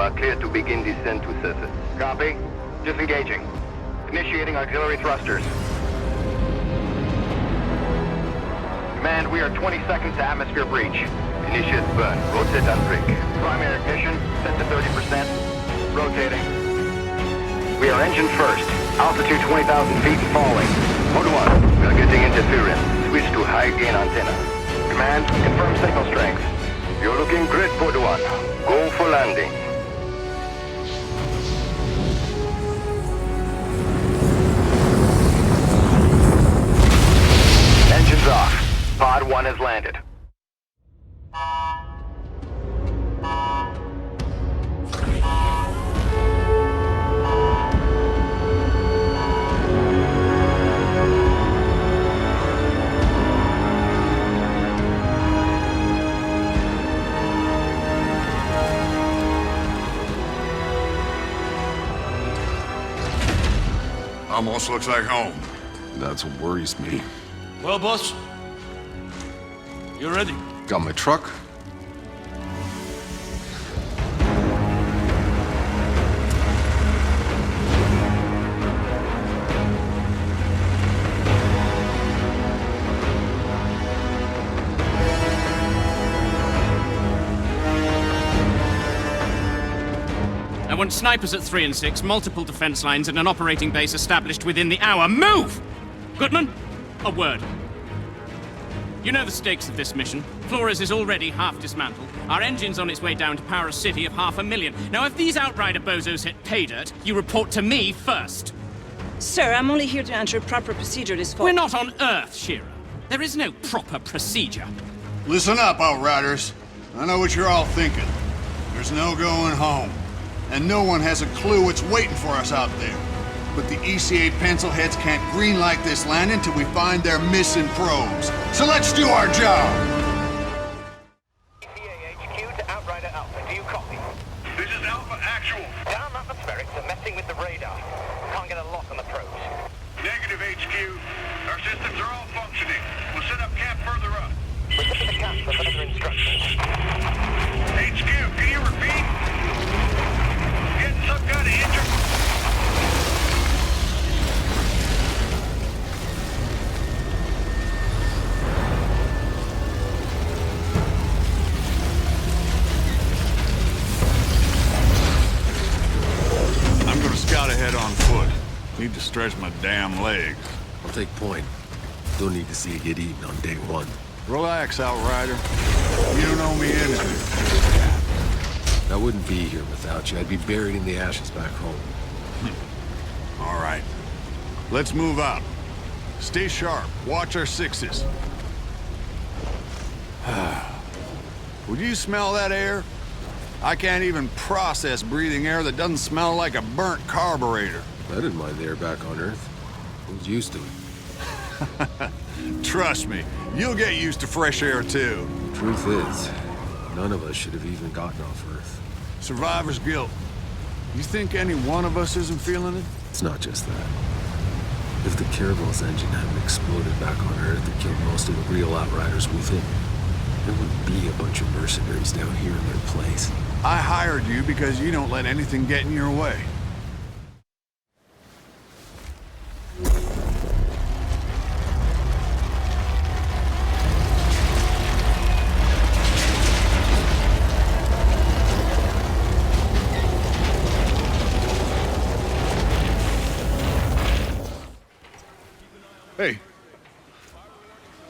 are clear to begin descent to surface. Copy. Disengaging. Initiating auxiliary thrusters. Command, we are 20 seconds to atmosphere breach. Initiate burn. Rotate and brake. Primary ignition, set to 30%. Rotating. We are engine first. Altitude 20,000 feet and falling. Mode 1. We are getting interference. Switch to high gain antenna. Command, confirm signal strength. You're looking great, Mode 1. Go for landing. Engines off. Pod 1 has landed. Almost looks like home. That's what worries me. Well, boss, you ready? Got my truck. I want snipers at 3 and 6, multiple defense lines, and an operating base established within the hour. Move! Goodman, a word. You know the stakes of this mission. Flores is already half dismantled. Our engine's on its way down to power a city of 500,000. Now, if these Outrider bozos hit pay dirt, you report to me first. Sir, I'm only here to ensure proper procedure is followed. We're not on Earth, Shira. There is no proper procedure. Listen up, Outriders. I know what you're all thinking. There's no going home. And no one has a clue what's waiting for us out there. But the ECA pencilheads can't greenlight this land until we find their missing probes. So let's do our job! ECA HQ to Outrider Alpha. Do you copy? This is Alpha Actual. Down atmospherics are messing with the radar. Can't get a lock on the probes. Negative HQ. Our systems are all functioning. We'll set up camp further up. Return to the camp for further instructions. HQ, can you repeat? Getting some kind of injury? I'm gonna scout ahead on foot. Need to stretch my damn legs. I'll take point. Don't need to see you get eaten on day one. Relax, Outrider. You don't owe me anything. I wouldn't be here without you. I'd be buried in the ashes back home. All right. Let's move out. Stay sharp. Watch our sixes. Would you smell that air? I can't even process breathing air that doesn't smell like a burnt carburetor. I didn't mind the air back on Earth. I was used to it. Trust me, you'll get used to fresh air too. The truth is, none of us should have even gotten off Earth. Survivor's guilt. You think any one of us isn't feeling it? It's not just that. If the Caravel's engine hadn't exploded back on Earth and killed most of the real Outriders with it, there would be a bunch of mercenaries down here in their place. I hired you because you don't let anything get in your way. Hey,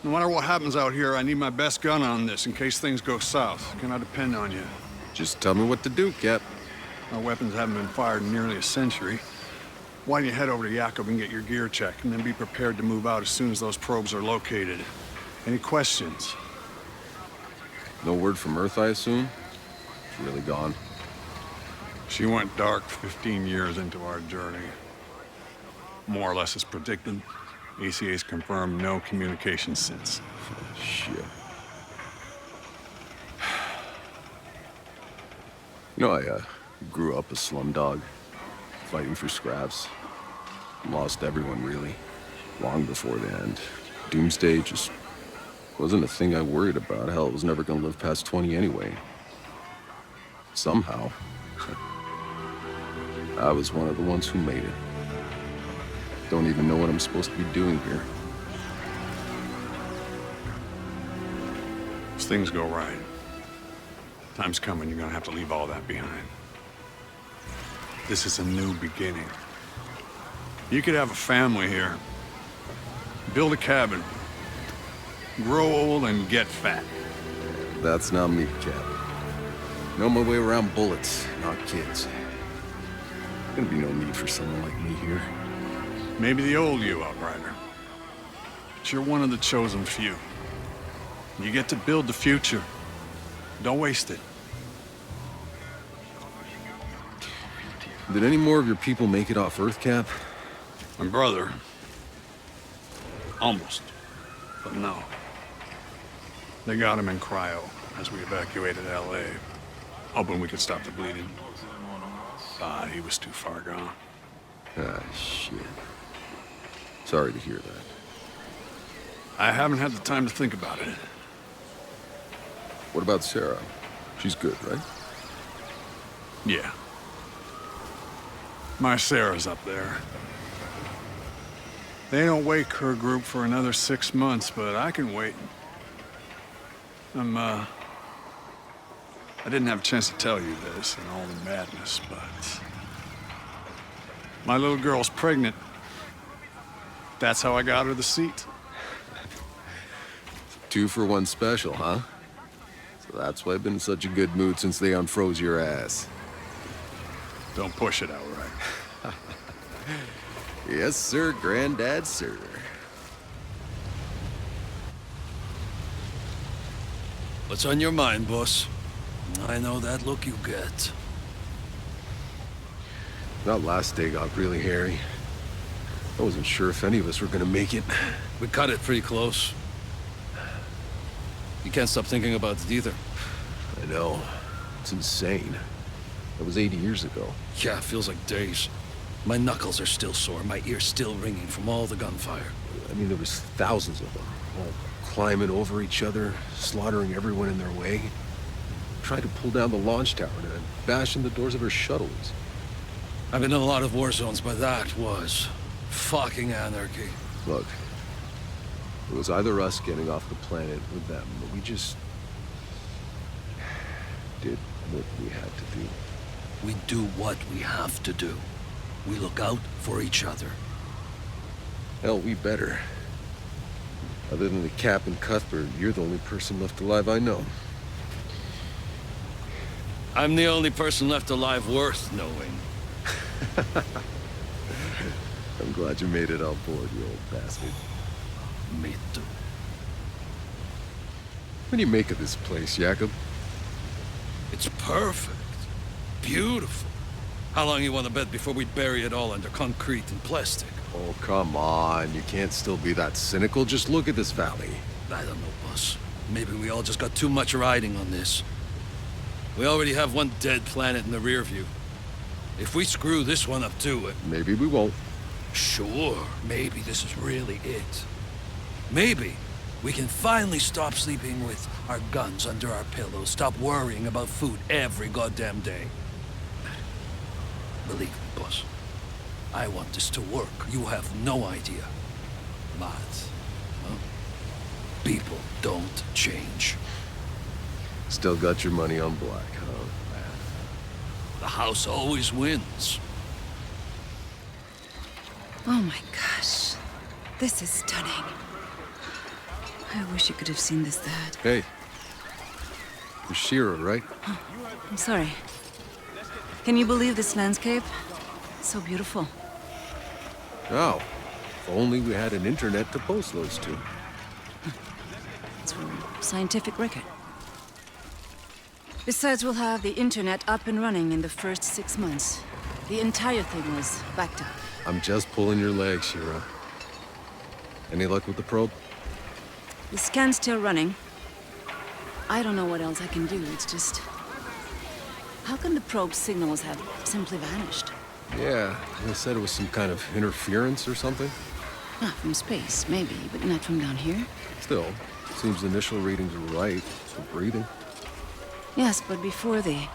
no matter what happens out here, I need my best gun on this in case things go south. Can I depend on you? Just tell me what to do, Cap. Our weapons haven't been fired in nearly a century. Why don't you head over to Jakob and get your gear checked, and then be prepared to move out as soon as those probes are located. Any questions? No word from Earth, I assume? She's really gone. She went dark 15 years into our journey. More or less as predicted. ECA's confirmed no communication since. Shit. You know, I grew up a slumdog, fighting for scraps. Lost everyone, really, long before the end. Doomsday just wasn't a thing I worried about. Hell, I was never gonna live past 20 anyway. Somehow, I was one of the ones who made it. Don't even know what I'm supposed to be doing here. As things go right, time's coming you're gonna have to leave all that behind. This is a new beginning. You could have a family here. Build a cabin. Grow old and get fat. That's not me, Cap. Know my way around bullets, not kids. Gonna be no need for someone like me here. Maybe the old you, Outrider. But you're one of the chosen few. You get to build the future. Don't waste it. Did any more of your people make it off Earth, Cap? My brother. Almost. But no. They got him in cryo as we evacuated LA, hoping we could stop the bleeding. But he was too far gone. Ah, shit. Sorry to hear that. I haven't had the time to think about it. What about Sarah? She's good, right? Yeah. My Sarah's up there. They don't wake her group for another 6 months, but I can wait. I didn't have a chance to tell you this in all the madness, but... my little girl's pregnant. That's how I got her the seat. 2-for-1 special, huh? So that's why I've been in such a good mood since they unfroze your ass. Don't push it, Outright. Yes, sir, Granddad, sir. What's on your mind, boss? I know that look you get. That last day got really hairy. I wasn't sure if any of us were gonna make it. We cut it pretty close. You can't stop thinking about it either. I know. It's insane. That was 80 years ago. Yeah, feels like days. My knuckles are still sore, my ears still ringing from all the gunfire. I mean, there was thousands of them, all climbing over each other, slaughtering everyone in their way. Tried to pull down the launch tower and bash in the doors of her shuttles. I've been in a lot of war zones, but that was fucking anarchy. Look, it was either us getting off the planet or them, but we just did what we had to do. We do what we have to do. We look out for each other. Hell, we better. Other than the Cap and Cuthbert, you're the only person left alive I know. I'm the only person left alive worth knowing. I'm glad you made it on board, you old bastard. Me too. What do you make of this place, Jacob? It's perfect. Beautiful. How long you want to bet before we bury it all under concrete and plastic? Oh, come on. You can't still be that cynical. Just look at this valley. I don't know, boss. Maybe we all just got too much riding on this. We already have one dead planet in the rear view. If we screw this one up too, Maybe we won't. sure, maybe this is really it. Maybe we can finally stop sleeping with our guns under our pillows, stop worrying about food every goddamn day. Believe me, boss. I want this to work. You have no idea. But, well, people don't change. Still got your money on black, huh? The house always wins. Oh my gosh. This is stunning. I wish you could have seen this, Dad. Hey. You're Shira, right? Oh, I'm sorry. Can you believe this landscape? It's so beautiful. Oh. If only we had an internet to post those to. It's for scientific record. Besides, we'll have the internet up and running in the first 6 months. The entire thing was backed up. I'm just pulling your leg, Shira. Any luck with the probe? The scan's still running. I don't know what else I can do. It's just... how can the probe signals have simply vanished? Yeah, they said it was some kind of interference or something. Not from space, maybe, but not from down here. Still, seems the initial readings were right for breathing. Yes, but before the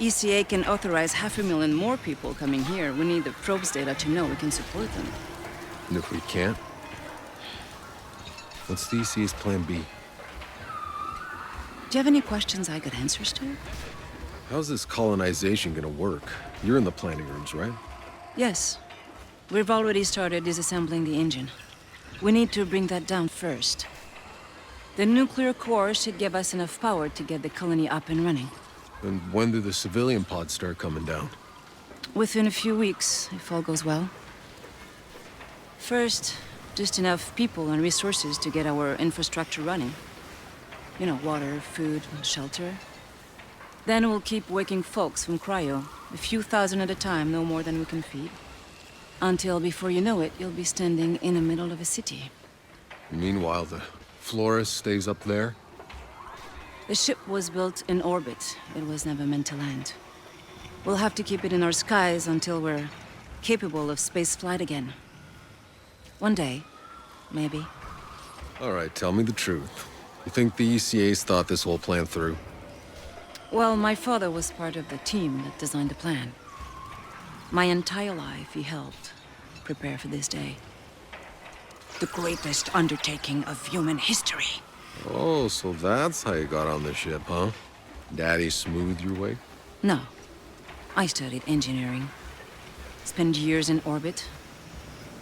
ECA can authorize 500,000 more people coming here. We need the probes data to know we can support them. And if we can't? What's the ECA's plan B? Do you have any questions I got answers to? How's this colonization gonna work? You're in the planning rooms, right? Yes. We've already started disassembling the engine. We need to bring that down first. The nuclear core should give us enough power to get the colony up and running. And when do the civilian pods start coming down? Within a few weeks, if all goes well. First, just enough people and resources to get our infrastructure running. You know, water, food, and shelter. Then we'll keep waking folks from cryo, a few thousand at a time, no more than we can feed. Until, before you know it, you'll be standing in the middle of a city. Meanwhile, the Flores stays up there? The ship was built in orbit. It was never meant to land. We'll have to keep it in our skies until we're capable of space flight again. One day, maybe. All right, tell me the truth. You think the ECA's thought this whole plan through? Well, my father was part of the team that designed the plan. My entire life, he helped prepare for this day. The greatest undertaking of human history. Oh, so that's how you got on the ship, huh? Daddy smoothed your way? No. I studied engineering. Spent years in orbit.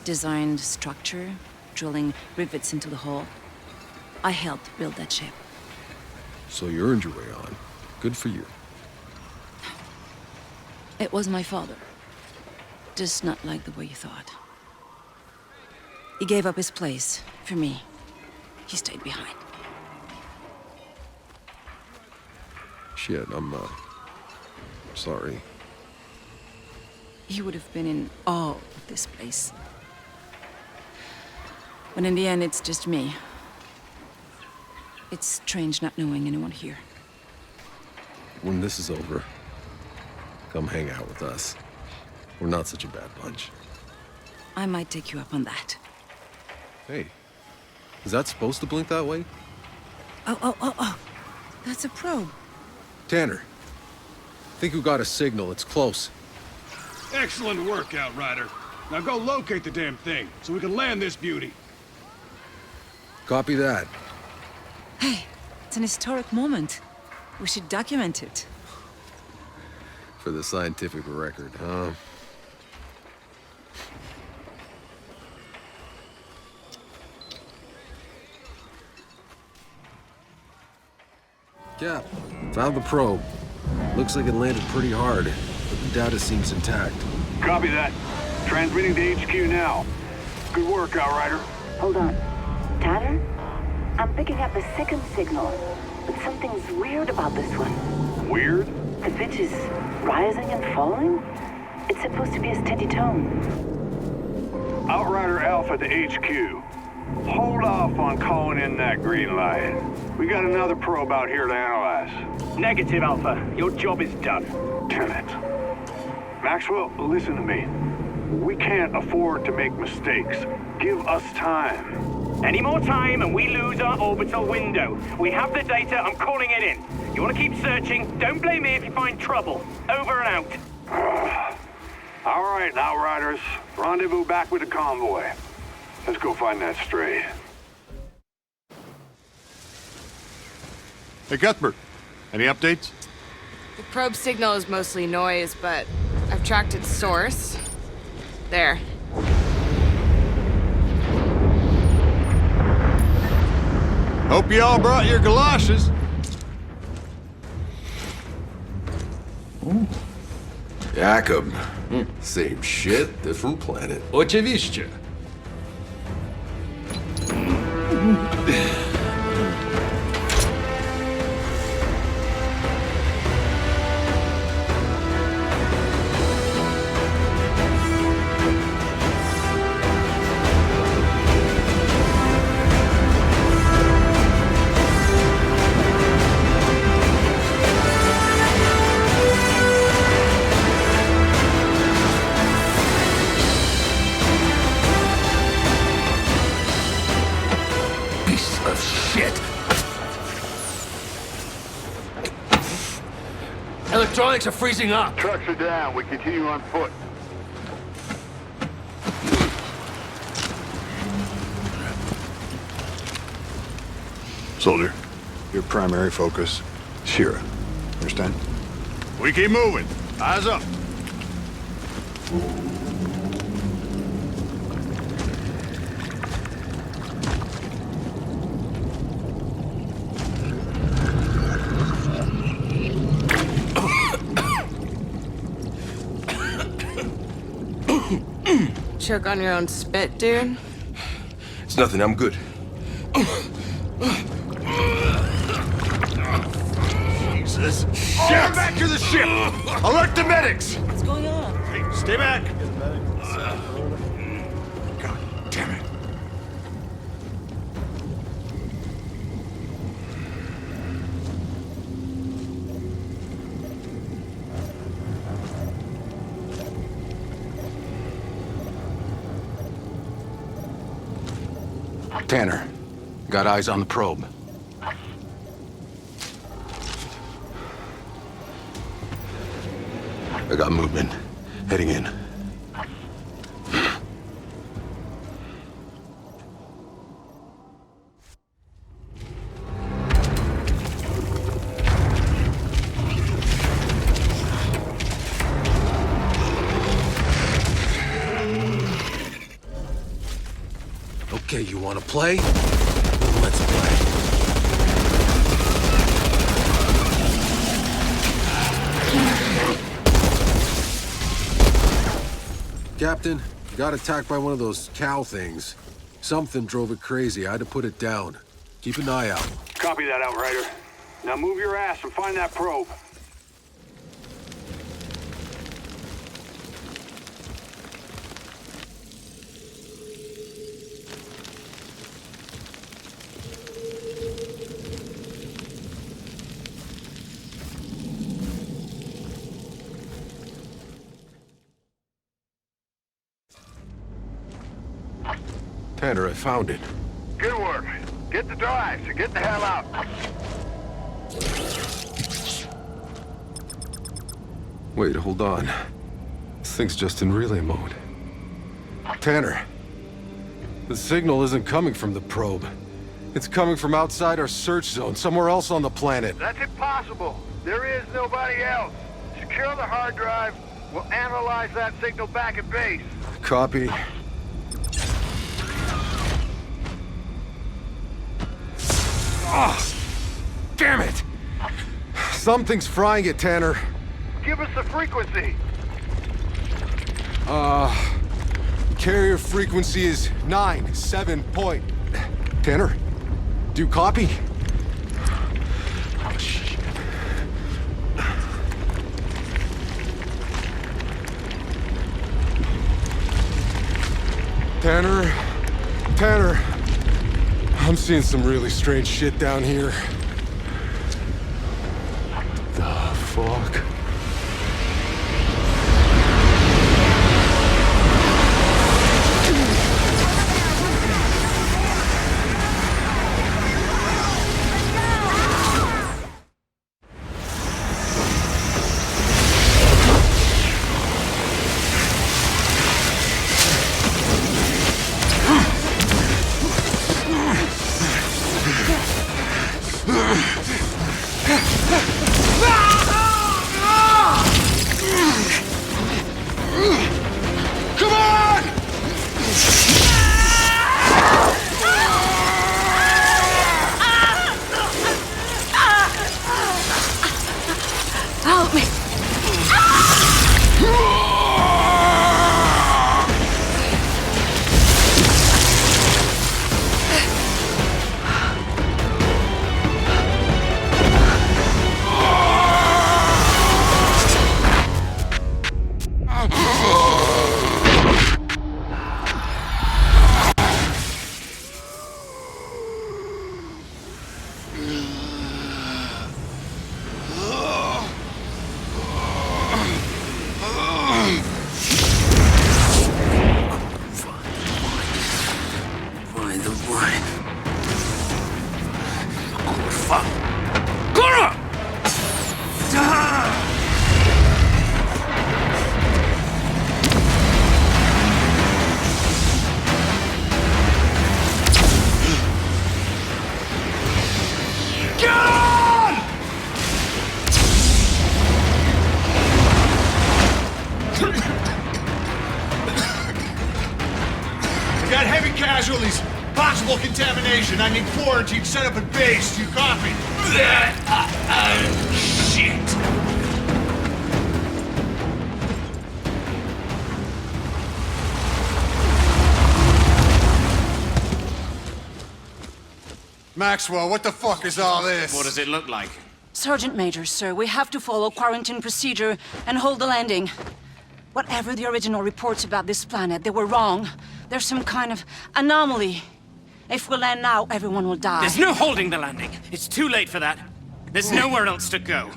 Designed structure, drilling rivets into the hull. I helped build that ship. So you earned your way on. Good for you. It was my father. Just not like the way you thought. He gave up his place for me. He stayed behind. Shit, I'm sorry. He would have been in awe of this place. But in the end, it's just me. It's strange not knowing anyone here. When this is over, come hang out with us. We're not such a bad bunch. I might take you up on that. Hey, is that supposed to blink that way? Oh. That's a probe. Tanner, think we got a signal. It's close. Excellent work, Outrider. Now go locate the damn thing, so we can land this beauty. Copy that. Hey, it's an historic moment. We should document it. For the scientific record, huh? Cap, found the probe. Looks like it landed pretty hard, but the data seems intact. Copy that. Transmitting to HQ now. Good work, Outrider. Hold on. Tanner? I'm picking up a second signal, but something's weird about this one. Weird? The pitch is rising and falling? It's supposed to be a steady tone. Outrider Alpha to HQ. Hold off on calling in that green light. We got another probe out here to analyze. Negative, Alpha. Your job is done. Damn it. Maxwell, listen to me. We can't afford to make mistakes. Give us time. Any more time and we lose our orbital window. We have the data, I'm calling it in. You want to keep searching? Don't blame me if you find trouble. Over and out. All right, Outriders. Rendezvous back with the convoy. Let's go find that stray. Hey, Cuthbert. Any updates? The probe signal is mostly noise, but I've tracked its source. There. Hope you all brought your galoshes. Jacob. Same shit, different planet. Oczywiście. Electronics are freezing up. Trucks are down. We continue on foot. Soldier, your primary focus, Shira. Understand? We keep moving. Eyes up. Choke on your own spit, dude? It's nothing, I'm good. Jesus. Get back to the ship! Alert the medics! What's going on? Hey, stay back! God damn it. Tanner, got eyes on the probe. I got movement. Heading in. Okay, you wanna play? Then let's play. Captain, got attacked by one of those cow things. Something drove it crazy. I had to put it down. Keep an eye out. Copy that, Outrider. Now move your ass and find that probe. Tanner, I found it. Good work. Get the drives and get the hell out. Wait, hold on. This thing's just in relay mode. Tanner, the signal isn't coming from the probe. It's coming from outside our search zone, somewhere else on the planet. That's impossible. There is nobody else. Secure the hard drive. We'll analyze that signal back at base. Copy. Oh, damn it! Something's frying it, Tanner. Give us the frequency. Carrier frequency is 9.7 point. Tanner, do you copy? Oh, shit. Tanner, I'm seeing some really strange shit down here. The fuck? casualties. Possible contamination. I need quarantine set up at base. Do you copy? Shit. Maxwell, what the fuck is all this? What does it look like? Sergeant Major, sir, we have to follow quarantine procedure and hold the landing. Whatever the original reports about this planet, they were wrong. There's some kind of anomaly. If we land now, everyone will die. There's no holding the landing. It's too late for that. There's nowhere else to go.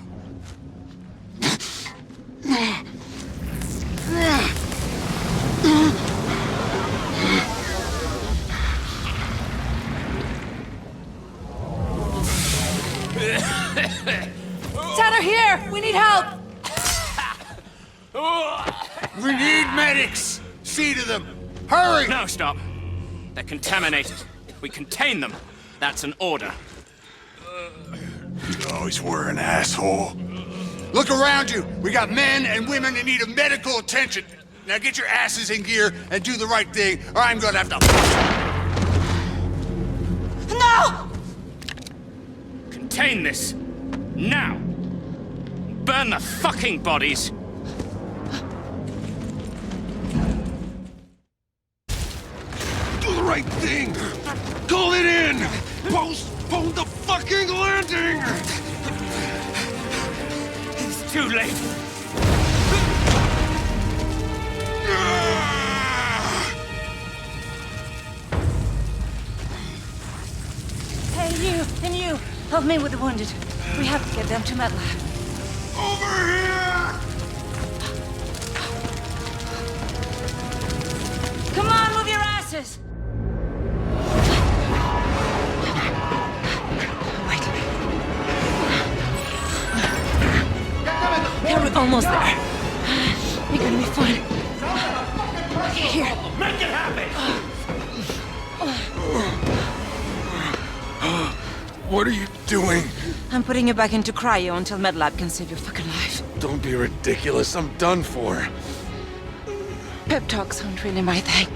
Tanner, here! We need help! We need medics! See to them! Hurry! No, stop. They're contaminated. We contain them. That's an order. You always were an asshole. Look around you! We got men and women in need of medical attention. Now get your asses in gear and do the right thing, or I'm gonna have to... No! Contain this. Now! Burn the fucking bodies! Do the right thing! Call it in! Postpone the fucking landing! It's too late. Hey, you! And you! Help me with the wounded. We have to get them to MedLab. Over here! Come on, move your asses! Wait. Yeah, we're almost there. You're gonna be fine. Here. Make it happen! What are you doing? I'm putting you back into cryo until MedLab can save your fucking life. Don't be ridiculous. I'm done for. Pep talks aren't really my thing.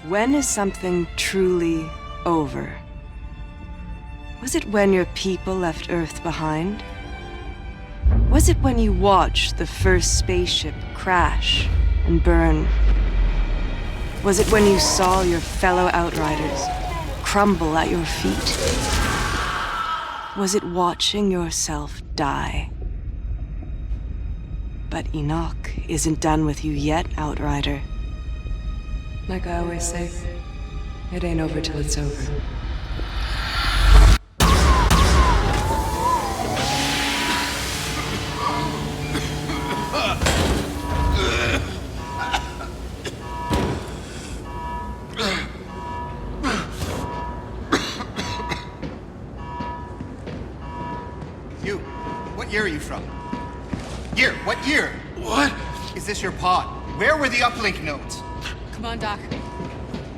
When is something truly over? Was it when your people left Earth behind? Was it when you watched the first spaceship crash and burn? Was it when you saw your fellow Outriders crumble at your feet? Was it watching yourself die? But Enoch isn't done with you yet, Outrider. Like I always say, it ain't over till it's over. You, what year are you from? Year, what year? What? Is this your pod? Where were the uplink nodes? Come on, Doc.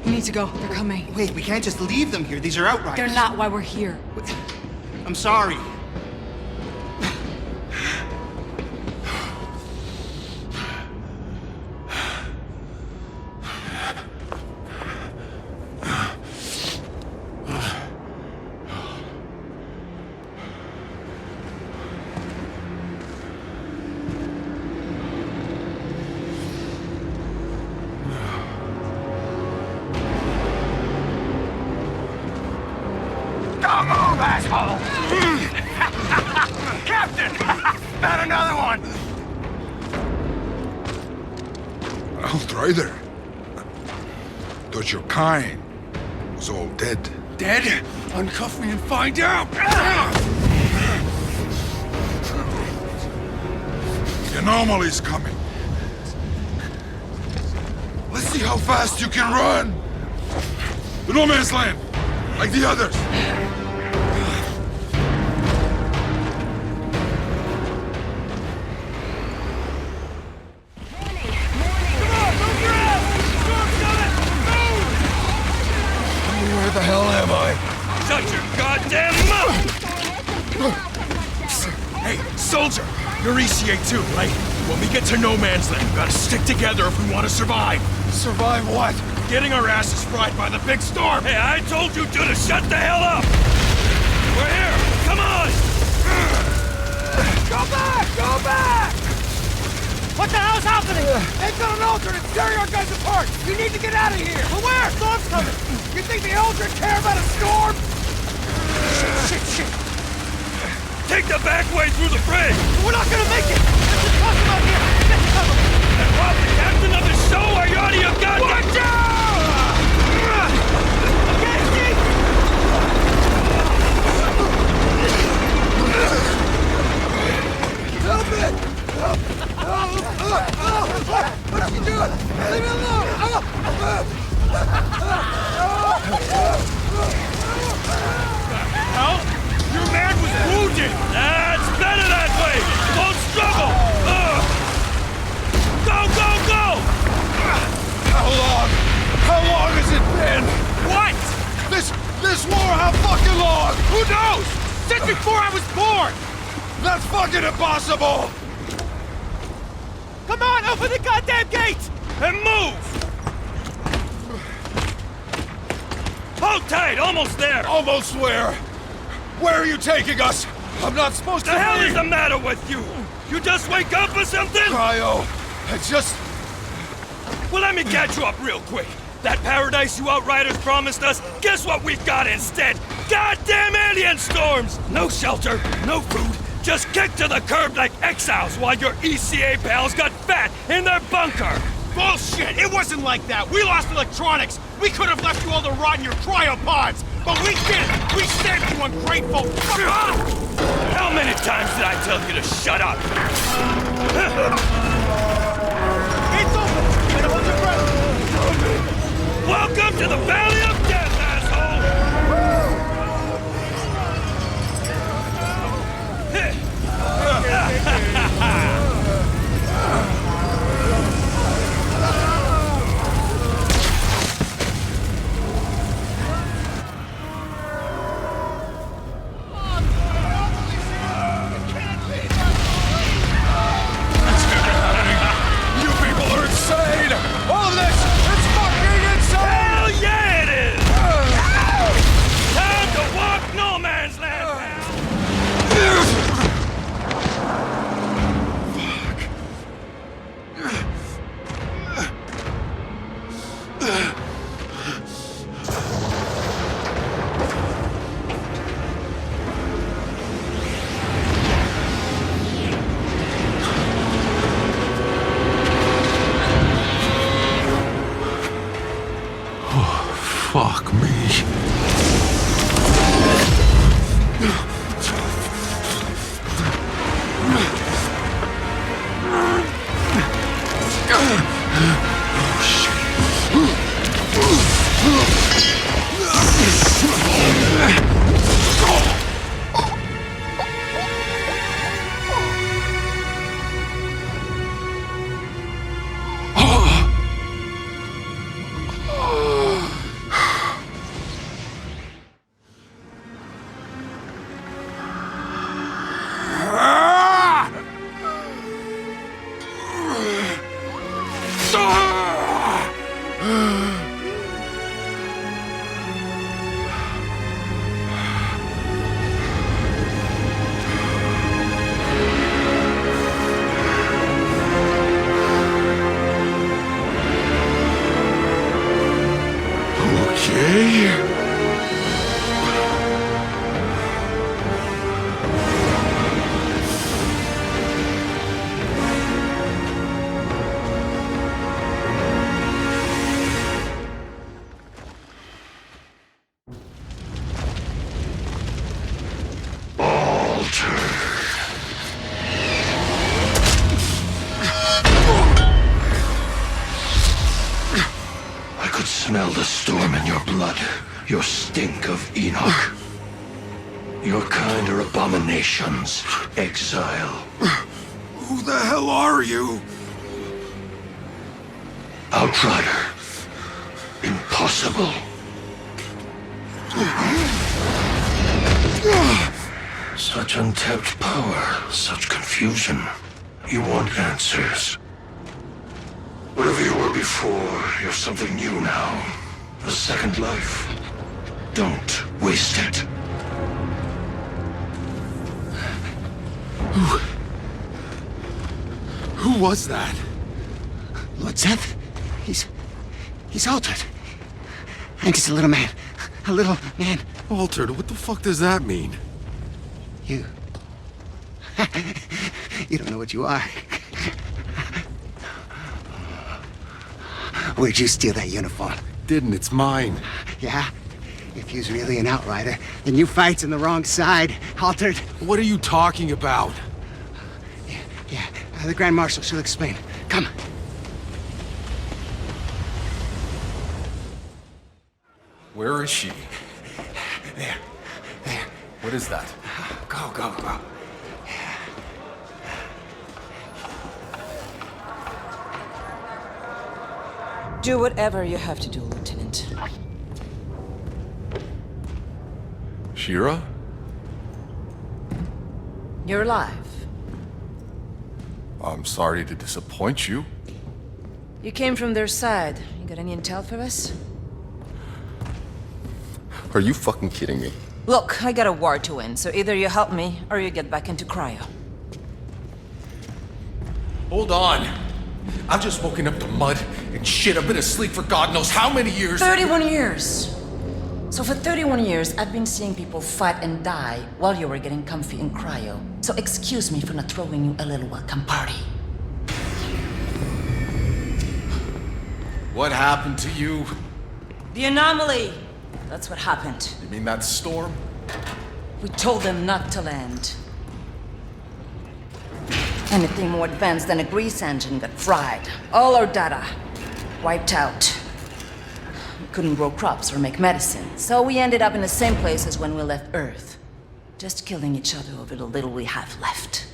We need to go. They're coming. Wait, we can't just leave them here. These are Outriders. They're not why we're here. I'm sorry. Don't move, asshole! Captain! Not another one! Outrider? Thought your kind was all dead. Dead? Uncuff me and find out! The anomaly's coming. Let's see how fast you can run! The no man's land! Like the others! Where the hell am I? Shut your goddamn mouth! Hey, soldier! You're ECA too, right? When we get to no man's land, we gotta stick together if we want to survive. Survive what? Getting our asses fried by the big storm! Hey, I told you two to shut the hell up! We're here! Come on! Go back! Go back! What the hell's happening? They've got an Ultra that's tearing our guys apart! You need to get out of here! But where? Storm's coming! You think the Ultra care about a storm? Shit! Take the back way through the bridge! We're not gonna make it! Let's just toss them out here! Get to cover! And Rob, the captain of the show, are you out of your goddamn... Watch out! Okay, Steve! Help it! What are you doing? Leave me alone! Hell? Your man was wounded! That's better that way! Don't struggle! Go! How long has it been? What? This war, how fucking long? Who knows? Since before I was born! That's fucking impossible! Come on, open the goddamn gate! And move! Hold tight, almost there! Almost where? Where are you taking us? I'm not supposed to The hell be... is the matter with you? You just wake up or something? Cryo, I just... Well, let me catch you up real quick. That paradise you Outriders promised us, guess what we've got instead? Goddamn alien storms! No shelter, no food, just kicked to the curb like exiles while your ECA pals got fat in their bunker! Bullshit! It wasn't like that! We lost electronics! We could have left you all to rot in your cryopods! But we didn't! We saved you, ungrateful! How many times did I tell you to shut up? It's open! And hold your breath! Welcome to the Valley of Death, asshole! Fuck me. Smell the storm in your blood, your stink of Enoch. Your kind are abominations, exile. Who the hell are you? Outrider. Impossible. Such untapped power, such confusion. You want answers. Whatever you were before, you're something new now. A second life. Don't waste it. Who was that? Lord Seth? He's altered. I'm just a little man. A little man. Altered? What the fuck does that mean? You. You don't know what you are. Where'd you steal that uniform? Didn't, it's mine. Yeah? If you's really an outrider, then you fights on the wrong side, Altered. What are you talking about? Yeah, the Grand Marshal, she'll explain. Come. Where is she? There. What is that? Go. Do whatever you have to do, Lieutenant. Shira? You're alive. I'm sorry to disappoint you. You came from their side. You got any intel for us? Are you fucking kidding me? Look, I got a war to win, so either you help me, or you get back into cryo. Hold on. I've just woken up to mud and shit. I've been asleep for God knows how many years. 31 years! So for 31 years, I've been seeing people fight and die while you were getting comfy in cryo. So excuse me for not throwing you a little welcome party. What happened to you? The anomaly! That's what happened. You mean that storm? We told them not to land. Anything more advanced than a grease engine got fried. All our data wiped out. We couldn't grow crops or make medicine, so we ended up in the same place as when we left Earth. Just killing each other over the little we have left.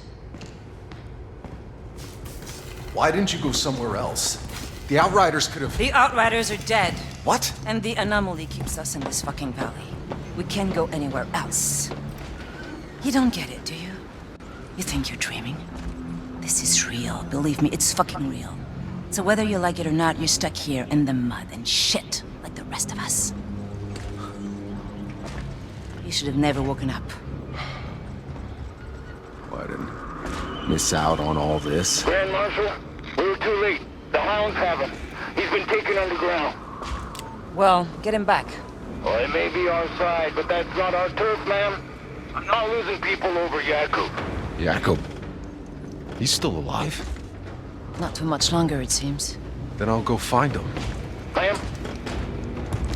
Why didn't you go somewhere else? The Outriders could have... The Outriders are dead. What? And the anomaly keeps us in this fucking valley. We can't go anywhere else. You don't get it, do you? You think you're dreaming? This is real. Believe me, it's fucking real. So whether you like it or not, you're stuck here in the mud and shit like the rest of us. You should have never woken up. Why didn't miss out on all this? Grand Marshal, we were too late. The hounds have him. He's been taken underground. Well, get him back. Well, it may be our side, but that's not our turf, man. I'm not losing people over Jakub. Jakub? He's still alive? Not too much longer, it seems. Then I'll go find him. I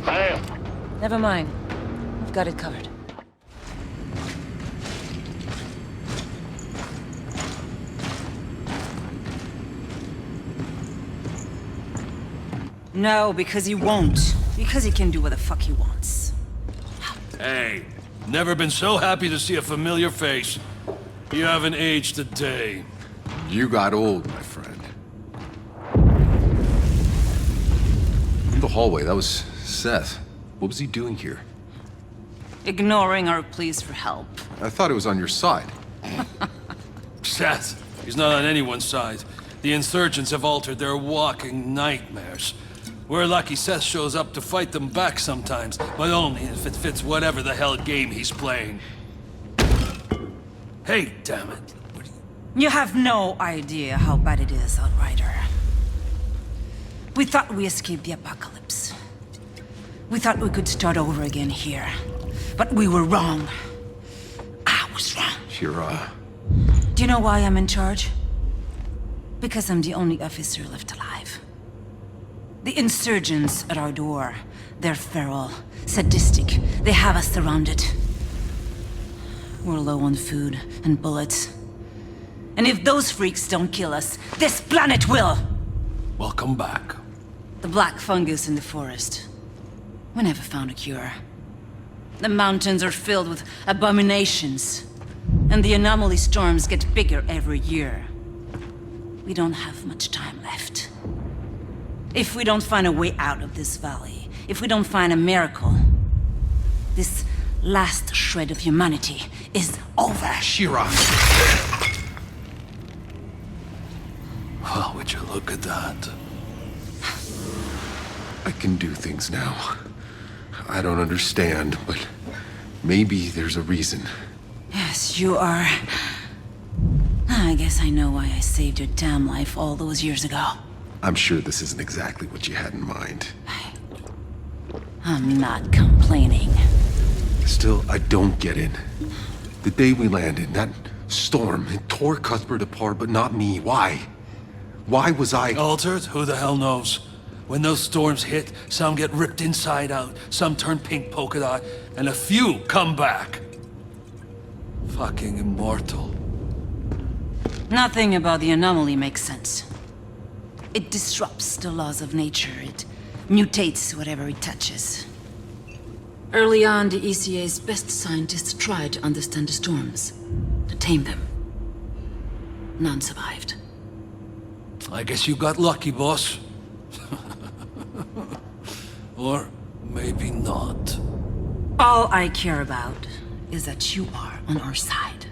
am. Never mind. We've got it covered. No, because he won't. Because he can do what the fuck he wants. Hey, never been so happy to see a familiar face. You haven't aged a day. You got old, my friend. In the hallway, that was Seth. What was he doing here? Ignoring our pleas for help. I thought it was on your side. Seth, he's not on anyone's side. The insurgents have altered their walking nightmares. We're lucky Seth shows up to fight them back sometimes, but only if it fits whatever the hell game he's playing. Hey, damn it. You have no idea how bad it is, Outrider. We thought we escaped the apocalypse. We thought we could start over again here. But we were wrong. I was wrong. Shira. Do you know why I'm in charge? Because I'm the only officer left alive. The insurgents at our door. They're feral, sadistic. They have us surrounded. We're low on food and bullets. And if those freaks don't kill us, this planet will! Welcome back. The black fungus in the forest. We never found a cure. The mountains are filled with abominations. And the anomaly storms get bigger every year. We don't have much time left. If we don't find a way out of this valley, if we don't find a miracle, this last shred of humanity is over. Shira! Well, would you look at that? I can do things now. I don't understand, but maybe there's a reason. Yes, you are. I guess I know why I saved your damn life all those years ago. I'm sure this isn't exactly what you had in mind. I'm not complaining. Still, I don't get it. The day we landed, that storm, it tore Cuthbert apart, but not me. Why? Why was I... Altered? Who the hell knows? When those storms hit, some get ripped inside out, some turn pink polka dot, and a few come back. Fucking immortal. Nothing about the anomaly makes sense. It disrupts the laws of nature. It mutates whatever it touches. Early on, the ECA's best scientists tried to understand the storms, to tame them. None survived. I guess you got lucky, boss. Or maybe not. All I care about is that you are on our side.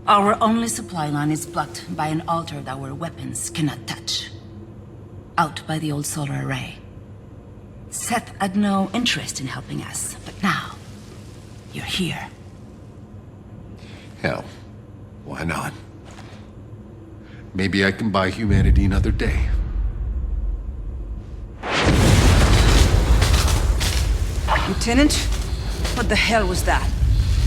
Our only supply line is blocked by an altar that our weapons cannot touch. Out by the old solar array. Seth had no interest in helping us, but now, you're here. Hell, why not? Maybe I can buy humanity another day. Lieutenant? What the hell was that?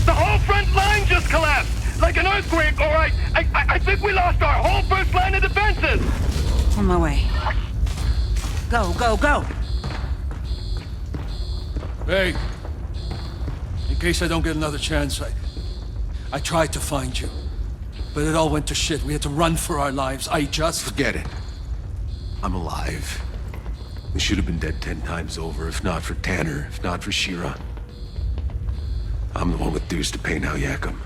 The whole front line just collapsed! Like an earthquake, all right? I think we lost our whole first line of defenses! On my way. Go, go, go! Hey, in case I don't get another chance, I tried to find you. But it all went to shit. We had to run for our lives. Forget it. I'm alive. We should have been dead 10 times over, if not for Tanner, if not for Shira. I'm the one with dues to pay now, Yakum.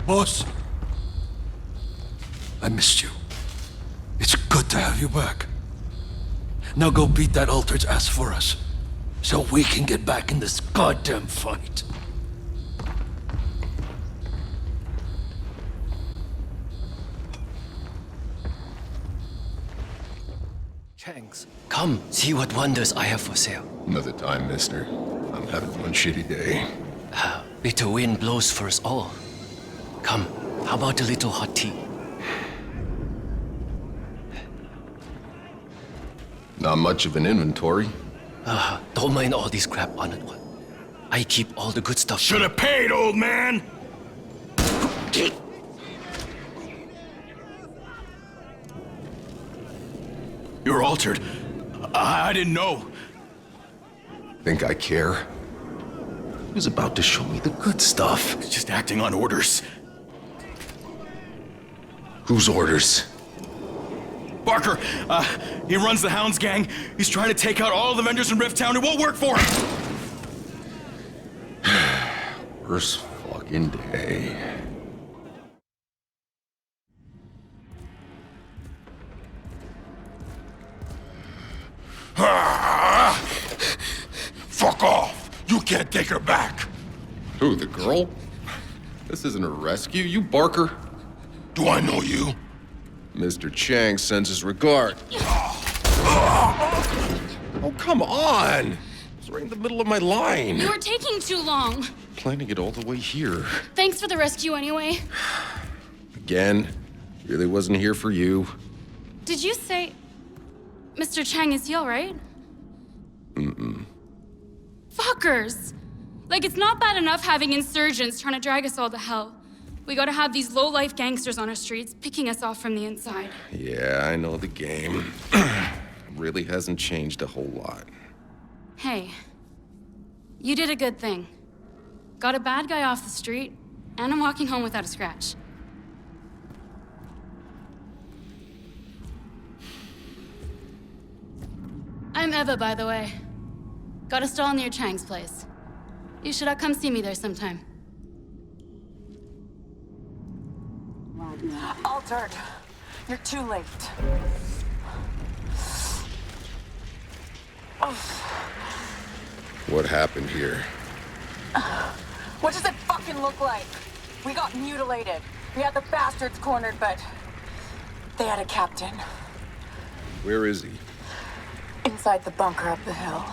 Boss, I missed you. It's good to have you back. Now go beat that Altered's ass for us, so we can get back in this goddamn fight. Changs, come, see what wonders I have for sale. Another time, mister. I'm having one shitty day. Bitter wind blows for us all. Come, how about a little hot tea? Not much of an inventory. Don't mind all this crap on it. I keep all the good stuff. Should have paid, old man! You're altered. I didn't know. Think I care? He was about to show me the good stuff. Just acting on orders. Whose orders? Barker, he runs the Hounds gang. He's trying to take out all the vendors in Rift Town. It won't work for him! Worst fucking day. Fuck off! You can't take her back! Who, the girl? This isn't a rescue, you Barker. Do I know you? Mr. Chang sends his regard. Oh, come on! It's right in the middle of my line. You were taking too long. Planning it all the way here. Thanks for the rescue anyway. Again, really wasn't here for you. Did you say... Mr. Chang, is he alright? Mm-mm. Fuckers! Like, it's not bad enough having insurgents trying to drag us all to hell. We gotta have these low-life gangsters on our streets, picking us off from the inside. Yeah, I know the game. Really hasn't changed a whole lot. Hey, you did a good thing. Got a bad guy off the street, and I'm walking home without a scratch. I'm Eva, by the way. Got a stall near Chang's place. You should come see me there sometime. Altered. You're too late. What happened here? What does it fucking look like? We got mutilated. We had the bastards cornered, but they had a captain. Where is he? Inside the bunker up the hill.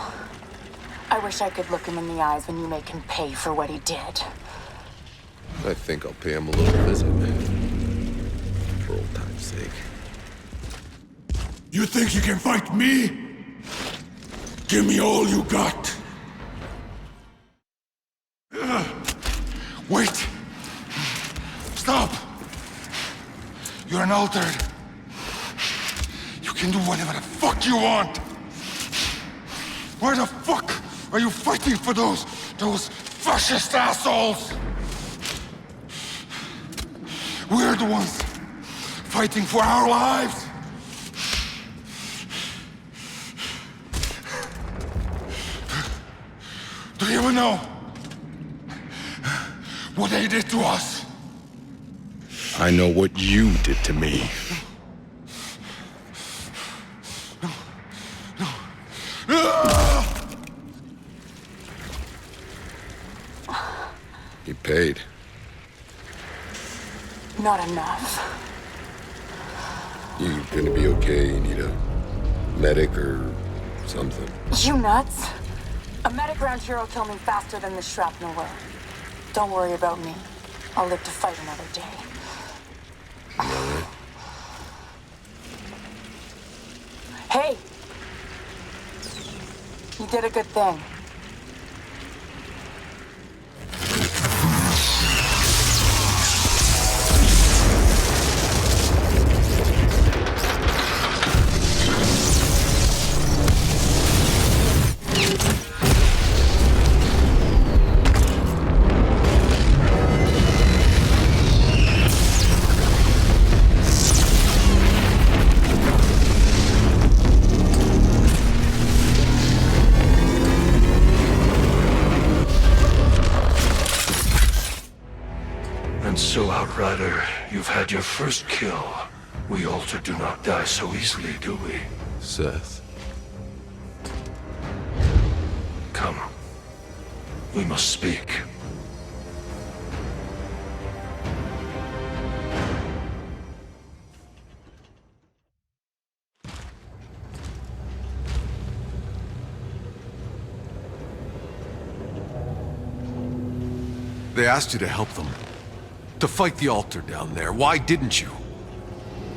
I wish I could look him in the eyes when you make him pay for what he did. I think I'll pay him a little visit, man. For old time's sake. You think you can fight me? Give me all you got. Wait! Stop! You're an altered. You can do whatever the fuck you want! Why the fuck are you fighting for those fascist assholes? We're the ones fighting for our lives! Do you even know what they did to us? I know what you did to me. He paid. Not enough. You gonna be okay? You need a medic or something? You nuts? A medic around here will kill me faster than the shrapnel will. Don't worry about me. I'll live to fight another day. Hey! You did a good thing. So, Outrider, you've had your first kill. We Altered do not die so easily, do we? Seth. Come. We must speak. They asked you to help them. To fight the altar down there. Why didn't you?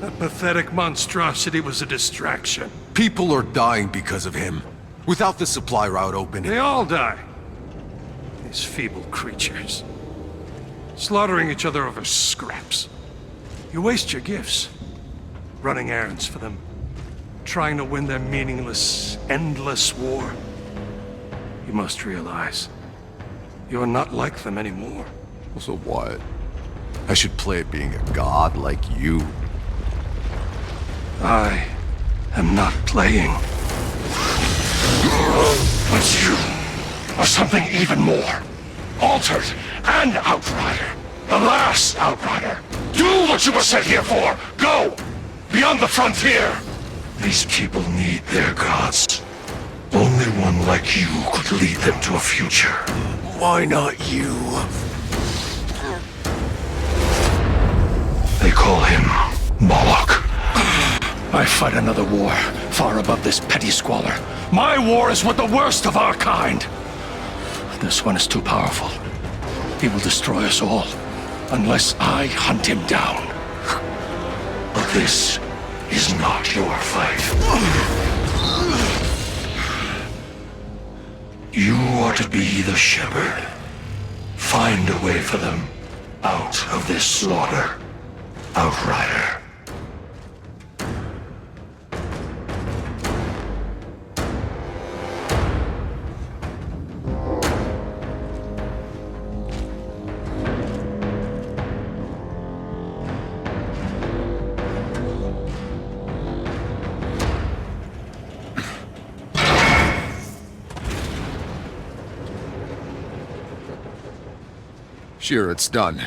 That pathetic monstrosity was a distraction. People are dying because of him. Without the supply route open... They all die. These feeble creatures. Slaughtering each other over scraps. You waste your gifts. Running errands for them. Trying to win their meaningless, endless war. You must realize, you're not like them anymore. So what? I should play at being a god like you. I am not playing. But you are something even more. Altered and Outrider. The last Outrider. Do what you were sent here for. Go! Beyond the frontier. These people need their gods. Only one like you could lead them to a future. Why not you? They call him Moloch. I fight another war, far above this petty squalor. My war is with the worst of our kind. This one is too powerful. He will destroy us all, unless I hunt him down. But this is not your fight. You are to be the shepherd. Find a way for them out of this slaughter. Outrider. Sure, it's done.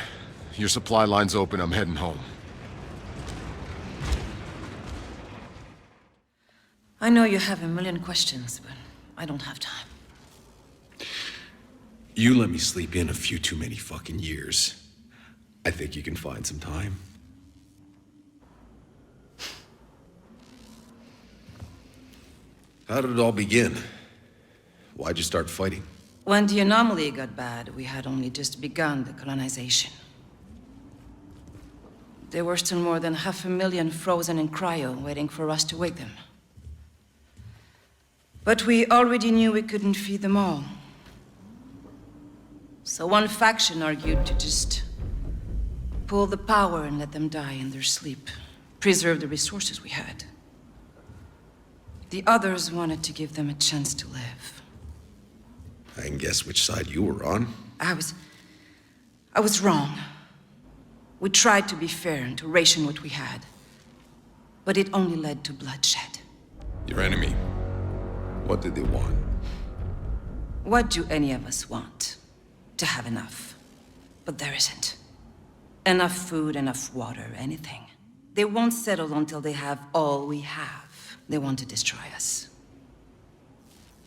Your supply line's open, I'm heading home. I know you have a million questions, but I don't have time. You let me sleep in a few too many fucking years. I think you can find some time. How did it all begin? Why'd you start fighting? When the anomaly got bad, we had only just begun the colonization. There were still more than 500,000 frozen in cryo, waiting for us to wake them. But we already knew we couldn't feed them all. So one faction argued to just pull the power and let them die in their sleep, preserve the resources we had. The others wanted to give them a chance to live. I can guess which side you were on. I was wrong. We tried to be fair and to ration what we had. But it only led to bloodshed. Your enemy. What did they want? What do any of us want? To have enough. But there isn't. Enough food, enough water, anything. They won't settle until they have all we have. They want to destroy us.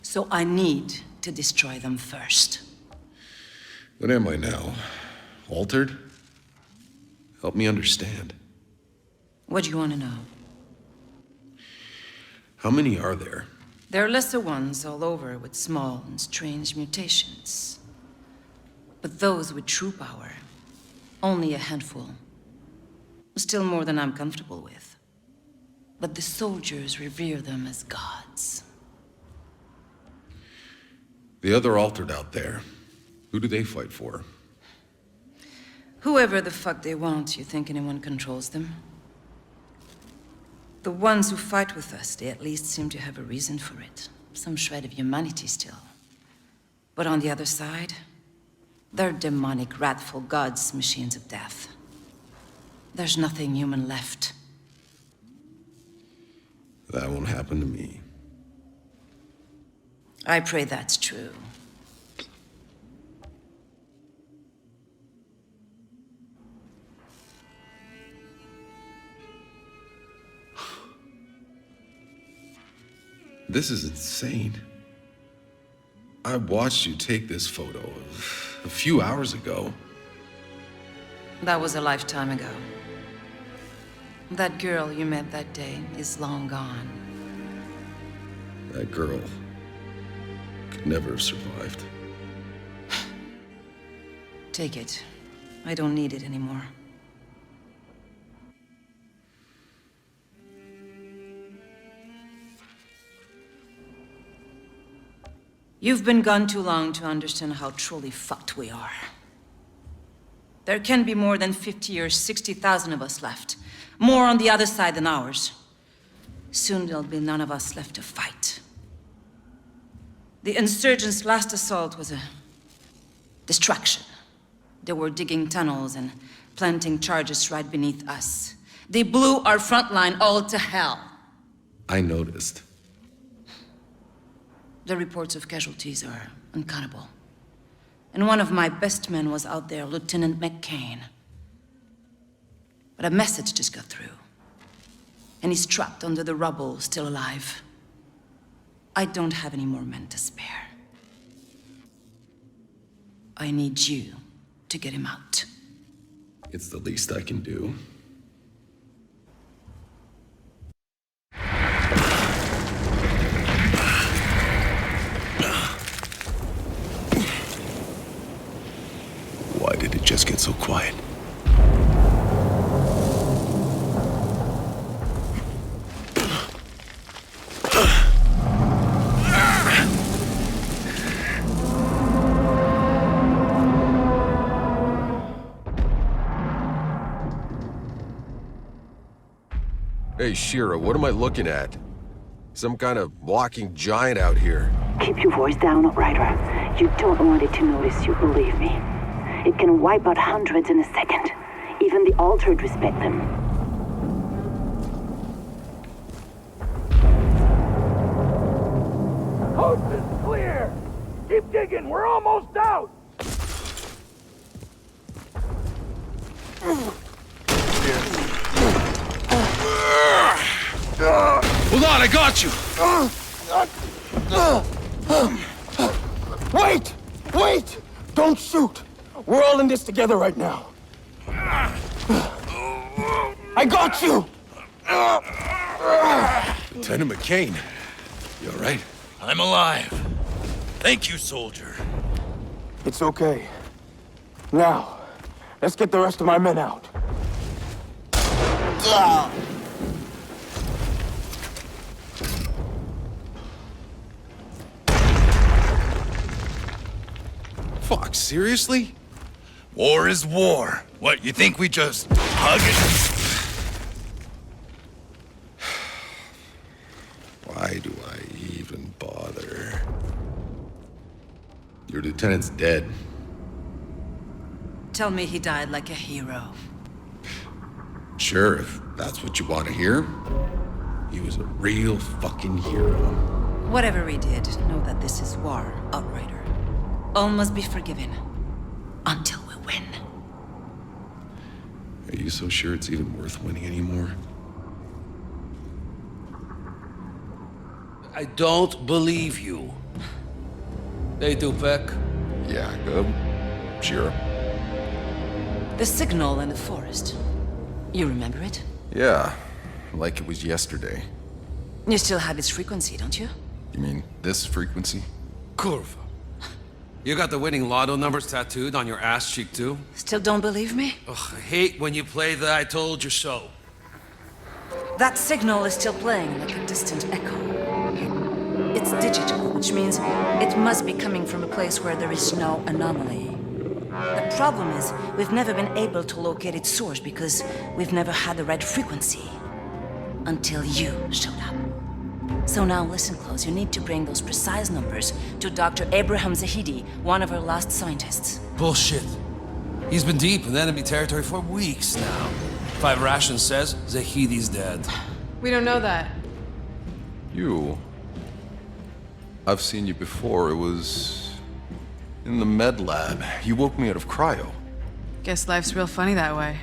So I need to destroy them first. What am I now? Altered? Help me understand. What do you want to know? How many are there? There are lesser ones all over with small and strange mutations. But those with true power, only a handful. Still more than I'm comfortable with. But the soldiers revere them as gods. The other altered out there, who do they fight for? Whoever the fuck they want, you think anyone controls them? The ones who fight with us, they at least seem to have a reason for it. Some shred of humanity still. But on the other side, they're demonic, wrathful gods, machines of death. There's nothing human left. That won't happen to me. I pray that's true. This is insane. I watched you take this photo a few hours ago. That was a lifetime ago. That girl you met that day is long gone. That girl could never have survived. Take it. I don't need it anymore. You've been gone too long to understand how truly fucked we are. There can be more than 50 or 60,000 of us left. More on the other side than ours. Soon there'll be none of us left to fight. The insurgents' last assault was a distraction. They were digging tunnels and planting charges right beneath us. They blew our front line all to hell. I noticed. The reports of casualties are uncountable. And one of my best men was out there, Lieutenant McCain. But a message just got through. And he's trapped under the rubble, still alive. I don't have any more men to spare. I need you to get him out. It's the least I can do. Why did it just get so quiet? Hey, Shira, what am I looking at? Some kind of walking giant out here. Keep your voice down, Outrider. You don't want it to notice you, believe me. It can wipe out hundreds in a second. Even the Altered respect them. Coast is clear! Keep digging, we're almost out! Hold on, I got you! Wait! Wait! Don't shoot! We're all in this together right now. I got you! Lieutenant McCain, you all right? I'm alive. Thank you, soldier. It's okay. Now, let's get the rest of my men out. Fuck, seriously? War is war. What, you think we just hug it? Why do I even bother? Your lieutenant's dead. Tell me he died like a hero. Sure, if that's what you want to hear. He was a real fucking hero. Whatever he did, know that this is war, Outrider. All must be forgiven. Until we win. Are you so sure it's even worth winning anymore? I don't believe you. Hey, Dupek. Yeah, good. Sure. The signal in the forest. You remember it? Yeah, like it was yesterday. You still have its frequency, don't you? You mean this frequency? Curva. You got the winning lotto numbers tattooed on your ass cheek, too? Still don't believe me? Ugh, I hate when you play the I told you so. That signal is still playing like a distant echo. It's digital, which means it must be coming from a place where there is no anomaly. The problem is, we've never been able to locate its source because we've never had the right frequency. Until you showed up. So now listen close, you need to bring those precise numbers to Dr. Abraham Zahidi, one of our last scientists. Bullshit. He's been deep in enemy territory for weeks now. 5 Ration says Zahidi's dead. We don't know that. You? I've seen you before. It was in the med lab. You woke me out of cryo. Guess life's real funny that way.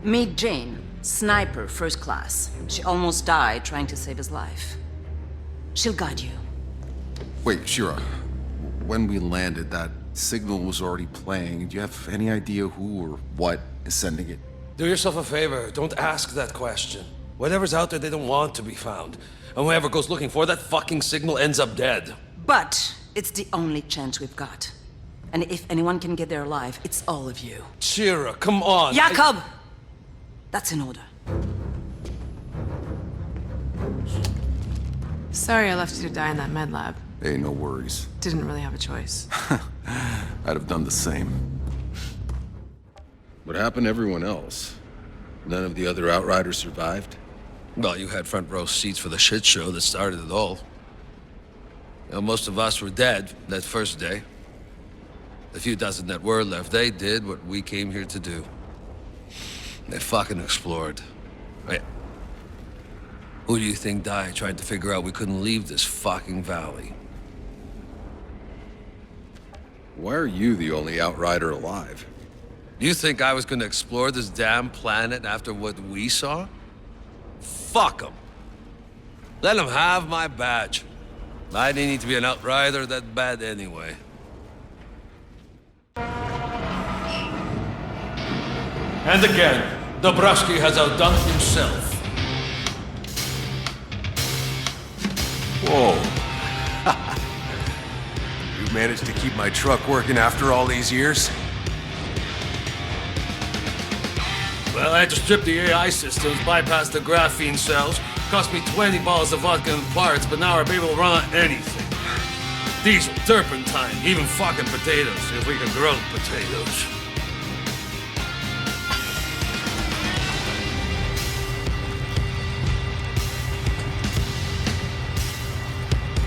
Meet Jane, sniper, first class. She almost died trying to save his life. She'll guide you. Wait, Shira. When we landed, that signal was already playing. Do you have any idea who or what is sending it? Do yourself a favor, don't ask that question. Whatever's out there, they don't want to be found. And whoever goes looking for that fucking signal ends up dead. But it's the only chance we've got. And if anyone can get there alive, it's all of you. Shira, come on. Jakob! That's an order. Sorry I left you to die in that med lab. Hey, no worries. Didn't really have a choice. I'd have done the same. What happened to everyone else? None of the other Outriders survived? Well, you had front row seats for the shit show that started it all. You know, most of us were dead that first day. The few dozen that were left, they did what we came here to do. They fucking explored. Wait. Who do you think died trying to figure out we couldn't leave this fucking valley? Why are you the only Outrider alive? You think I was gonna explore this damn planet after what we saw? Fuck them. Let them have my badge. I didn't need to be an Outrider that bad anyway. And again, Dobrowski has outdone himself. Whoa. You managed to keep my truck working after all these years? Well, I had to strip the AI systems, bypass the graphene cells, cost me 20 bottles of vodka and parts, but now I'll be able to run on anything. Diesel, turpentine, even fucking potatoes, if we can grow potatoes.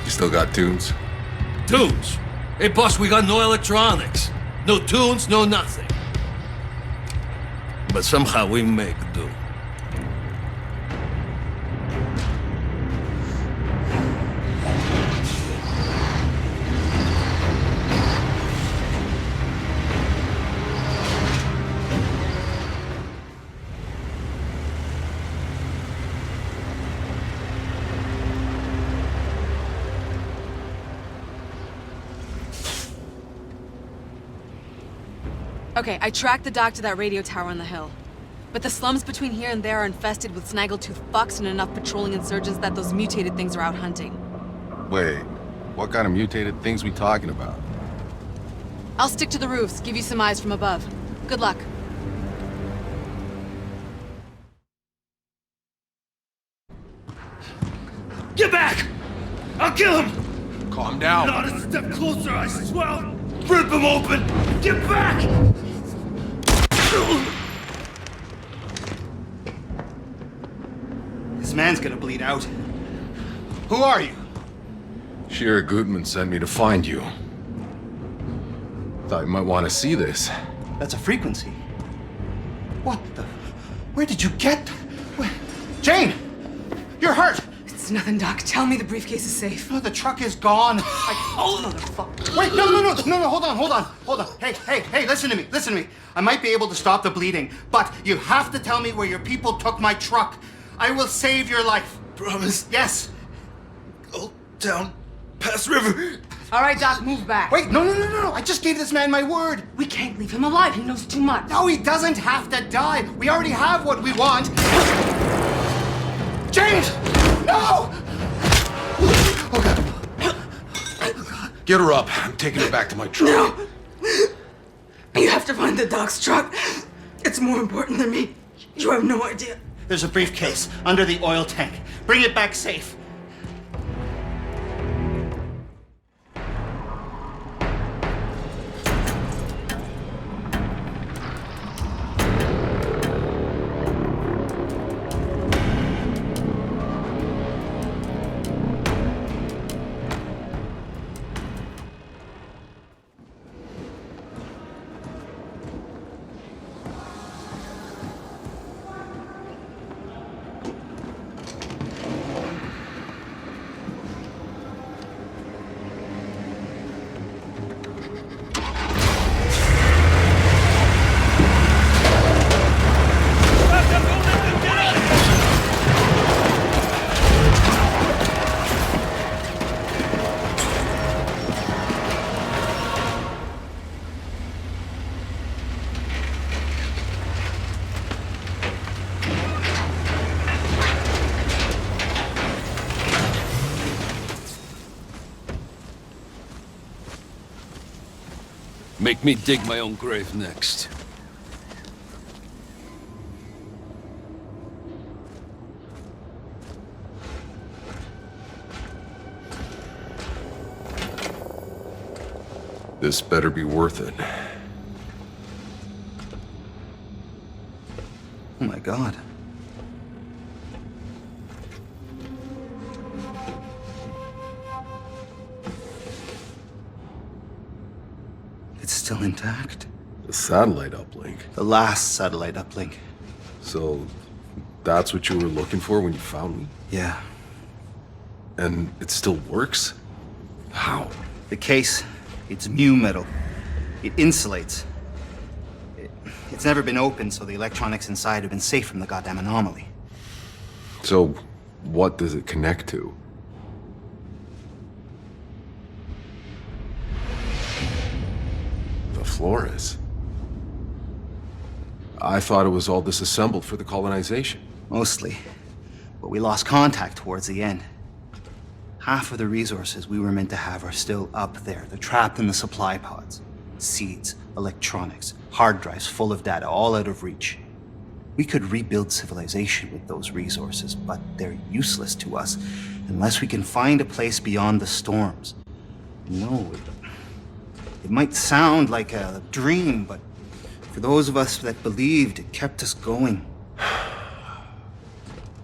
You still got tunes? Tunes? Hey, boss, we got no electronics. No tunes, no nothing. But somehow we make do. Okay, I tracked the dock to that radio tower on the hill. But the slums between here and there are infested with snaggletooth fucks and enough patrolling insurgents that those mutated things are out hunting. Wait, what kind of mutated things we talking about? I'll stick to the roofs, give you some eyes from above. Good luck. Get back! I'll kill him! Calm down. Not a step closer, I swear I'll rip him open! Get back! This man's gonna bleed out. Who are you? Shira Gutman sent me to find you. Thought you might want to see this. That's a frequency. What the... Where did you get... Where... Jane! You're hurt! It's nothing, Doc. Tell me the briefcase is safe. No, the truck is gone. Wait, no, hold on. Hey, listen to me. I might be able to stop the bleeding, but you have to tell me where your people took my truck. I will save your life. Promise? Yes. Go down, past river. All right, Doc, move back. Wait, no. I just gave this man my word. We can't leave him alive. He knows too much. No, he doesn't have to die. We already have what we want. James! No! Get her up. I'm taking her back to my truck. No! You have to find the Doc's truck. It's more important than me. You have no idea. There's a briefcase under the oil tank. Bring it back safe. Make me dig my own grave next. This better be worth it. Oh my God. It's still intact. The satellite uplink. The last satellite uplink. So, that's what you were looking for when you found me? Yeah. And it still works? How? The case, it's mu metal. It insulates. It's never been opened, so the electronics inside have been safe from the goddamn anomaly. So, what does it connect to? The Flores. I thought it was all disassembled for the colonization. Mostly. But we lost contact towards the end. Half of the resources we were meant to have are still up there. They're trapped in the supply pods. Seeds, electronics, hard drives full of data, all out of reach. We could rebuild civilization with those resources, but they're useless to us unless we can find a place beyond the storms. No, it might sound like a dream, but for those of us that believed, it kept us going.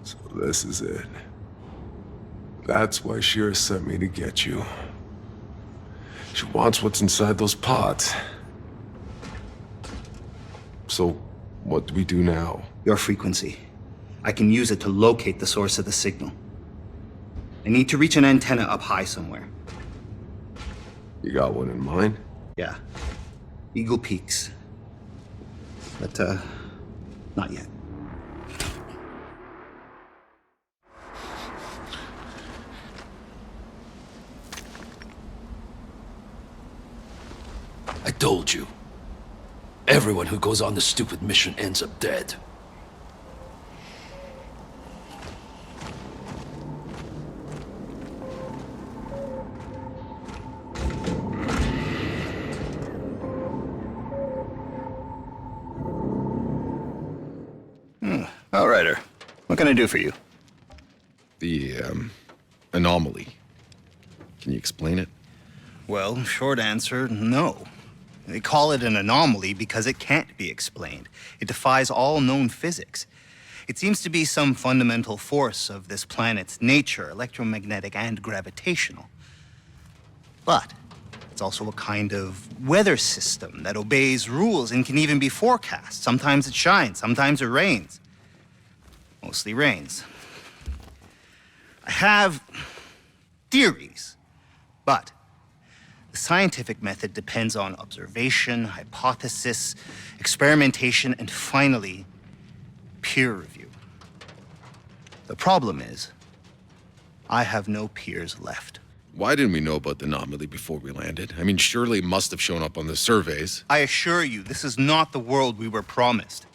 So this is it. That's why Shira sent me to get you. She wants what's inside those pods. So, what do we do now? Your frequency. I can use it to locate the source of the signal. I need to reach an antenna up high somewhere. You got one in mind? Yeah. Eagle Peaks. But, not yet. I told you. Everyone who goes on this stupid mission ends up dead. Outrider, what can I do for you? The, anomaly. Can you explain it? Well, short answer, no. They call it an anomaly because it can't be explained. It defies all known physics. It seems to be some fundamental force of this planet's nature, electromagnetic and gravitational. But it's also a kind of weather system that obeys rules and can even be forecast. Sometimes it shines, sometimes it rains. Mostly rains. I have theories, but the scientific method depends on observation, hypothesis, experimentation, and finally, peer review. The problem is, I have no peers left. Why didn't we know about the anomaly before we landed? I mean, surely it must have shown up on the surveys. I assure you, this is not the world we were promised.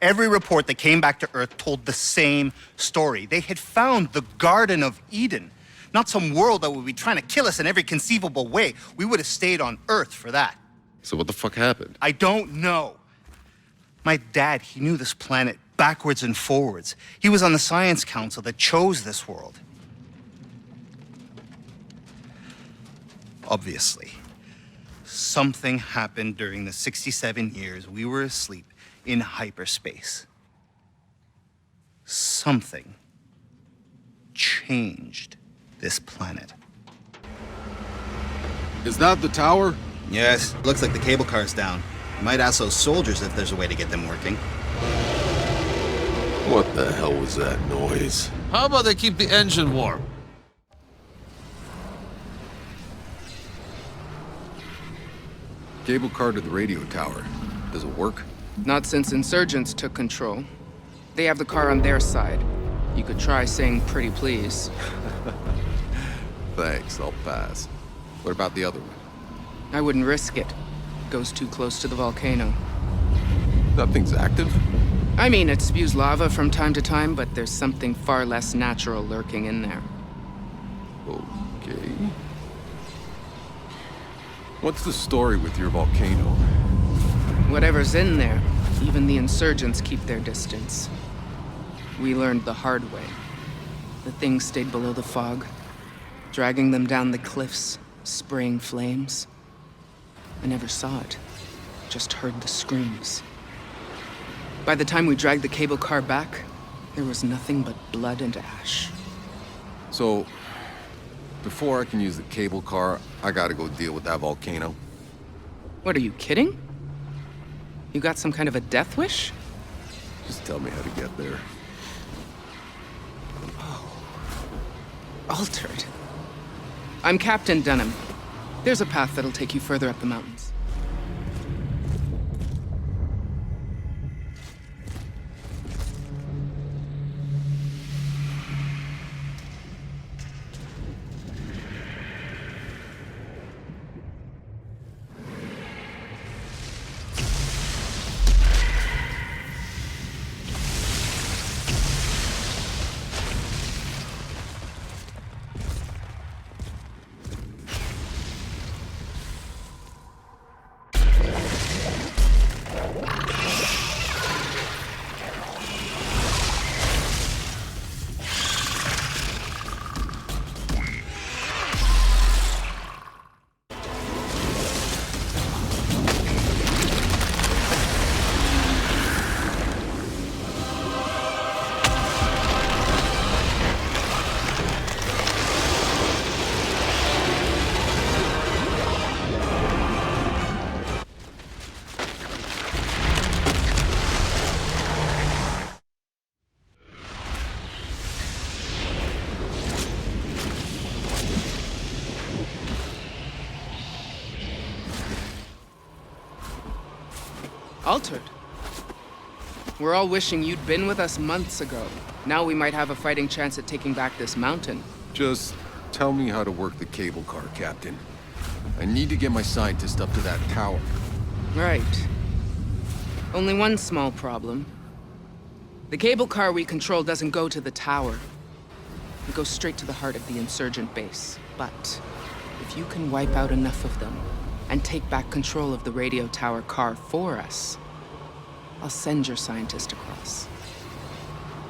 Every report that came back to Earth told the same story. They had found the Garden of Eden, not some world that would be trying to kill us in every conceivable way. We would have stayed on Earth for that. So what the fuck happened? I don't know. My dad, he knew this planet backwards and forwards. He was on the Science Council that chose this world. Obviously, something happened during the 67 years we were asleep in hyperspace. Something changed this planet. Is that the tower? Yes, looks like the cable car's down. Might ask those soldiers if there's a way to get them working. What the hell was that noise? How about they keep the engine warm? Cable car to the radio tower. Does it work? Not since insurgents took control. They have the car on their side. You could try saying pretty please. Thanks, I'll pass. What about the other one? I wouldn't risk it. Goes too close to the volcano. Nothing's active? I mean, it spews lava from time to time, but there's something far less natural lurking in there. Okay. What's the story with your volcano? Whatever's in there, even the insurgents keep their distance. We learned the hard way. The thing stayed below the fog, dragging them down the cliffs, spraying flames. I never saw it, just heard the screams. By the time we dragged the cable car back, there was nothing but blood and ash. So, before I can use the cable car, I gotta go deal with that volcano. What, are you kidding? You got some kind of a death wish? Just tell me how to get there. Altered. I'm Captain Dunham. There's a path that'll take you further up the mountains. Altered. We're all wishing you'd been with us months ago. Now we might have a fighting chance at taking back this mountain. Just tell me how to work the cable car, Captain. I need to get my scientist up to that tower. Right. Only one small problem. The cable car we control doesn't go to the tower. It goes straight to the heart of the insurgent base. But if you can wipe out enough of them and take back control of the radio tower car for us, I'll send your scientist across.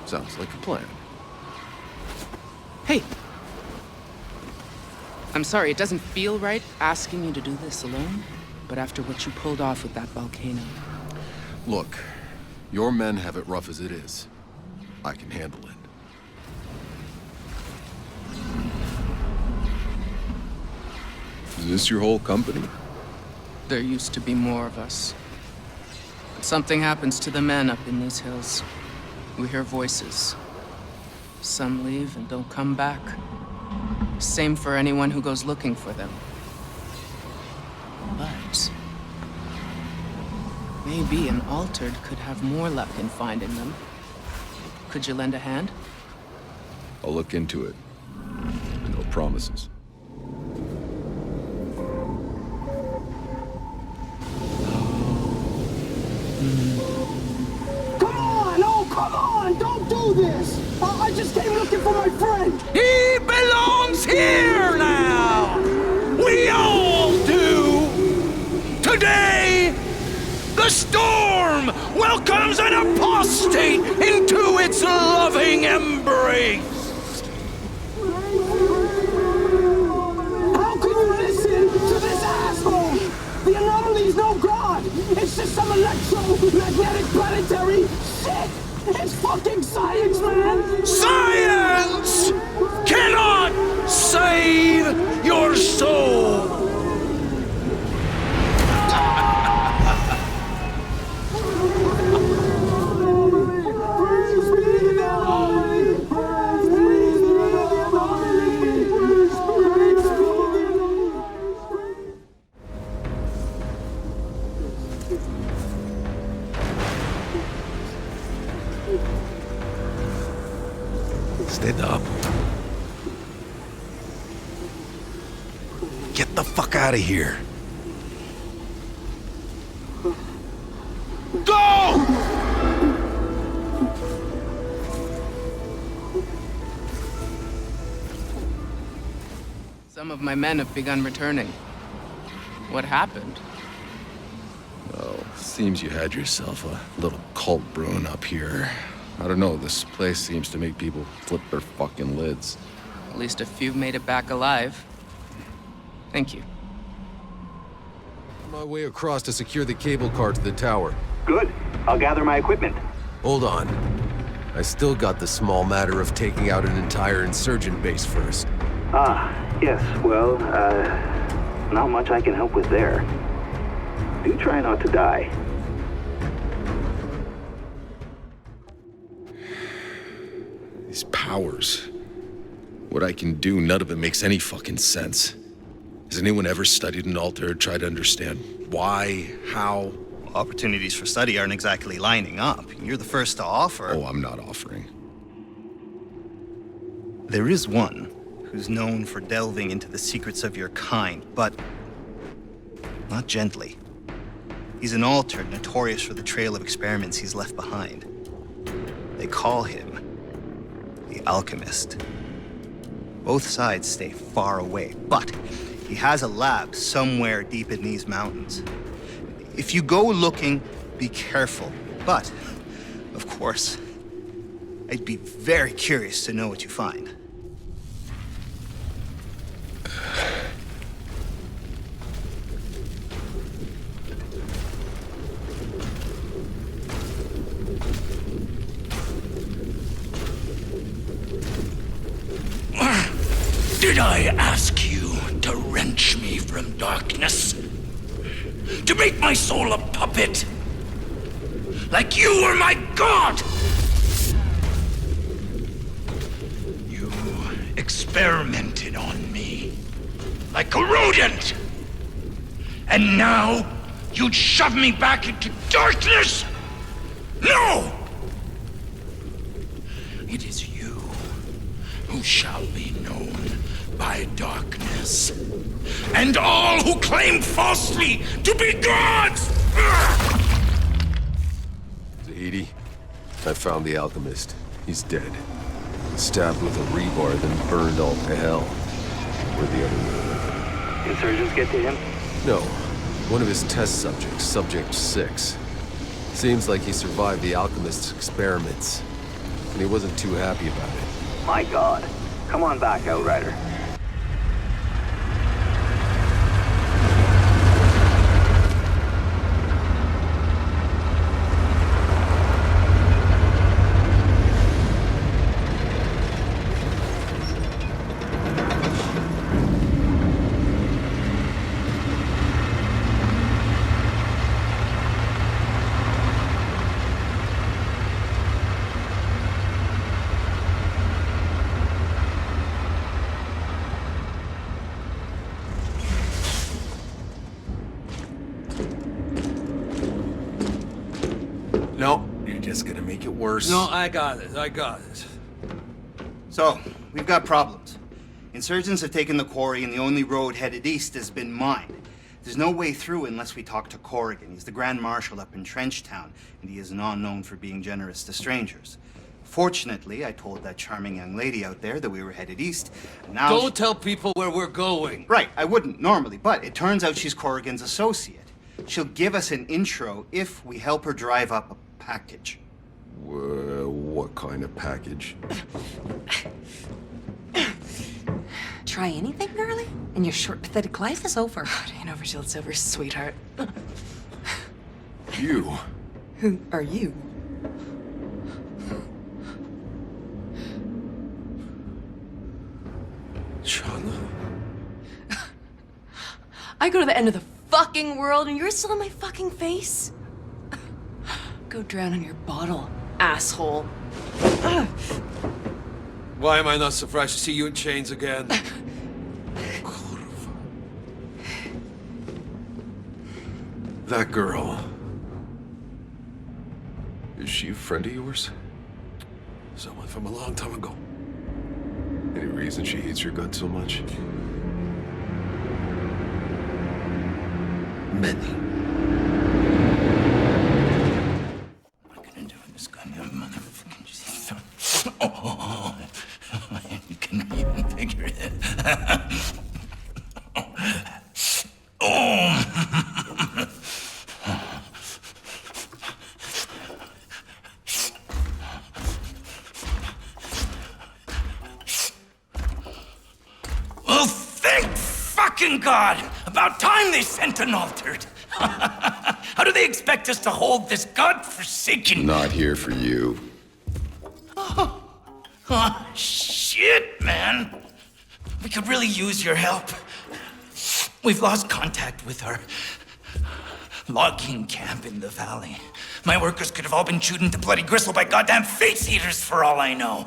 Sounds like a plan. Hey! I'm sorry, it doesn't feel right asking you to do this alone, but after what you pulled off with that volcano... Look, your men have it rough as it is. I can handle it. Is this your whole company? There used to be more of us. But something happens to the men up in these hills. We hear voices. Some leave and don't come back. Same for anyone who goes looking for them. But maybe an altered could have more luck in finding them. Could you lend a hand? I'll look into it. No promises. Come on! Oh, come on! Don't do this! I just came looking for my friend! He belongs here now! We all do! Today, the storm welcomes an apostate into its loving embrace! How can you listen to this asshole? The anomaly's no god! It's just some electromagnetic planetary shit! It's fucking science, man! Science cannot save your soul! Stand up. Get the fuck out of here. Go! Some of my men have begun returning. What happened? Oh, seems you had yourself a little cult brewing up here. I don't know, this place seems to make people flip their fucking lids. At least a few made it back alive. Thank you. On my way across to secure the cable car to the tower. Good. I'll gather my equipment. Hold on. I still got the small matter of taking out an entire insurgent base first. Ah, yes. Well, not much I can help with there. Do try not to die. These powers. What I can do, none of it makes any fucking sense. Has anyone ever studied an altar, tried to understand why, how? Opportunities for study aren't exactly lining up. You're the first to offer. Oh, I'm not offering. There is one who's known for delving into the secrets of your kind, but not gently. He's an altar notorious for the trail of experiments he's left behind. They call him the Alchemist. Both sides stay far away, but he has a lab somewhere deep in these mountains. If you go looking, be careful. But, of course, I'd be very curious to know what you find. Did I ask you to wrench me from darkness? To make my soul a puppet? Like you were my god! You experimented on me. Like a rodent! And now you'd shove me back into darkness? No! It is you who shall be known by darkness, and all who claim falsely to be gods! I found the Alchemist. He's dead. Stabbed with a rebar, then burned all to hell. Where'd the other Insurgents get to him? No. One of his test subjects, Subject 6. Seems like he survived the Alchemist's experiments. And he wasn't too happy about it. My God. Come on back, Outrider. No, you're just gonna make it worse. No, I got it. I got it. So, we've got problems. Insurgents have taken the quarry and the only road headed east has been mined. There's no way through unless we talk to Corrigan. He's the Grand Marshal up in Trenchtown, and he is not known for being generous to strangers. Fortunately, I told that charming young lady out there that we were headed east, and now... Don't tell people where we're going. Right, I wouldn't normally, but it turns out she's Corrigan's associate. She'll give us an intro if we help her drive up a package. What kind of package? Try anything, girlie, and your short, pathetic life is over. Ain't over till it's over, sweetheart. You? Who are you? Shauna. I go to the end of the fucking world and you're still in my fucking face? Go drown in your bottle, asshole. Why am I not surprised to see you in chains again? That girl. Is she a friend of yours? Someone from a long time ago. Any reason she hates your guts so much? Many. What am I gonna do with this goddamn motherfucking just... Oh, you can even figure it. Oh. Well, thank fucking God! About time they sent an altered. How do they expect us to hold this godforsaken... Not here for you. Oh, shit, man. We could really use your help. We've lost contact with our logging camp in the valley. My workers could have all been chewed into bloody gristle by goddamn face eaters for all I know.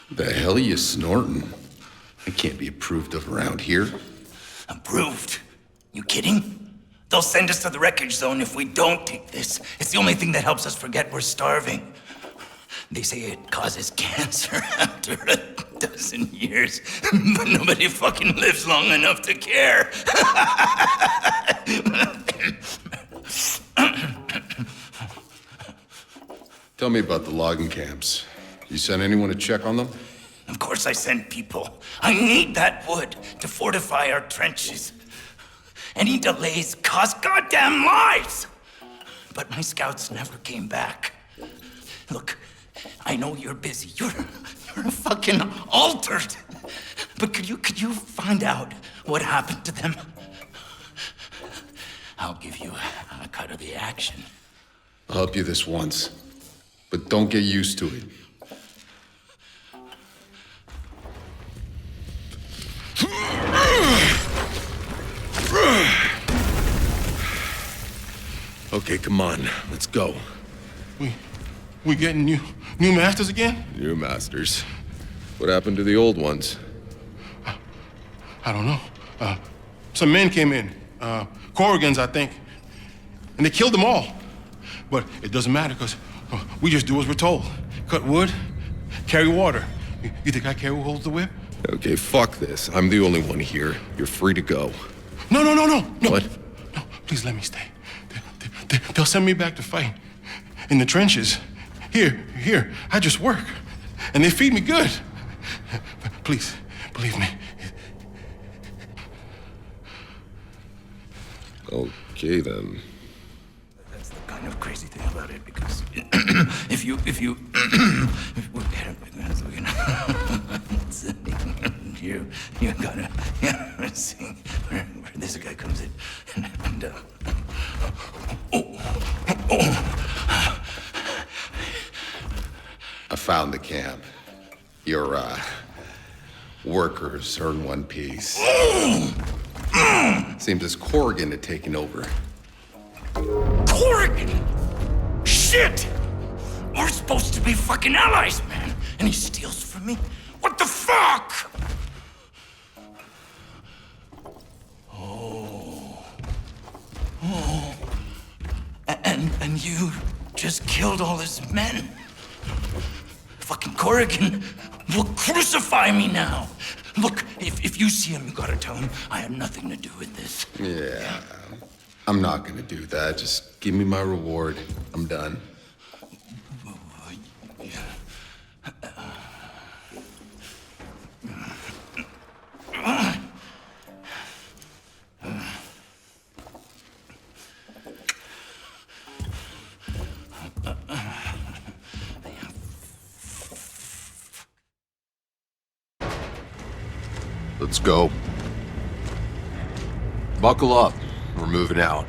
The hell are you snorting? It can't be approved of around here. Approved? You kidding? They'll send us to the wreckage zone if we don't take this. It's the only thing that helps us forget we're starving. They say it causes cancer after a dozen years, but nobody fucking lives long enough to care. Tell me about the logging camps. You sent anyone to check on them? Of course I sent people. I need that wood to fortify our trenches. Any delays cost goddamn lives! But my scouts never came back. Look, I know you're busy. You're a fucking altered. But could you find out what happened to them? I'll give you a cut of the action. I'll help you this once, but don't get used to it. Okay, come on. Let's go. We getting new masters again? New masters. What happened to the old ones? I don't know. Some men came in. Corrigans, I think. And they killed them all. But it doesn't matter, because we just do as we're told. Cut wood, carry water. You think I care who holds the whip? Okay, fuck this. I'm the only one here. You're free to go. No. What? No, please let me stay. They'll send me back to fight. In the trenches. Here, I just work. And they feed me good. Please, believe me. Okay, then. That's the kind of crazy thing about it, because if you we get him, you gotta see where this guy comes in, and I found the camp. Your, workers are in one piece. Seems as Corrigan had taken over. Corrigan! Shit! We're supposed to be fucking allies, man, and he steals from me? What the fuck? And you just killed all his men? Fucking Corrigan will crucify me now. Look, if you see him, you gotta tell him I had nothing to do with this. Yeah, I'm not gonna do that. Just give me my reward. I'm done. Let's go. Buckle up. We're moving out.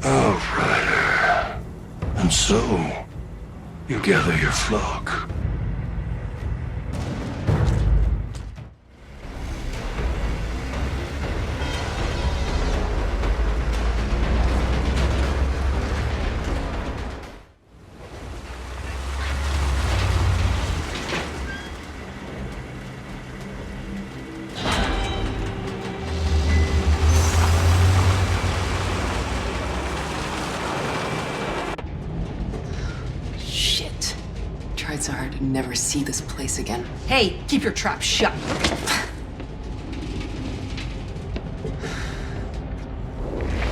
Outrider. And so, you gather your flock. Tried so hard to never see this place again. Hey, keep your trap shut.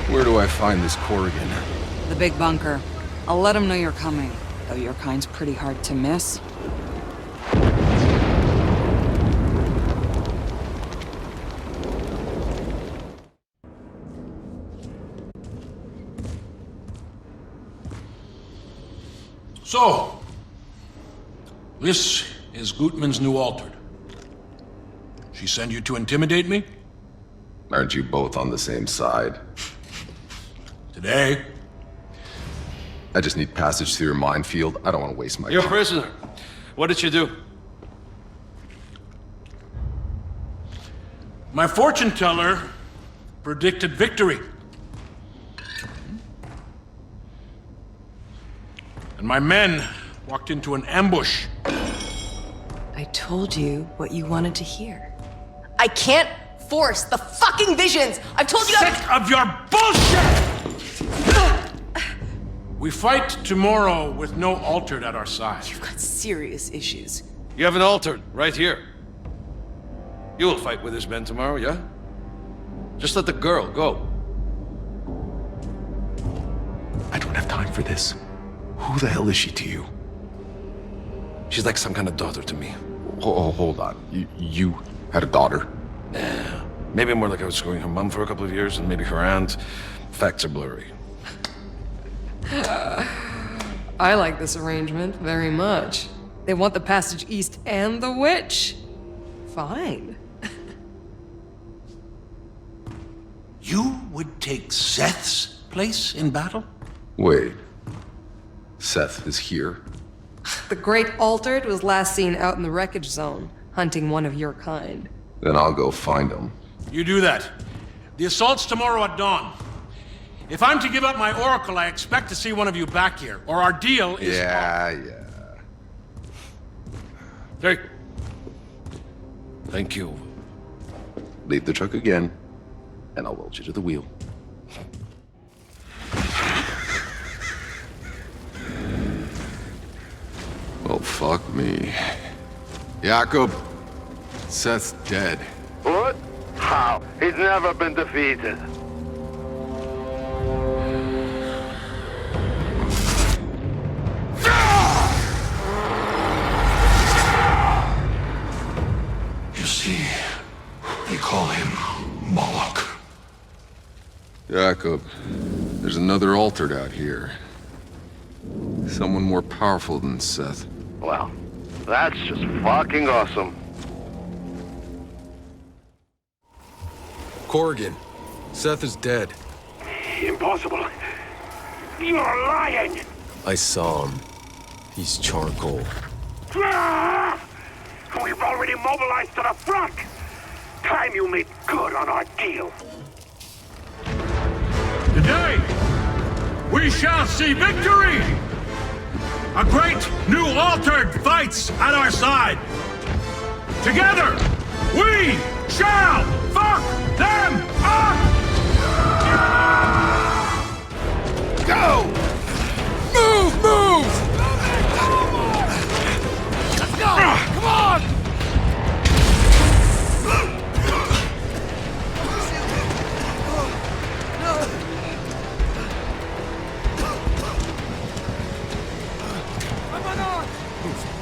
Where do I find this Corrigan? The big bunker. I'll let him know you're coming, though your kind's pretty hard to miss. So, this is Gutman's new Altered. She sent you to intimidate me? Aren't you both on the same side? Today. I just need passage through your minefield. I don't want to waste my You're a time. prisoner. What did you do? My fortune teller predicted victory. And my men walked into an ambush. I told you what you wanted to hear. I can't force the fucking visions! I've told you— Sick of your bullshit! We fight tomorrow with no Altered at our side. You've got serious issues. You have an Altered right here. You will fight with his men tomorrow, yeah? Just let the girl go. I don't have time for this. Who the hell is she to you? She's like some kind of daughter to me. Hold on. You had a daughter? Yeah. Maybe more like I was screwing her mom for a couple of years, and maybe her aunt. Facts are blurry. I like this arrangement very much. They want the passage east and the witch. Fine. You would take Seth's place in battle? Wait. Seth is here? The Great Altered was last seen out in the wreckage zone, hunting one of your kind. Then I'll go find him. You do that. The assault's tomorrow at dawn. If I'm to give up my oracle, I expect to see one of you back here, or our deal is— Yeah. Hey. Thank you. Leave the truck again, and I'll weld you to the wheel. Well, fuck me. Jakob, Seth's dead. What? How? He's never been defeated. You see, they call him Moloch. Jakob, there's another altered out here. Someone more powerful than Seth. Well, that's just fucking awesome. Corrigan, Seth is dead. Impossible. You're lying! I saw him. He's charcoal. Ah! We've already mobilized to the front! Time you made good on our deal. Today, we shall see victory! A great new altered fights at our side! Together, we shall fuck them up! Go! Move, move! Let's go! Come on!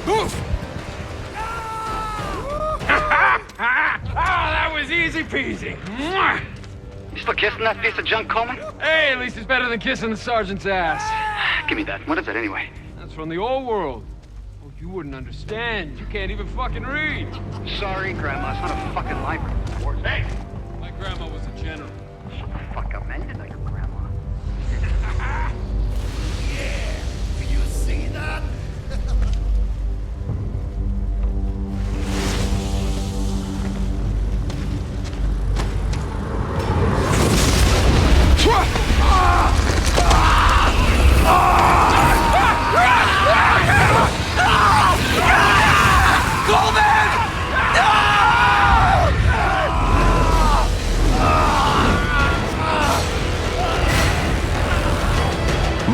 Move! That was easy peasy. Mwah! You still kissing that piece of junk, Coleman? Hey, at least it's better than kissing the sergeant's ass. Give me that. What is it anyway? That's from the old world. Oh, you wouldn't understand. You can't even fucking read. Sorry, Grandma. It's not a fucking library. Hey! My grandma was a general. Shut the fuck up, man. You're like your grandma. Yeah! Do you see that?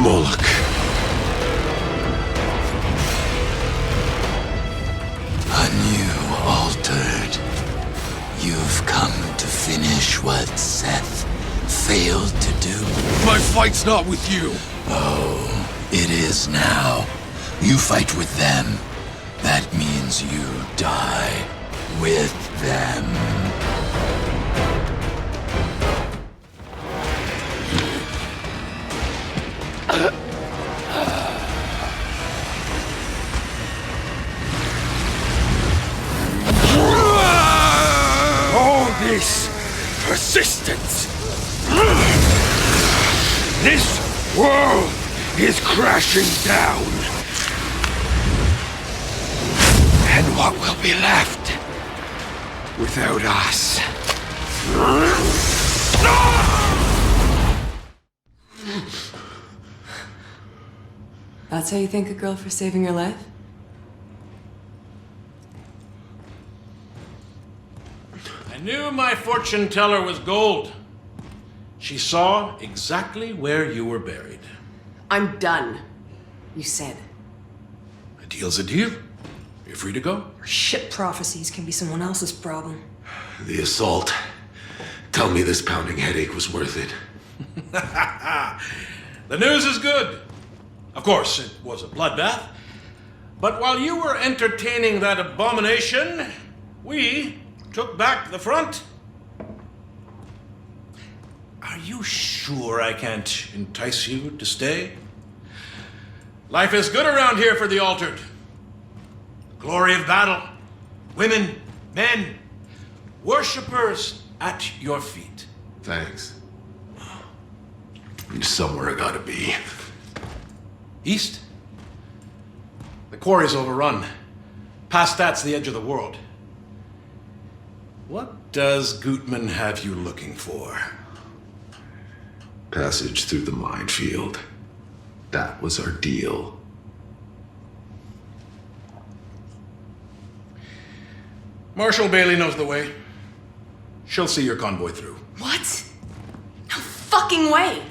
Moloch. A new altered. You've come to finish what Seth failed to do. My fight's not with you. Oh, it is now. You fight with them. That means you die with them. All this persistence. This world is crashing down. And what will be left without us? That's how you thank a girl for saving your life? I knew my fortune teller was gold. She saw exactly where you were buried. I'm done. You said. A deal's a deal. You're free to go. Your shit prophecies can be someone else's problem. The assault. Tell me this pounding headache was worth it. The news is good. Of course, it was a bloodbath. But while you were entertaining that abomination, we took back the front. Are you sure I can't entice you to stay? Life is good around here for the altered. Glory of battle. Women, men, worshippers at your feet. Thanks. Somewhere I gotta be. East? The quarry's overrun. Past that's the edge of the world. What does Gutman have you looking for? Passage through the minefield. That was our deal. Marshal Bailey knows the way. She'll see your convoy through. What? No fucking way!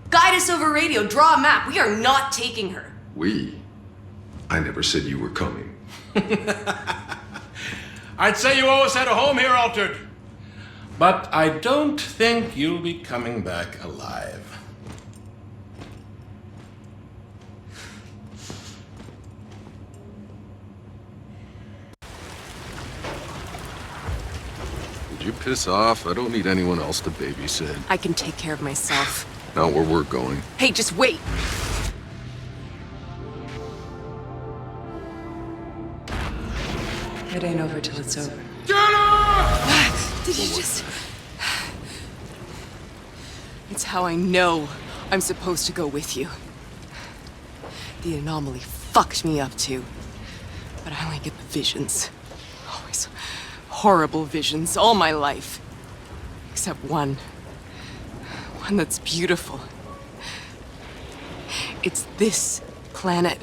Guide us over radio, draw a map. We are not taking her. We? I never said you were coming. I'd say you always had a home here, Altered. But I don't think you'll be coming back alive. Would you piss off? I don't need anyone else to babysit. I can take care of myself. Not where we're going. Hey, just wait! It ain't over till it's over. Did you just... It's how I know I'm supposed to go with you. The anomaly fucked me up too. But I only get the visions. Always horrible visions all my life. Except one. One that's beautiful. It's this planet.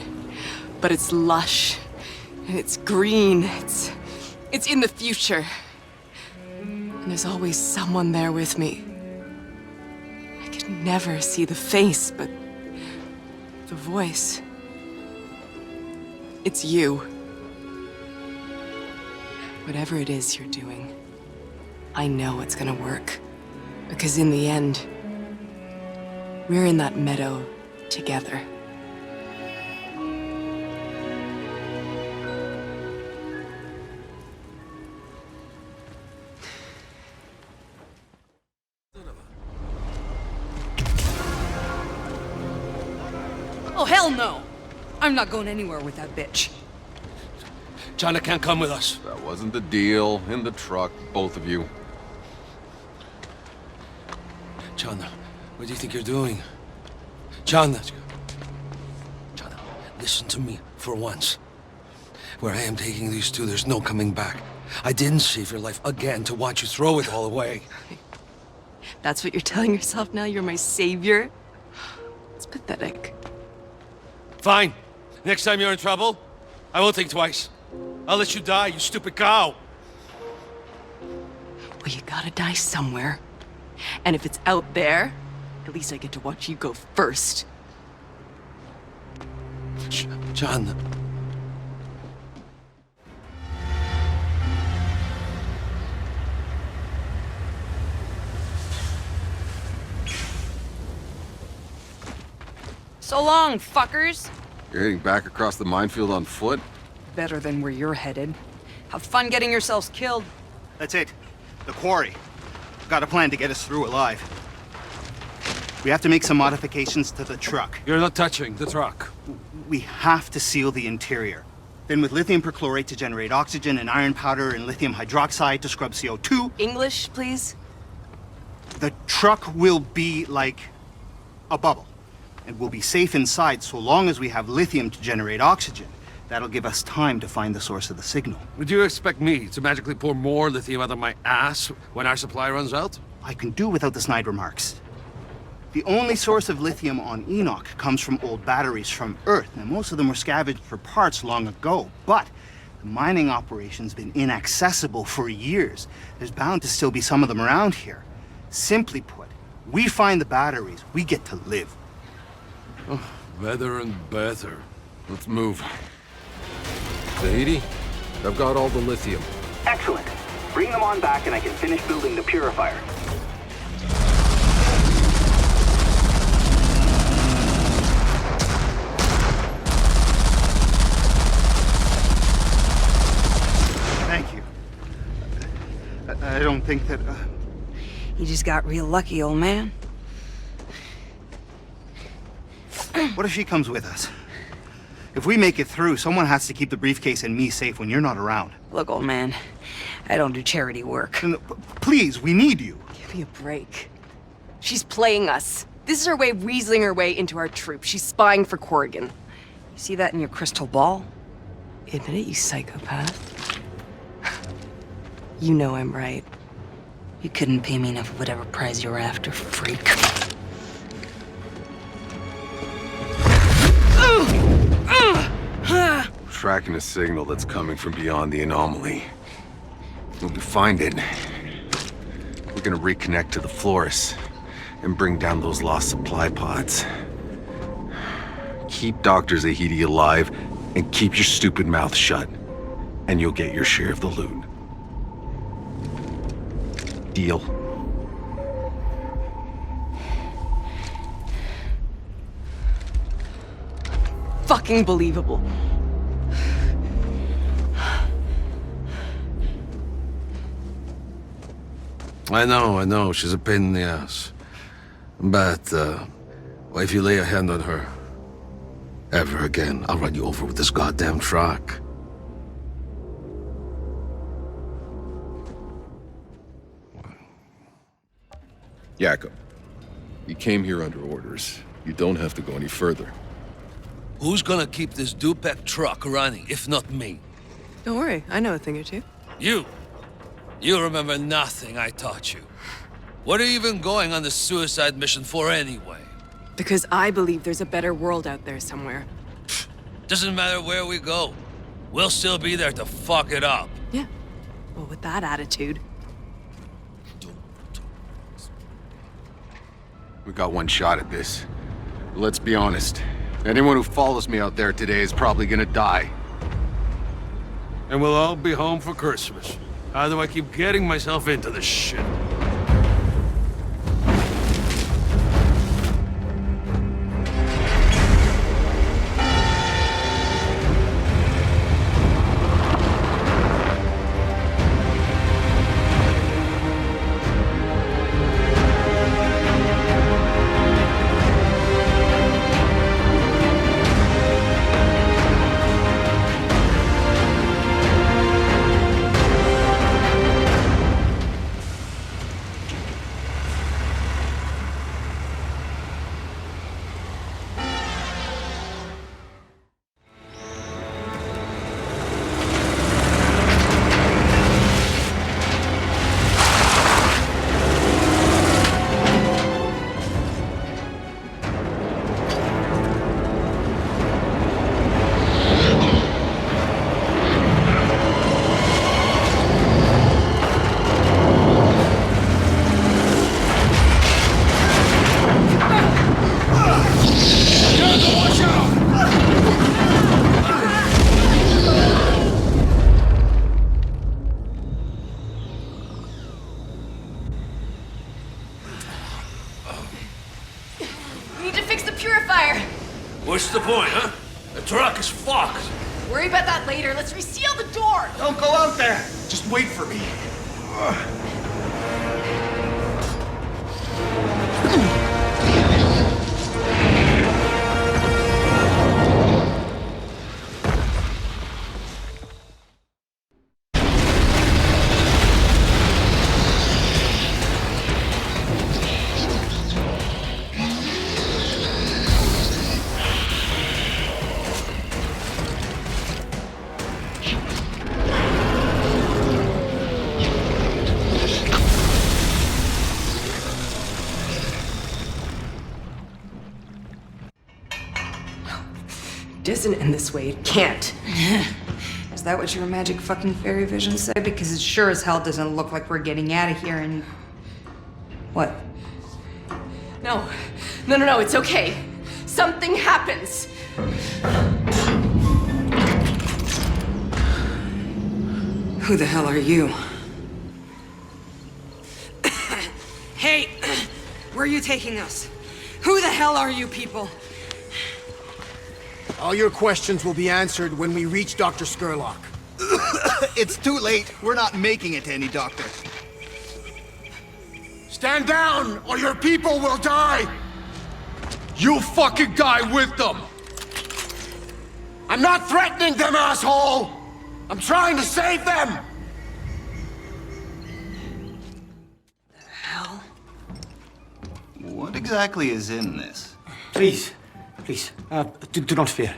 But it's lush. And it's green. It's in the future. And there's always someone there with me. I could never see the face, but the voice. It's you. Whatever it is you're doing, I know it's gonna work. Because in the end, we're in that meadow together. Oh, hell no! I'm not going anywhere with that bitch. Chana can't come with us. That wasn't the deal. In the truck, both of you. Chana, what do you think you're doing? Chana, listen to me for once. Where I am taking these two, there's no coming back. I didn't save your life again to watch you throw it all away. That's what you're telling yourself now? You're my savior? It's pathetic. Fine. Next time you're in trouble, I won't think twice. I'll let you die, you stupid cow. Well, you gotta die somewhere. And if it's out there, at least I get to watch you go first. John. So long, fuckers. You're heading back across the minefield on foot? Better than where you're headed. Have fun getting yourselves killed. That's it. The quarry. Got a plan to get us through alive. We have to make some modifications to the truck. You're not touching the truck. We have to seal the interior. Then with lithium perchlorate to generate oxygen and iron powder and lithium hydroxide to scrub CO2. English, please? The truck will be like a bubble. And we'll be safe inside so long as we have lithium to generate oxygen. That'll give us time to find the source of the signal. Would you expect me to magically pour more lithium out of my ass when our supply runs out? I can do without the snide remarks. The only source of lithium on Enoch comes from old batteries from Earth. Now, most of them were scavenged for parts long ago, but the mining operation's been inaccessible for years. There's bound to still be some of them around here. Simply put, we find the batteries, we get to live. Oh, better and better. Let's move. Zahidi, I've got all the lithium. Excellent. Bring them on back and I can finish building the purifier. Thank you. I don't think that... You just got real lucky, old man. What if she comes with us? If we make it through, someone has to keep the briefcase and me safe when you're not around. Look, old man, I don't do charity work. No, please, we need you. Give me a break. She's playing us. This is her way of weaseling her way into our troop. She's spying for Corrigan. You see that in your crystal ball? Admit it, you psychopath. You know I'm right. You couldn't pay me enough of whatever prize you were after, freak. Tracking a signal that's coming from beyond the anomaly. When we find it, we're gonna reconnect to the Flores and bring down those lost supply pods. Keep Dr. Zahidi alive and keep your stupid mouth shut, and you'll get your share of the loot. Deal. Fucking believable. I know, she's a pain in the ass. But, well, if you lay a hand on her, ever again, I'll run you over with this goddamn truck. Jakob, you came here under orders. You don't have to go any further. Who's gonna keep this Dupek truck running, if not me? Don't worry, I know a thing or two. You remember nothing I taught you. What are you even going on this suicide mission for anyway? Because I believe there's a better world out there somewhere. Doesn't matter where we go. We'll still be there to fuck it up. Yeah. Well, with that attitude. We got one shot at this. But let's be honest. Anyone who follows me out there today is probably gonna die. And we'll all be home for Christmas. How do I keep getting myself into this shit? What's the point, huh? The truck is fucked. Worry about that later. Let's reseal the door. Don't go out there. Just wait for me. Doesn't end this way. It can't. Is that what your magic fucking fairy vision said? Because it sure as hell doesn't look like we're getting out of here and... What? No, it's okay. Something happens. Who the hell are you? Hey! Where are you taking us? Who the hell are you people? All your questions will be answered when we reach Dr. Scurlock. It's too late. We're not making it to any doctor. Stand down, or your people will die! You fucking die with them! I'm not threatening them, asshole! I'm trying to save them! What exactly is in this? Please, do not fear.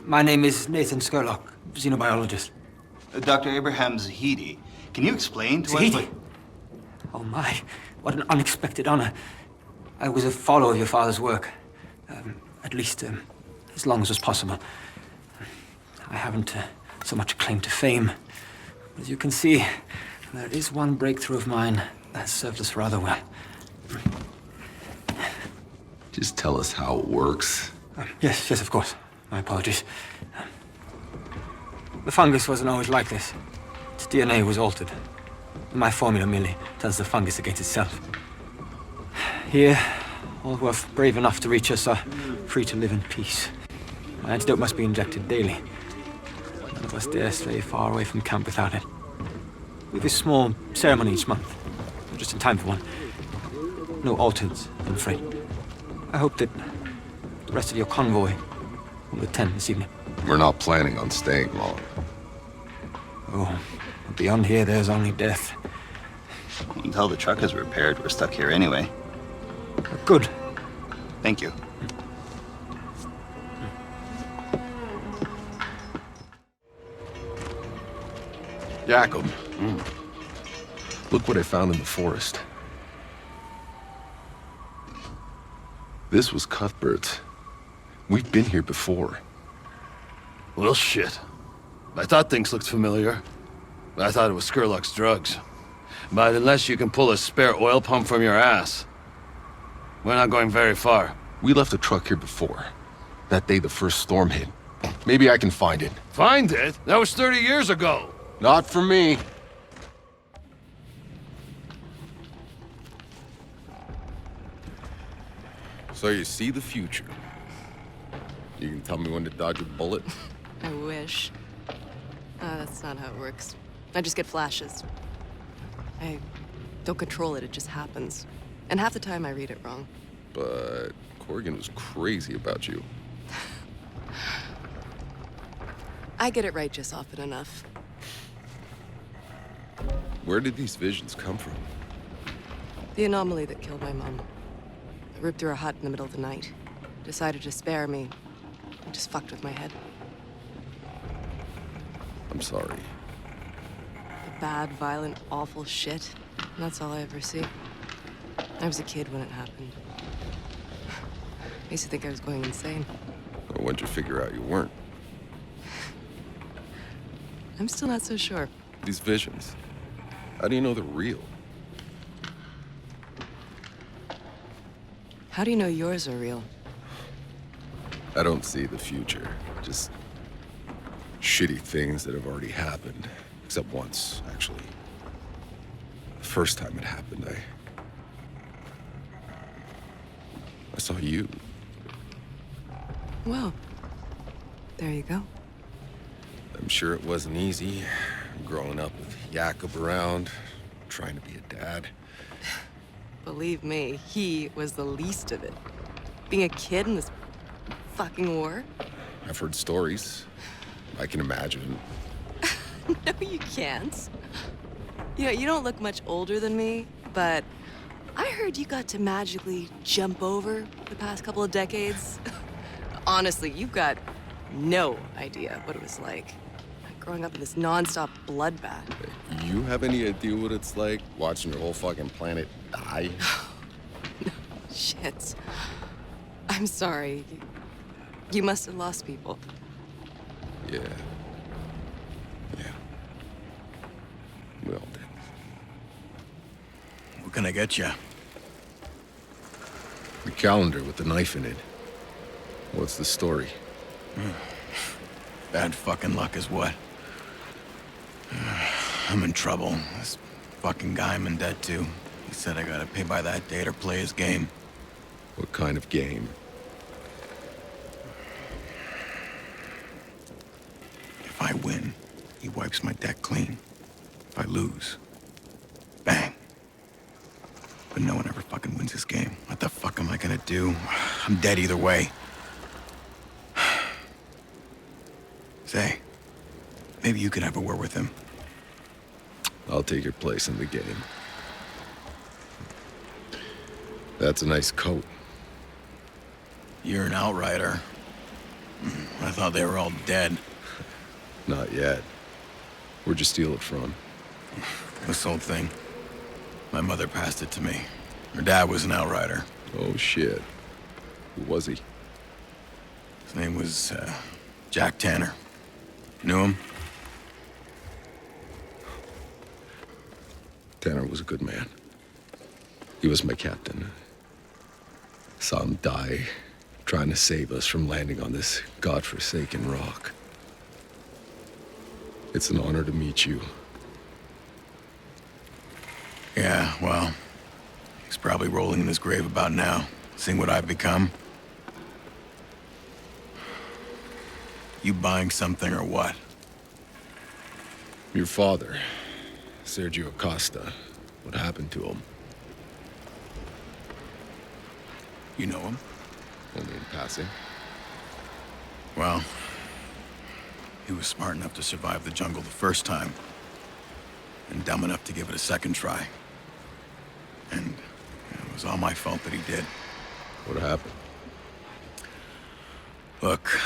My name is Nathan Scurlock, xenobiologist. Dr. Abraham Zahidi, can you explain to us Zahidi? Oh my, what an unexpected honor. I was a follower of your father's work. At least, as long as was possible. I haven't so much claim to fame. As you can see, there is one breakthrough of mine that has served us rather well. Just tell us how it works. Yes, of course. My apologies. The fungus wasn't always like this. Its DNA was altered. My formula merely tells the fungus against itself. Here, all who are brave enough to reach us are free to live in peace. My antidote must be injected daily. None of us dare stray far away from camp without it. With this small ceremony each month, just in time for one. No altars, I'm afraid. I hope that the rest of your convoy will attend this evening. We're not planning on staying long. Oh, beyond here, there's only death. You can tell the truck is repaired. We're stuck here anyway. Good. Thank you. Jacob. Look what I found in the forest. This was Cuthbert's. We've been here before. Well, shit. I thought things looked familiar. I thought it was Scurlock's drugs. But unless you can pull a spare oil pump from your ass, we're not going very far. We left a truck here before. That day the first storm hit. Maybe I can find it. Find it? That was 30 years ago. Not for me. So you see the future. You can tell me when to dodge a bullet? I wish. That's not how it works. I just get flashes. I don't control it, it just happens. And half the time I read it wrong. But Corrigan was crazy about you. I get it right just often enough. Where did these visions come from? The anomaly that killed my mom. I ripped through her hut in the middle of the night. Decided to spare me. It just fucked with my head. I'm sorry. The bad, violent, awful shit. And that's all I ever see. I was a kid when it happened. I used to think I was going insane. Or when'd you figure out you weren't? I'm still not so sure. These visions, how do you know they're real? How do you know yours are real? I don't see the future. Just shitty things that have already happened. Except once, actually. The first time it happened, I saw you. Well, there you go. I'm sure it wasn't easy, growing up with Jacob around, trying to be a dad. Believe me, he was the least of it. Being a kid in this fucking war. I've heard stories. I can imagine. No, you can't. You know, you don't look much older than me, but I heard you got to magically jump over the past couple of decades. Honestly, you've got no idea what it was like. Growing up in this non-stop bloodbath. You have any idea what it's like watching your whole fucking planet die? No, shit. I'm sorry. You must have lost people. Yeah. Yeah. We all did. What can I get you? The calendar with the knife in it. What's the story? Bad fucking luck is what? I'm in trouble. This fucking guy I'm in debt to. He said I gotta pay by that date or play his game. What kind of game? If I win, he wipes my debt clean. If I lose, bang. But no one ever fucking wins this game. What the fuck am I gonna do? I'm dead either way. Say, maybe you could have a word with him. I'll take your place in the game. That's a nice coat. You're an outrider. I thought they were all dead. Not yet. Where'd you steal it from? This old thing. My mother passed it to me. Her dad was an outrider. Oh, shit. Who was he? His name was, Jack Tanner. Knew him? Tanner was a good man. He was my captain. Saw him die, trying to save us from landing on this godforsaken rock. It's an honor to meet you. well, he's probably rolling in his grave about now, seeing what I've become. You buying something or what? Your father, Sergio Acosta. What happened to him? You know him? Only in passing. Well, he was smart enough to survive the jungle the first time, and dumb enough to give it a second try. And it was all my fault that he did. What happened? Look,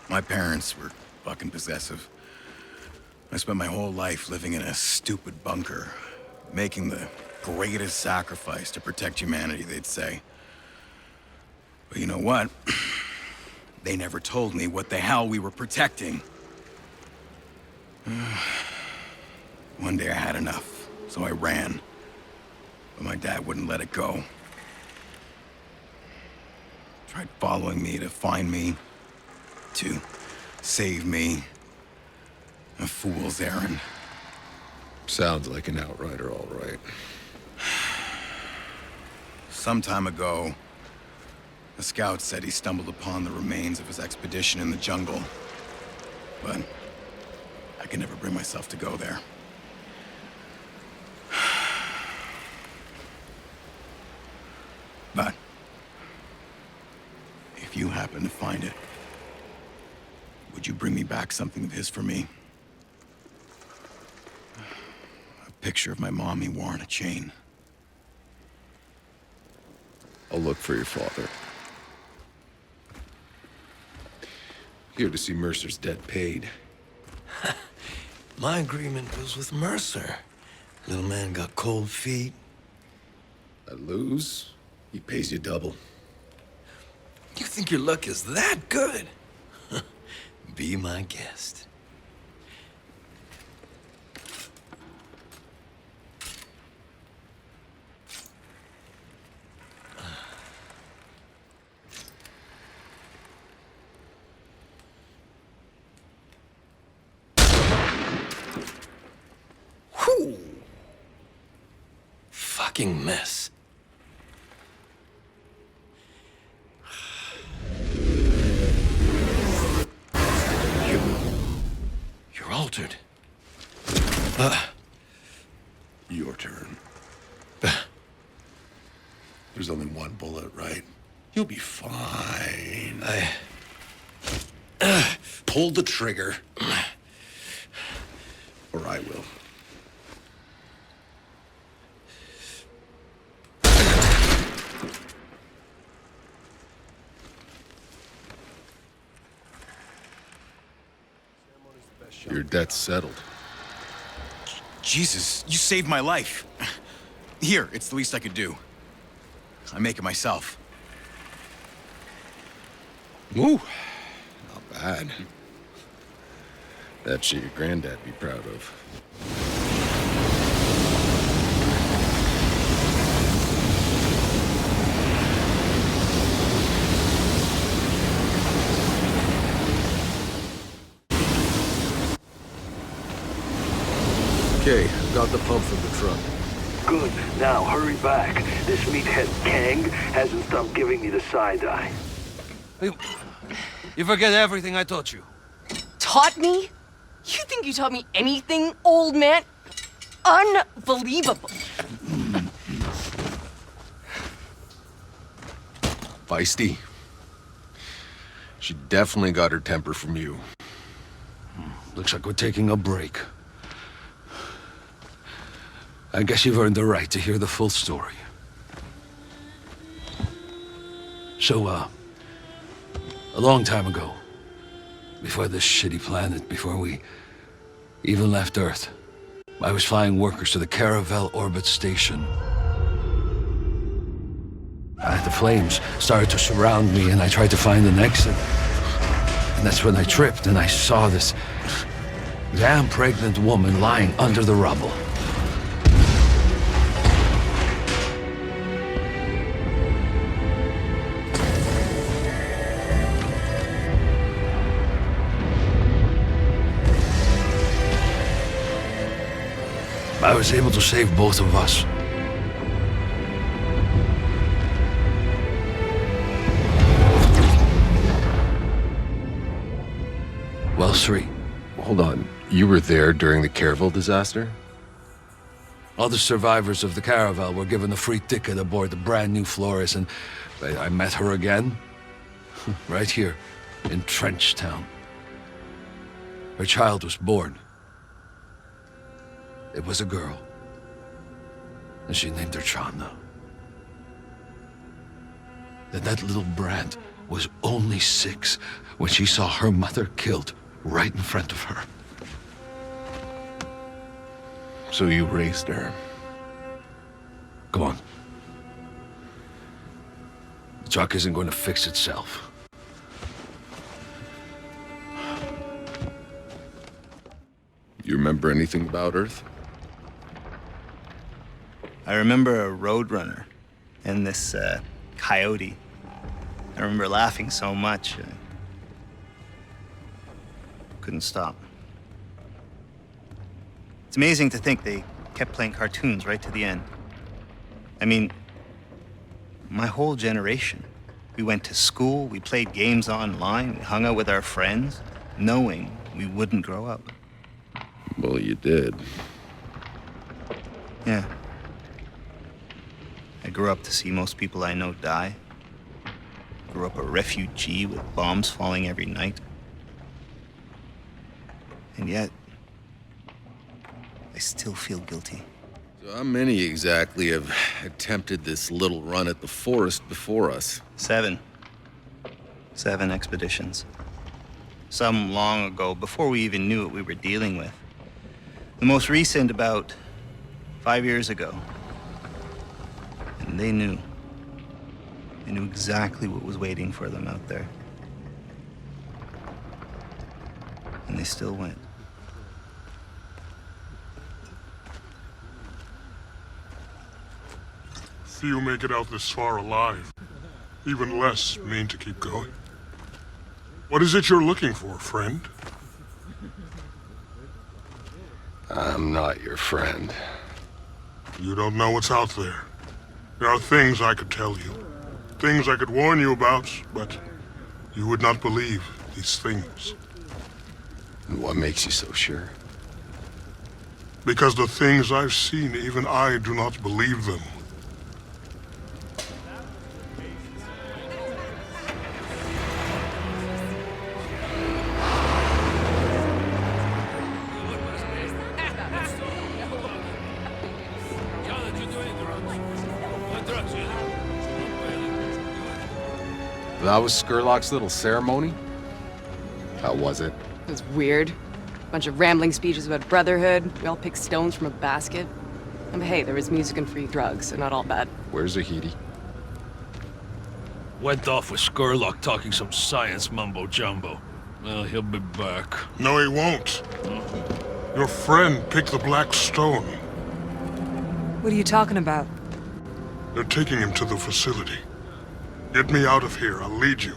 my parents were fucking possessive. I spent my whole life living in a stupid bunker, making the greatest sacrifice to protect humanity, they'd say. But you know what? They never told me what the hell we were protecting. One day I had enough, so I ran. But my dad wouldn't let it go. Tried following me to find me, to save me. A fool's errand. Sounds like an outrider, all right. Some time ago, a scout said he stumbled upon the remains of his expedition in the jungle. But I could never bring myself to go there. But if you happen to find it, would you bring me back something of his for me? A picture of my mom he wore on a chain. I'll look for your father. Here to see Mercer's debt paid. My agreement was with Mercer. Little man got cold feet. I lose, he pays you double. You think your luck is that good? Be my guest. Whew. Fucking mess. You're altered. Your turn. There's only one bullet, right? You'll be fine. Pull the trigger. Or I will. Your debt's settled. Jesus, you saved my life. Here, it's the least I could do. I make it myself. Ooh, not bad. That shit your granddad be proud of. Okay, got the pump from the truck. Good. Now, hurry back. This meathead Kang hasn't stopped giving me the side eye. You forget everything I taught you. Taught me? You think you taught me anything, old man? Unbelievable. Feisty. She definitely got her temper from you. Looks like we're taking a break. I guess you've earned the right to hear the full story. So, a long time ago, before this shitty planet, before we even left Earth, I was flying workers to the Caravel Orbit Station. The flames started to surround me, and I tried to find an exit. And that's when I tripped, and I saw this damn pregnant woman lying under the rubble. I was able to save both of us. Well, Sri. Hold on. You were there during the Careville disaster? All the survivors of the Caravel were given a free ticket aboard the brand new Flores, and I met her again. Right here, in Trenchtown. Her child was born. It was a girl. And she named her Chana. And that little brat was only 6 when she saw her mother killed right in front of her. So you raised her. Come on. The truck isn't going to fix itself. You remember anything about Earth? I remember a roadrunner and this coyote. I remember laughing so much. Couldn't stop. It's amazing to think they kept playing cartoons right to the end. I mean, my whole generation. We went to school, we played games online, we hung out with our friends, knowing we wouldn't grow up. Well, you did. Yeah. I grew up to see most people I know die. Grew up a refugee with bombs falling every night. And yet, I still feel guilty. So how many exactly have attempted this little run at the forest before us? 7. 7 expeditions. Some long ago, before we even knew what we were dealing with. The most recent about 5 years ago. And they knew. They knew exactly what was waiting for them out there. And they still went. Few make it out this far alive. Even less mean to keep going. What is it you're looking for, friend? I'm not your friend. You don't know what's out there. There are things I could tell you. Things I could warn you about, but you would not believe these things. And what makes you so sure? Because the things I've seen, even I do not believe them. That was Scurlock's little ceremony? How was it? It was weird. Bunch of rambling speeches about brotherhood. We all picked stones from a basket. And hey, there was music and free drugs, so not all bad. Where's Zahidi? Went off with Scurlock talking some science mumbo-jumbo. Well, he'll be back. No, he won't. Your friend picked the black stone. What are you talking about? They're taking him to the facility. Get me out of here. I'll lead you.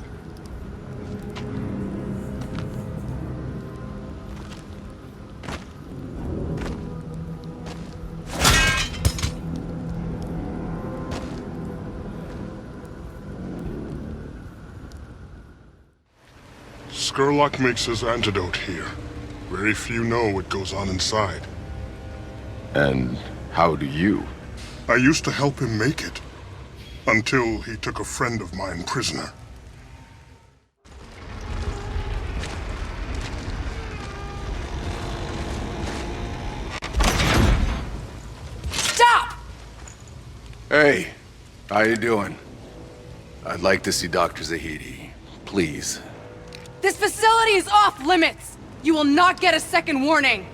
Scurlock makes his antidote here. Very few know what goes on inside. And how do you? I used to help him make it. Until he took a friend of mine prisoner. Stop! Hey, how you doing? I'd like to see Dr. Zahidi, please. This facility is off limits! You will not get a second warning!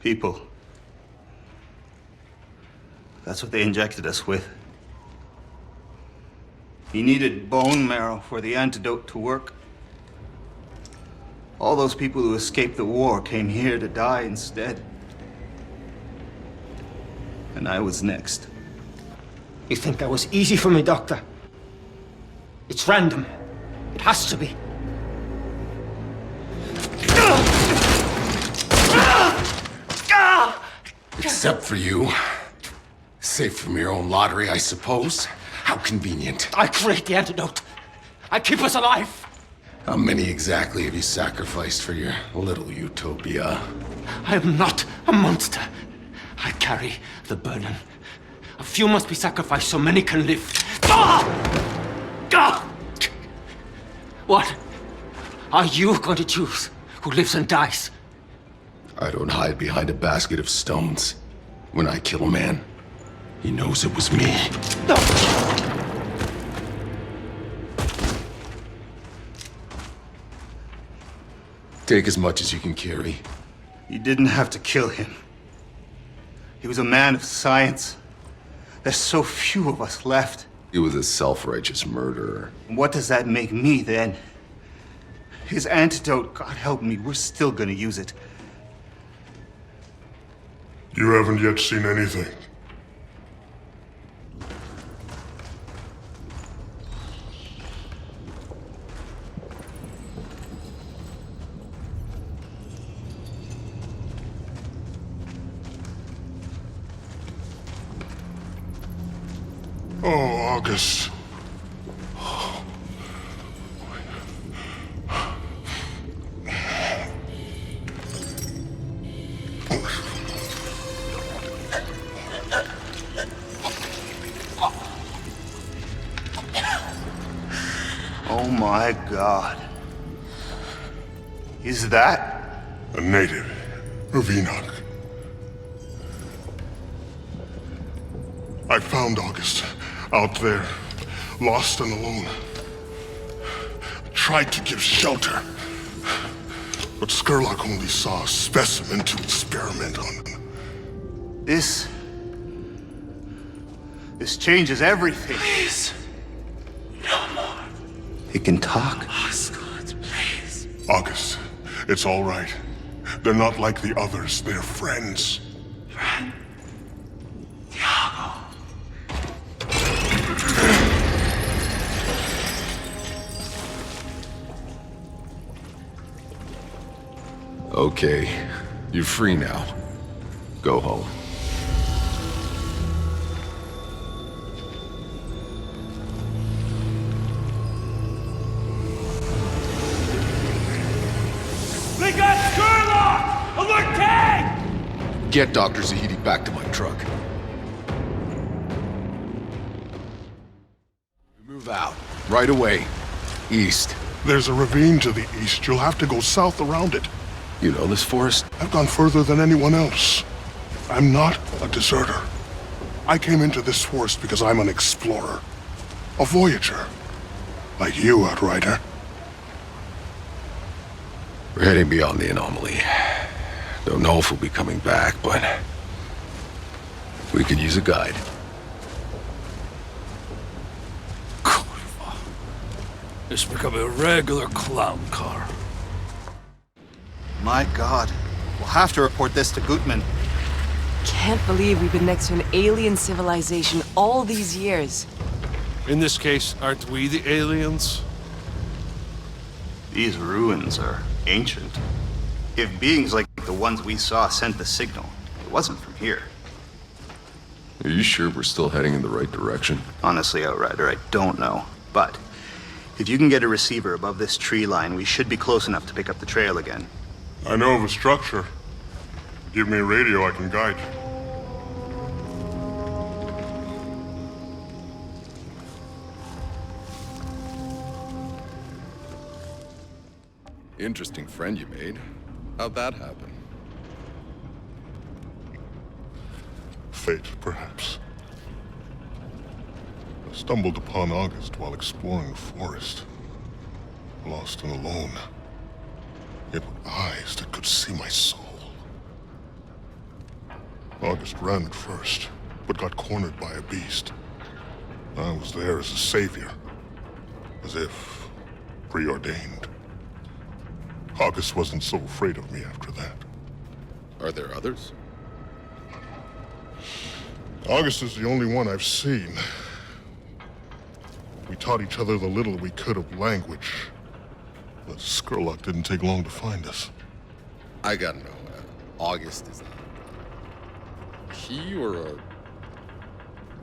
People. That's what they injected us with. He needed bone marrow for the antidote to work. All those people who escaped the war came here to die instead. And I was next. You think that was easy for me, Doctor? It's random. It has to be. Except for you. Safe from your own lottery, I suppose. How convenient. I create the antidote. I keep us alive. How many exactly have you sacrificed for your little utopia? I am not a monster. I carry the burden. A few must be sacrificed so many can live. What are you going to choose? Who lives and dies? I don't hide behind a basket of stones. When I kill a man, he knows it was me. No. Take as much as you can carry. You didn't have to kill him. He was a man of science. There's so few of us left. He was a self-righteous murderer. What does that make me, then? His antidote, God help me, we're still gonna use it. You haven't yet seen anything. Oh, August. Oh my God. Is that? A native of Enoch. I found August out there, lost and alone. Tried to give shelter, but Scurlock only saw a specimen to experiment on. This changes everything. Please. No more. He can talk. Osgood, please. August, it's all right. They're not like the others. They're friends. Friend? Thiago. Okay, you're free now. Go home. We got Scurlock! Alert tank! Get Dr. Zahidi back to my truck. Move out. Right away. East. There's a ravine to the east. You'll have to go south around it. You know this forest? I've gone further than anyone else. I'm not a deserter. I came into this forest because I'm an explorer. A voyager. Like you, Outrider. We're heading beyond the anomaly. Don't know if we'll be coming back, but we could use a guide. It's become a regular clown car. My God. We'll have to report this to Gutman. Can't believe we've been next to an alien civilization all these years. In this case, aren't we the aliens? These ruins are ancient. If beings like the ones we saw sent the signal, it wasn't from here. Are you sure we're still heading in the right direction? Honestly, Outrider, I don't know. But if you can get a receiver above this tree line, we should be close enough to pick up the trail again. I know of a structure. Give me a radio, I can guide you. Interesting friend you made. How'd that happen? Fate, perhaps. I stumbled upon August while exploring the forest. Lost and alone. Yet with eyes that could see my soul. August ran at first, but got cornered by a beast. I was there as a savior. As if preordained. August wasn't so afraid of me after that. Are there others? August is the only one I've seen. We taught each other the little we could of language. The Scurlock didn't take long to find us. I gotta know, August is a he or a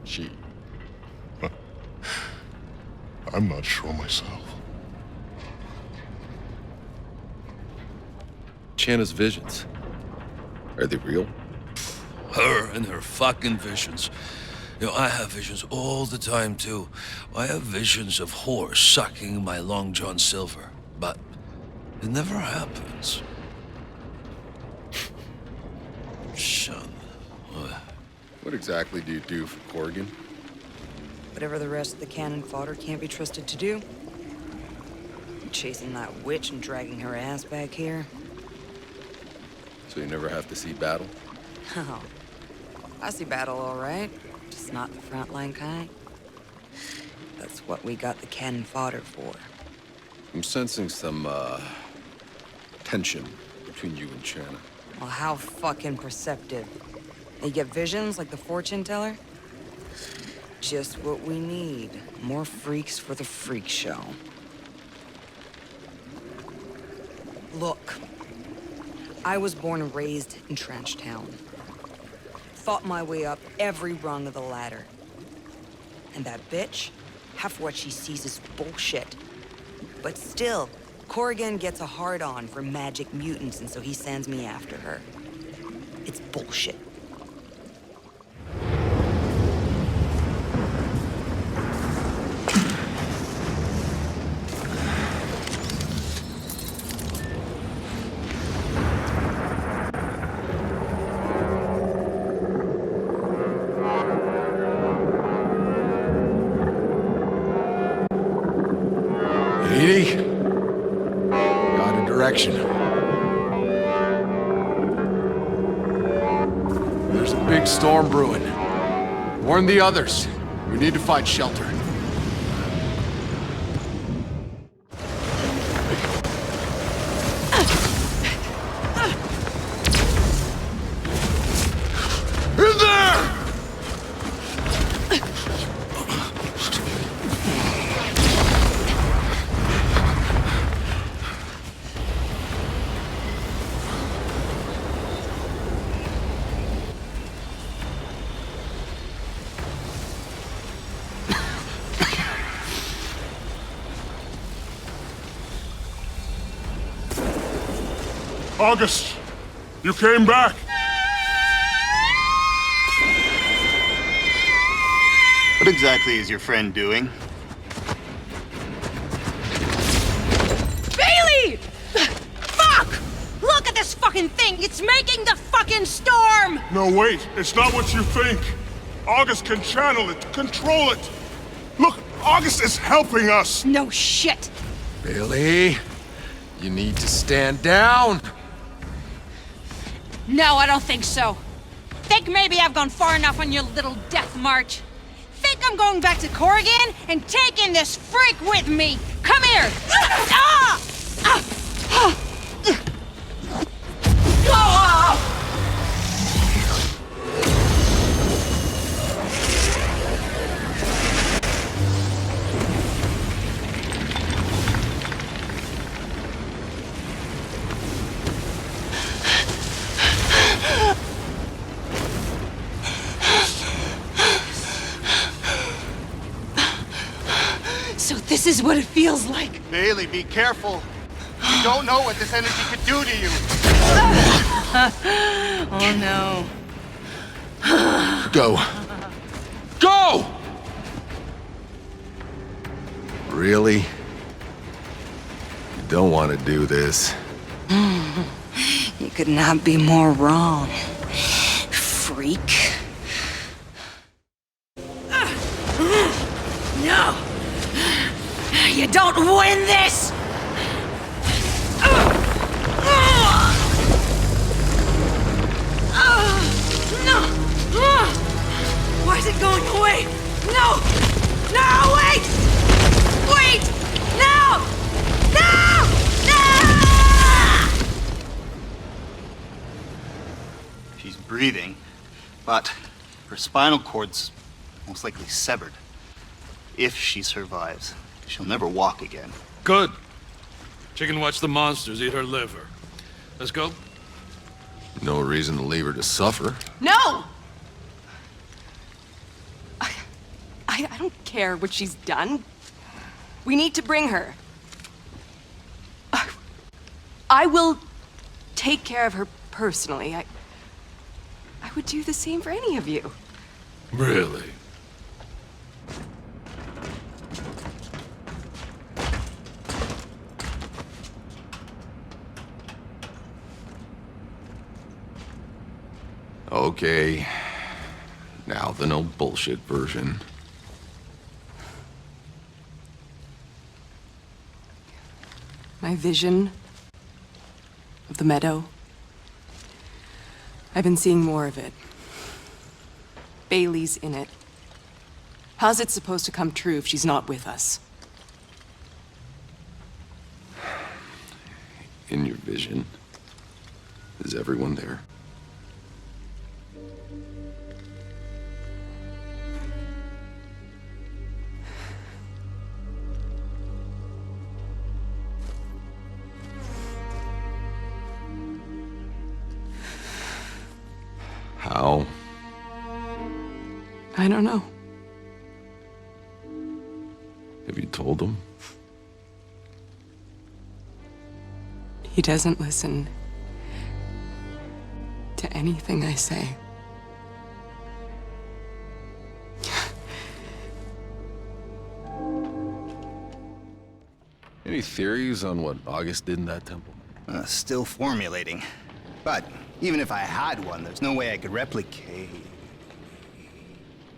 she? I'm not sure myself. Channa's visions. Are they real? Her and her fucking visions. You know, I have visions all the time, too. I have visions of whores sucking my Long John Silver, but it never happens. Son. What exactly do you do for Corrigan? Whatever the rest of the cannon fodder can't be trusted to do. Chasing that witch and dragging her ass back here. So you never have to see battle? Oh, I see battle all right. Just not the frontline kind. That's what we got the cannon fodder for. I'm sensing some, tension between you and Channa. Well, how fucking perceptive. You get visions like the fortune teller? Just what we need. More freaks for the freak show. Look, I was born and raised in Trench Town. Fought my way up every rung of the ladder. And that bitch, half what she sees is bullshit. But still, Corrigan gets a hard-on for magic mutants, and so he sends me after her. It's bullshit. Got a direction. There's a big storm brewing. Warn the others. We need to find shelter. In there! August, you came back. What exactly is your friend doing? Bailey! Fuck! Look at this fucking thing! It's making the fucking storm! No, wait. It's not what you think. August can channel it, control it. Look, August is helping us. No shit. Bailey, you need to stand down. No, I don't think so. Think maybe I've gone far enough on your little death march. Think I'm going back to Corrigan and taking this freak with me. Come here! Ah! Ah! Ah! Ah! So this is what it feels like. Bailey, be careful. You don't know what this energy could do to you. Oh no. Go. Go! Really? You don't want to do this. You could not be more wrong, freak. No! You don't win this! No! Why is it going away? No! No, wait! Wait! No! No! No! breathing, but her spinal cord's most likely severed. If she survives, she'll never walk again. Good. She can watch the monsters eat her liver. Let's go. No reason to leave her to suffer. No! I don't care what she's done. We need to bring her. I will take care of her personally. I would do the same for any of you. Really? Okay. Now the no bullshit version. My vision of the meadow. I've been seeing more of it. Bailey's in it. How's it supposed to come true if she's not with us? In your vision, is everyone there? How? I don't know. Have you told them? He doesn't listen to anything I say. Any theories on what August did in that temple? Still formulating. But even if I had one, there's no way I could replicate.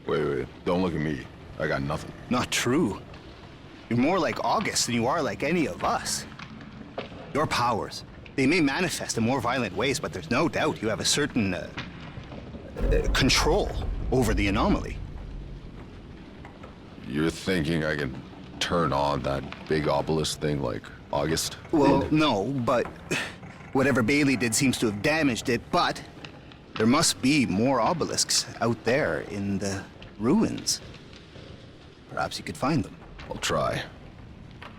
Wait. Don't look at me. I got nothing. Not true. You're more like August than you are like any of us. Your powers, they may manifest in more violent ways, but there's no doubt you have a certain control over the anomaly. You're thinking I can turn on that big obelisk thing like August? Well, no, but whatever Bailey did seems to have damaged it, but there must be more obelisks out there in the ruins. Perhaps you could find them. I'll try,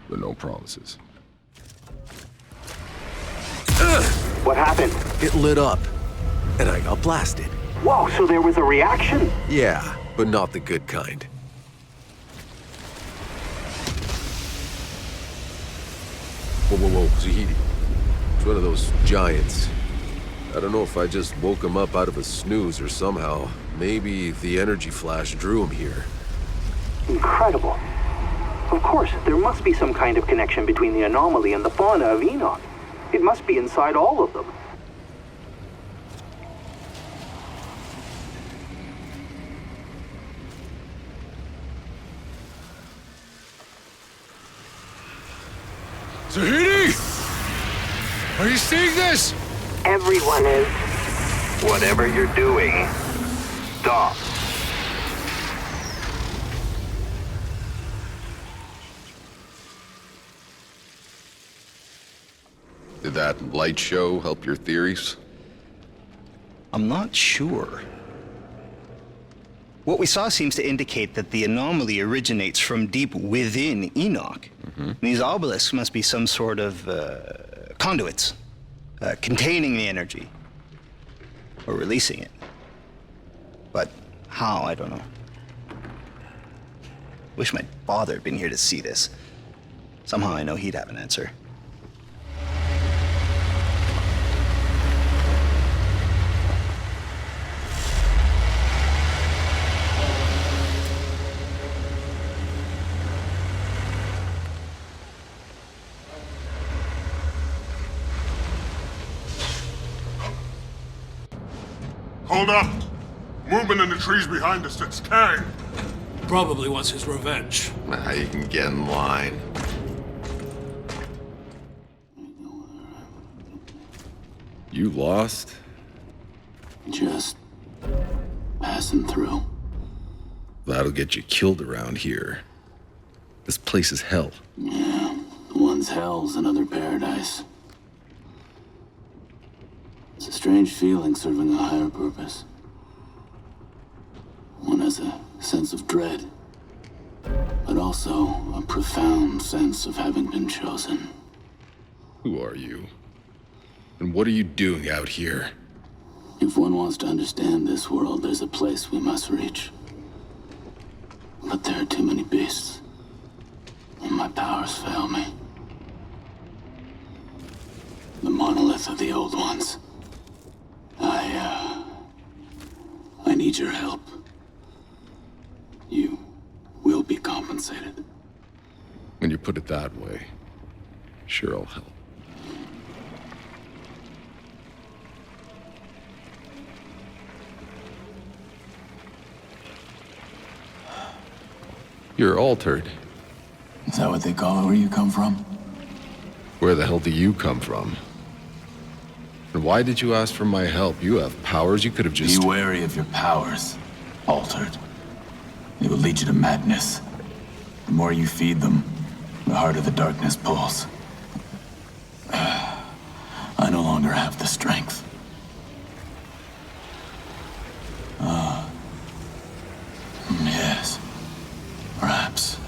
but no promises. What happened? It lit up, and I got blasted. Whoa, so there was a reaction? Yeah, but not the good kind. Whoa, Zahidi. It's one of those giants. I don't know if I just woke him up out of a snooze or somehow. Maybe the energy flash drew him here. Incredible. Of course, there must be some kind of connection between the anomaly and the fauna of Enoch. It must be inside all of them. Zahidi! Are you seeing this? Everyone is. Whatever you're doing, stop. Did that light show help your theories? I'm not sure. What we saw seems to indicate that the anomaly originates from deep within Enoch. These obelisks must be some sort of conduits, containing the energy, or releasing it. But how, I don't know. Wish my father had been here to see this. Somehow I know he'd have an answer. Hold up! Movement in the trees behind us, it's Kang! Probably wants his revenge. Now you can get in line. You lost? Just passing through. That'll get you killed around here. This place is hell. Yeah, one's hell's another paradise. It's a strange feeling serving a higher purpose. One has a sense of dread, but also a profound sense of having been chosen. Who are you? And what are you doing out here? If one wants to understand this world, there's a place we must reach. But there are too many beasts, and my powers fail me. The monolith of the old ones. I need your help. You will be compensated. When you put it that way, sure I'll help. You're altered. Is that what they call it where you come from? Where the hell do you come from? And why did you ask for my help? You have powers, you could have just... Be wary of your powers, altered. They will lead you to madness. The more you feed them, the harder the darkness pulls. I no longer have the strength. Yes. Perhaps.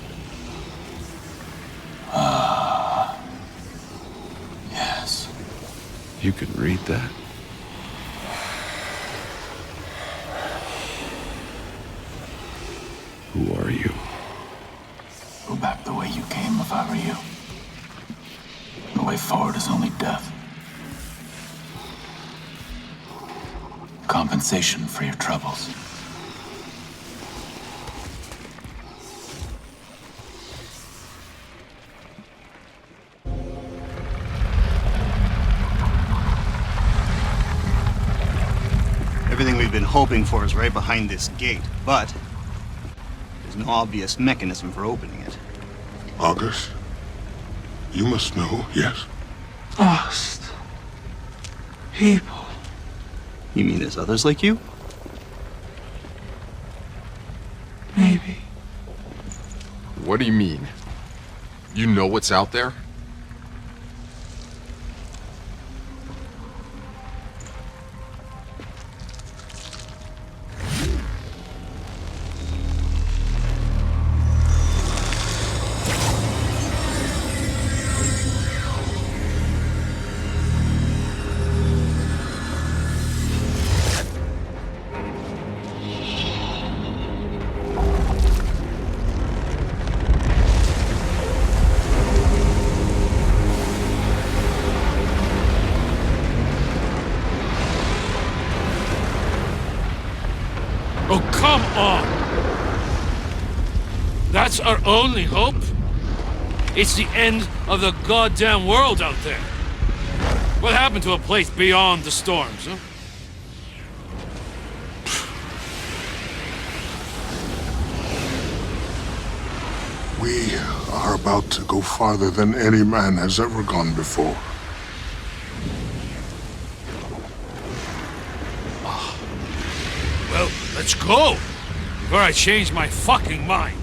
Yes. You can read that? Who are you? Go back the way you came if I were you. The way forward is only death. Compensation for your troubles. Everything we've been hoping for is right behind this gate, but there's no obvious mechanism for opening it. August, you must know, yes? Lost people. You mean there's others like you? Maybe. What do you mean? You know what's out there? Oh, come on! That's our only hope? It's the end of the goddamn world out there. What happened to a place beyond the storms, huh? We are about to go farther than any man has ever gone before. Well, let's go! Before I change my fucking mind.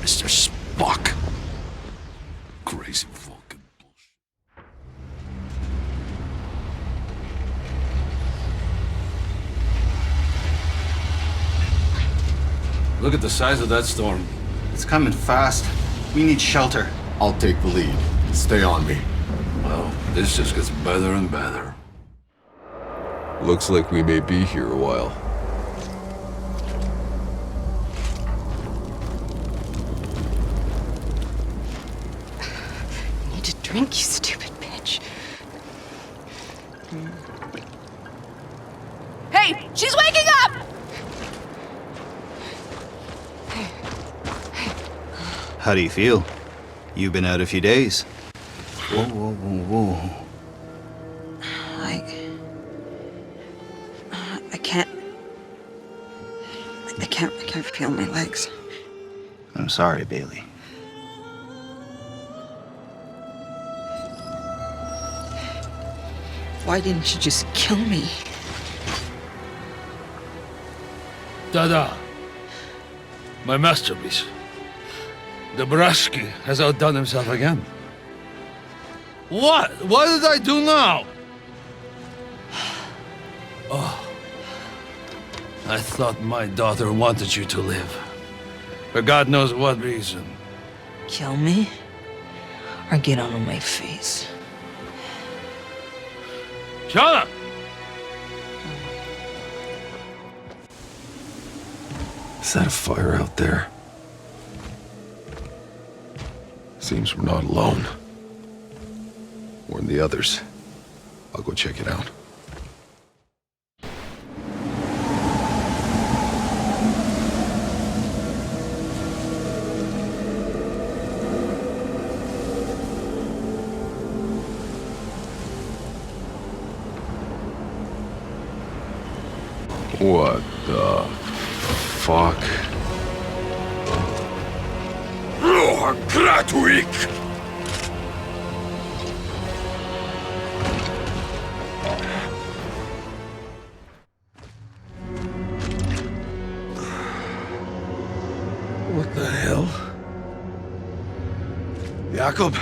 Mr. Spock. Crazy fucking bullshit. Look at the size of that storm. It's coming fast. We need shelter. I'll take the lead. Stay on me. Well, this just gets better and better. Looks like we may be here a while. I need to drink, you stupid bitch. Hey, she's waking up! How do you feel? You've been out a few days. Whoa, whoa, whoa, whoa. I can't feel my legs. I'm sorry, Bailey. Why didn't you just kill me? Dada. My masterpiece. Dabrowski has outdone himself again. What? What did I do now? Oh. I thought my daughter wanted you to live. For God knows what reason. Kill me? Or get on my face? Shut up! Is that a fire out there? Seems we're not alone. Warn the others. I'll go check it out. What the fuck? What the hell? Jakob,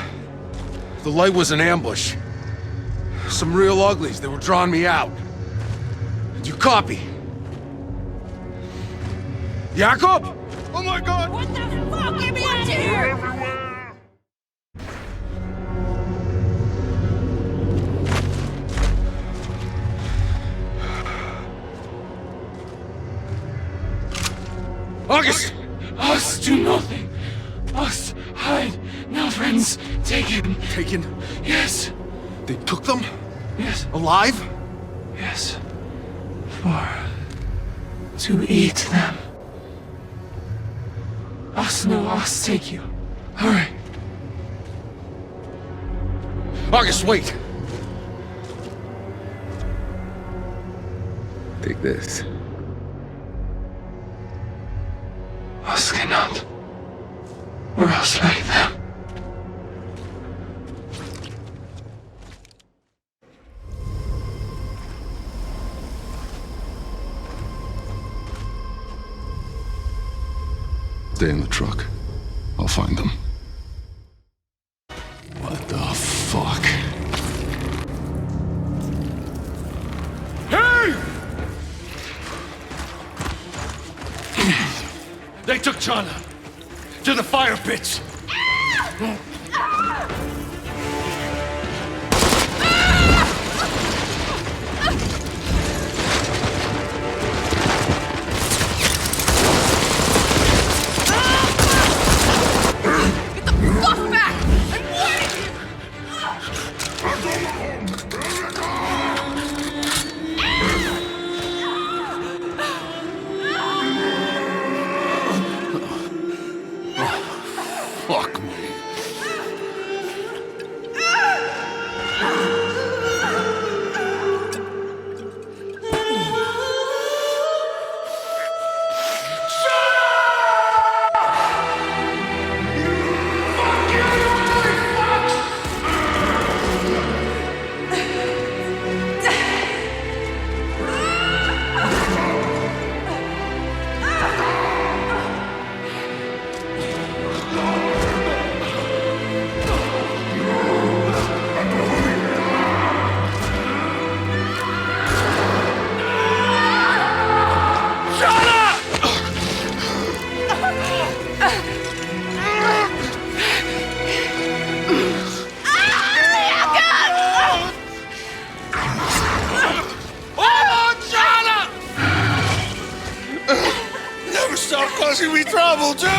the light was an ambush. Some real uglies, they were drawing me out. Did you copy? Jakob! Oh my god! What the fuck? Get me out of here! August! Us do nothing. Us hide. Now friends taken. Taken? Yes. They took them? Yes. Alive? Yes. To eat them. Us no us take you. Hurry. August, wait! Take this. Us cannot. We're us like them. Stay in the truck. I'll find them. What the fuck? Hey! They took Chana to the fire pits. Fuck back! I'm warning you! Fuck me. Stop causing me trouble, do you?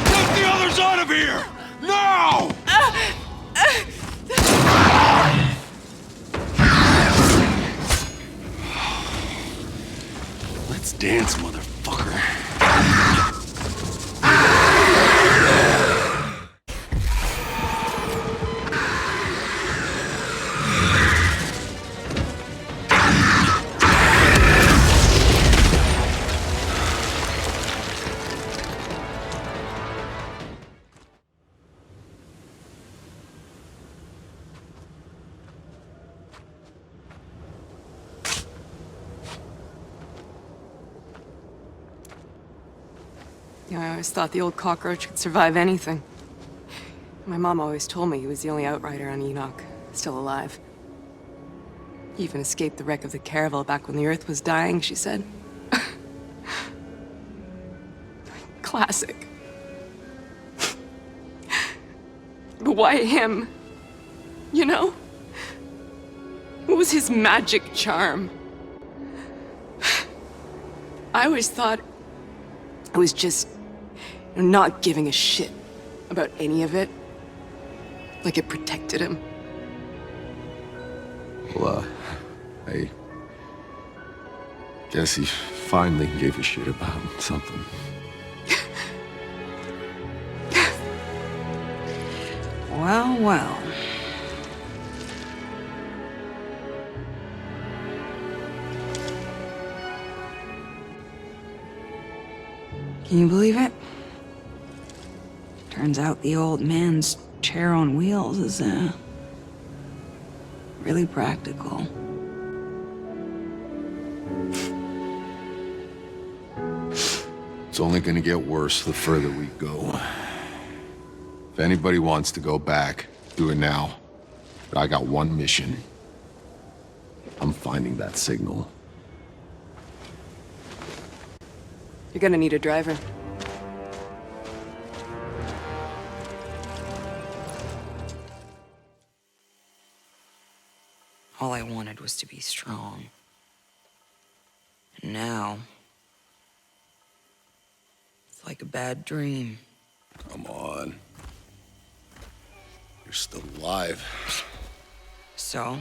Get the others out of here! Now! Let's dance, motherfucker. You know, I always thought the old cockroach could survive anything. My mom always told me he was the only outrider on Enoch, still alive. He even escaped the wreck of the caravel back when the Earth was dying, she said. Classic. But why him? You know? What was his magic charm? I always thought it was just not giving a shit about any of it. Like it protected him. Well, I guess he finally gave a shit about something. Well, well. Can you believe it? Turns out the old man's chair on wheels is, really practical. It's only gonna get worse the further we go. If anybody wants to go back, do it now. But I got one mission. I'm finding that signal. You're gonna need a driver. All I wanted was to be strong. And now, it's like a bad dream. Come on. You're still alive. So?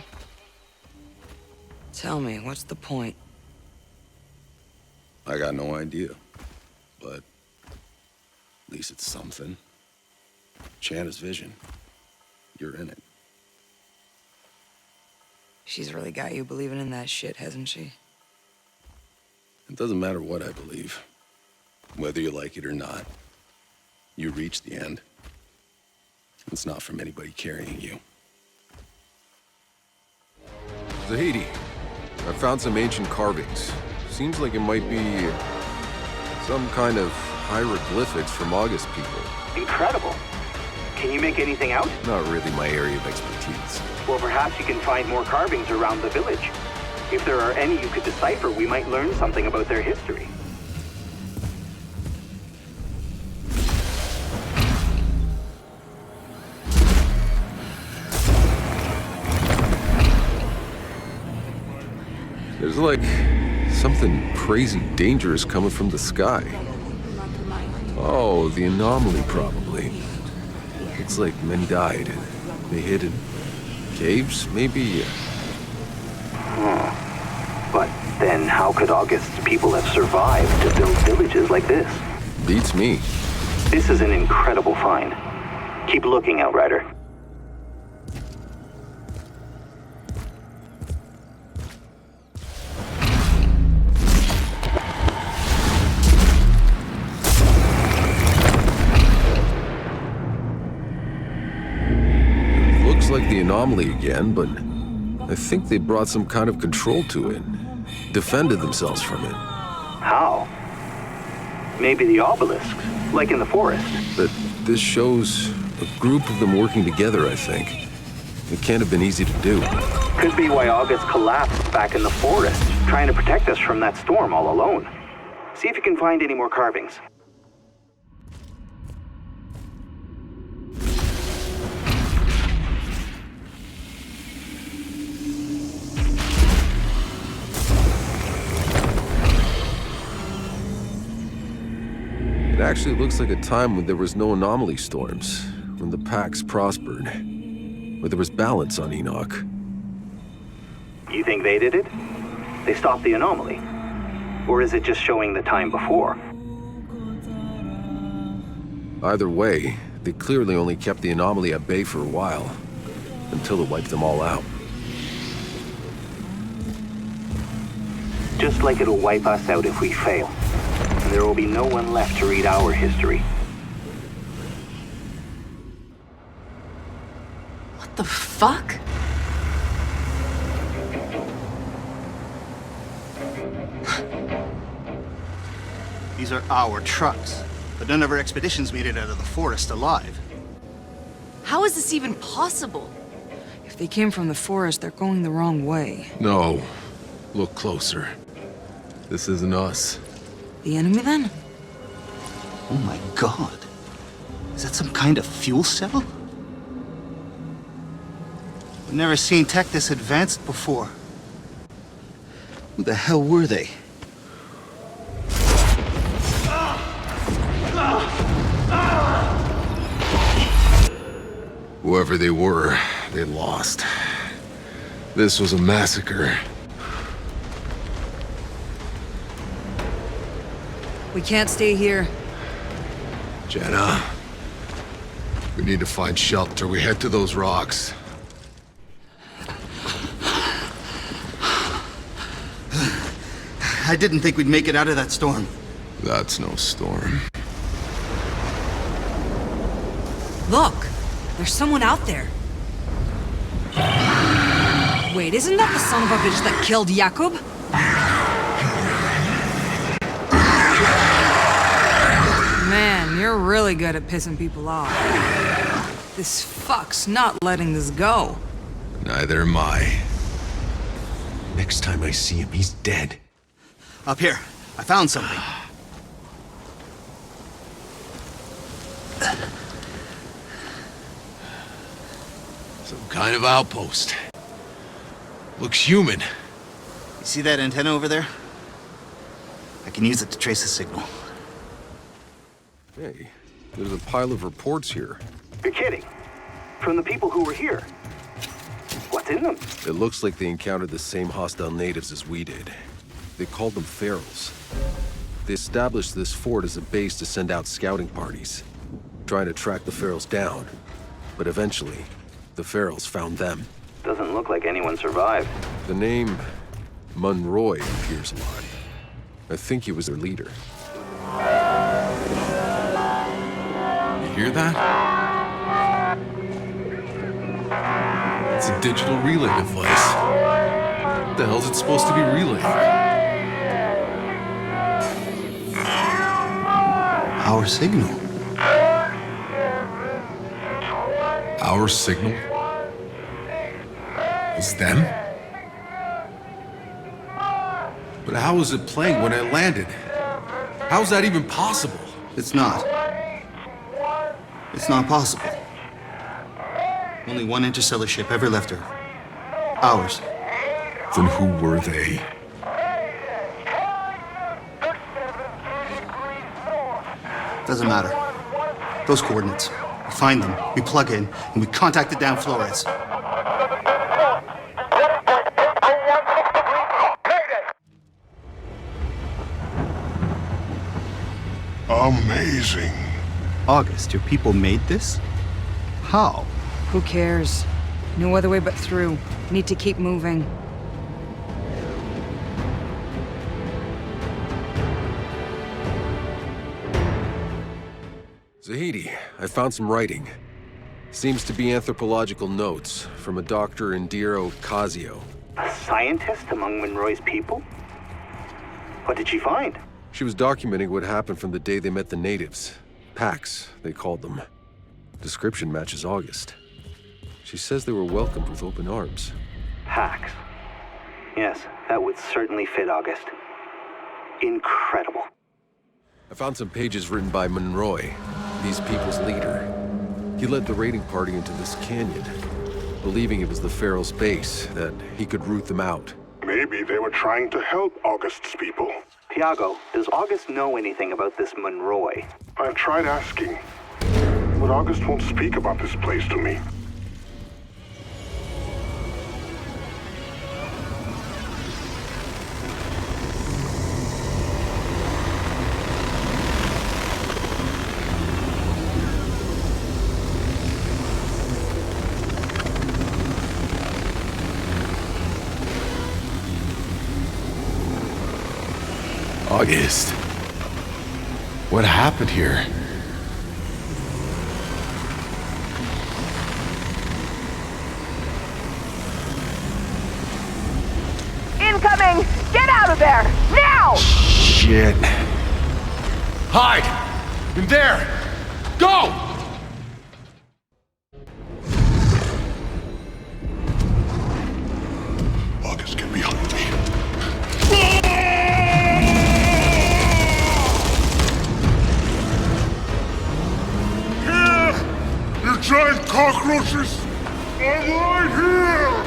Tell me, what's the point? I got no idea. But at least it's something. Channa's vision. You're in it. She's really got you believing in that shit, hasn't she? It doesn't matter what I believe. Whether you like it or not. You reach the end. It's not from anybody carrying you. Zahidi, I found some ancient carvings. Seems like it might be some kind of hieroglyphics from August people. Incredible. Can you make anything out? Not really my area of expertise. Well, perhaps you can find more carvings around the village. If there are any you could decipher, we might learn something about their history. There's like something crazy dangerous coming from the sky. Oh, the anomaly probably. Looks like men died. They hid in caves, maybe? But then how could August's people have survived to build villages like this? Beats me. This is an incredible find. Keep looking, Outrider. Looks like the anomaly again, but I think they brought some kind of control to it. Defended themselves from it. How? Maybe the obelisks, like in the forest. But this shows a group of them working together, I think. It can't have been easy to do. Could be why August collapsed back in the forest, trying to protect us from that storm all alone. See if you can find any more carvings. It actually looks like a time when there was no anomaly storms, when the packs prospered, where there was balance on Enoch. You think they did it? They stopped the anomaly? Or is it just showing the time before? Either way, they clearly only kept the anomaly at bay for a while, until it wiped them all out. Just like it'll wipe us out if we fail. And there will be no one left to read our history. What the fuck? These are our trucks. but none of our expeditions made it out of the forest alive. How is this even possible? If they came from the forest, they're going the wrong way. No. Look closer. This isn't us. The enemy, then? Oh my god. Is that some kind of fuel cell? I've never seen tech this advanced before. Who the hell were they? Whoever they were, they lost. This was a massacre. We can't stay here. Jenna, we need to find shelter. We head to those rocks. I didn't think we'd make it out of that storm. That's no storm. Look! There's someone out there. Wait, isn't that the son of a bitch that killed Jakub? Man, you're really good at pissing people off. This fuck's not letting this go. Neither am I. Next time I see him, he's dead. Up here. I found something. Some kind of outpost. Looks human. You see that antenna over there? I can use it to trace the signal. Hey, there's a pile of reports here. You're kidding. From the people who were here. What's in them? It looks like they encountered the same hostile natives as we did. They called them ferals. They established this fort as a base to send out scouting parties, trying to track the ferals down. But eventually, the ferals found them. Doesn't look like anyone survived. The name Monroy appears a lot. I think he was their leader. You hear that? It's a digital relay device. What the hell's it supposed to be relaying? Our signal. Our signal? It's them? But how was it playing when I landed? How is that even possible? It's not. It's not possible. Only one interstellar ship ever left Earth. Ours. Then who were they? Doesn't matter. Those coordinates. We find them, we plug in, and we contact the damn Flores. Amazing. August, your people made this? How? Who cares? No other way but through. Need to keep moving. Zahidi, I found some writing. Seems to be anthropological notes from a Dr. Indira Ocasio. A scientist among Monroy's people? What did she find? She was documenting what happened from the day they met the natives. Packs, they called them. Description matches August. She says they were welcomed with open arms. Packs. Yes, that would certainly fit August. Incredible. I found some pages written by Monroy, these people's leader. He led the raiding party into this canyon, believing it was the Feral's base, that he could root them out. Maybe they were trying to help August's people. Tiago, does August know anything about this Monroy? I've tried asking, but August won't speak about this place to me. August. What happened here? Incoming! Get out of there! Now! Shit. Hide! In there! Go! August, get behind me. Here! You giant cockroaches! I'm right here!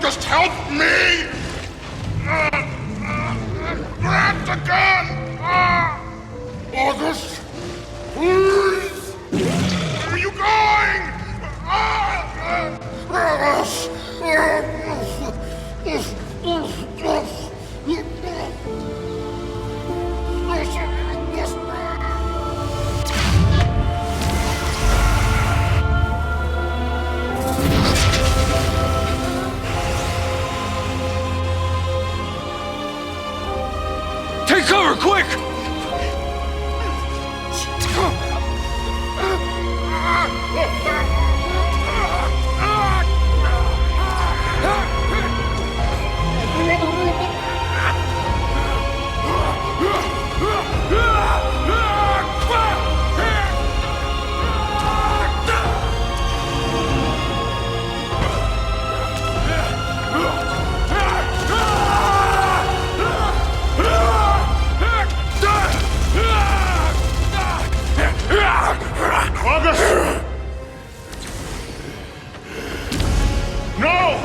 Just help me! Grab the gun! August! Please! Where are you going? Take cover, quick! August! No!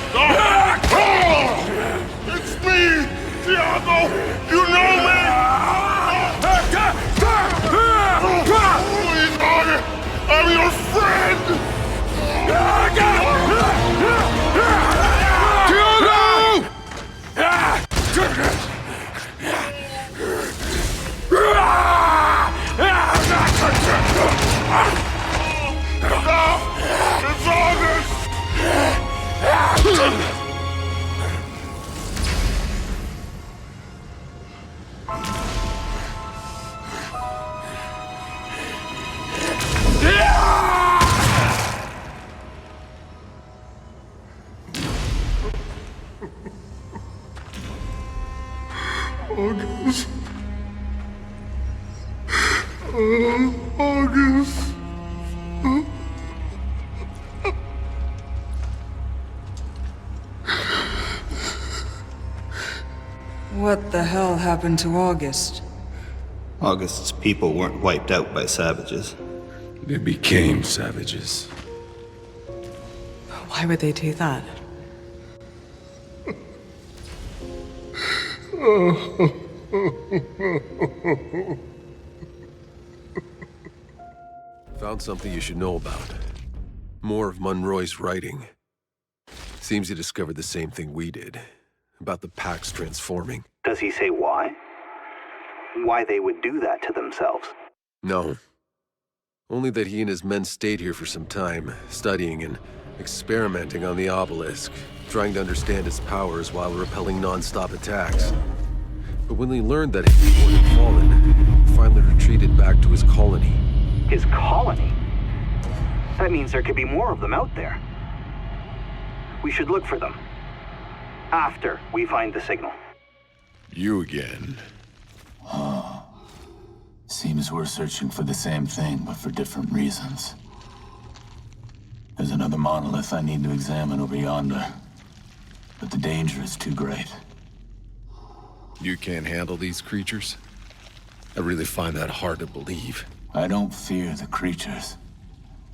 Stop! Oh! It's me! Tiago! You know me! Please, August! I'm your friend! It's August! August. August. What the hell happened to August? August's people weren't wiped out by savages. They became savages. Why would they do that? Found something you should know about. More of Monroy's writing. Seems he discovered the same thing we did. About the Pax transforming. Does he say why? Why they would do that to themselves? No. Only that he and his men stayed here for some time, studying and experimenting on the obelisk, trying to understand its powers while repelling non-stop attacks. But when he learned that his fort had fallen, he finally retreated back to his colony. His colony? That means there could be more of them out there. We should look for them. After we find the signal. You again. Oh. Seems we're searching for the same thing, but for different reasons. There's another monolith I need to examine over yonder. But the danger is too great. You can't handle these creatures? I really find that hard to believe. I don't fear the creatures.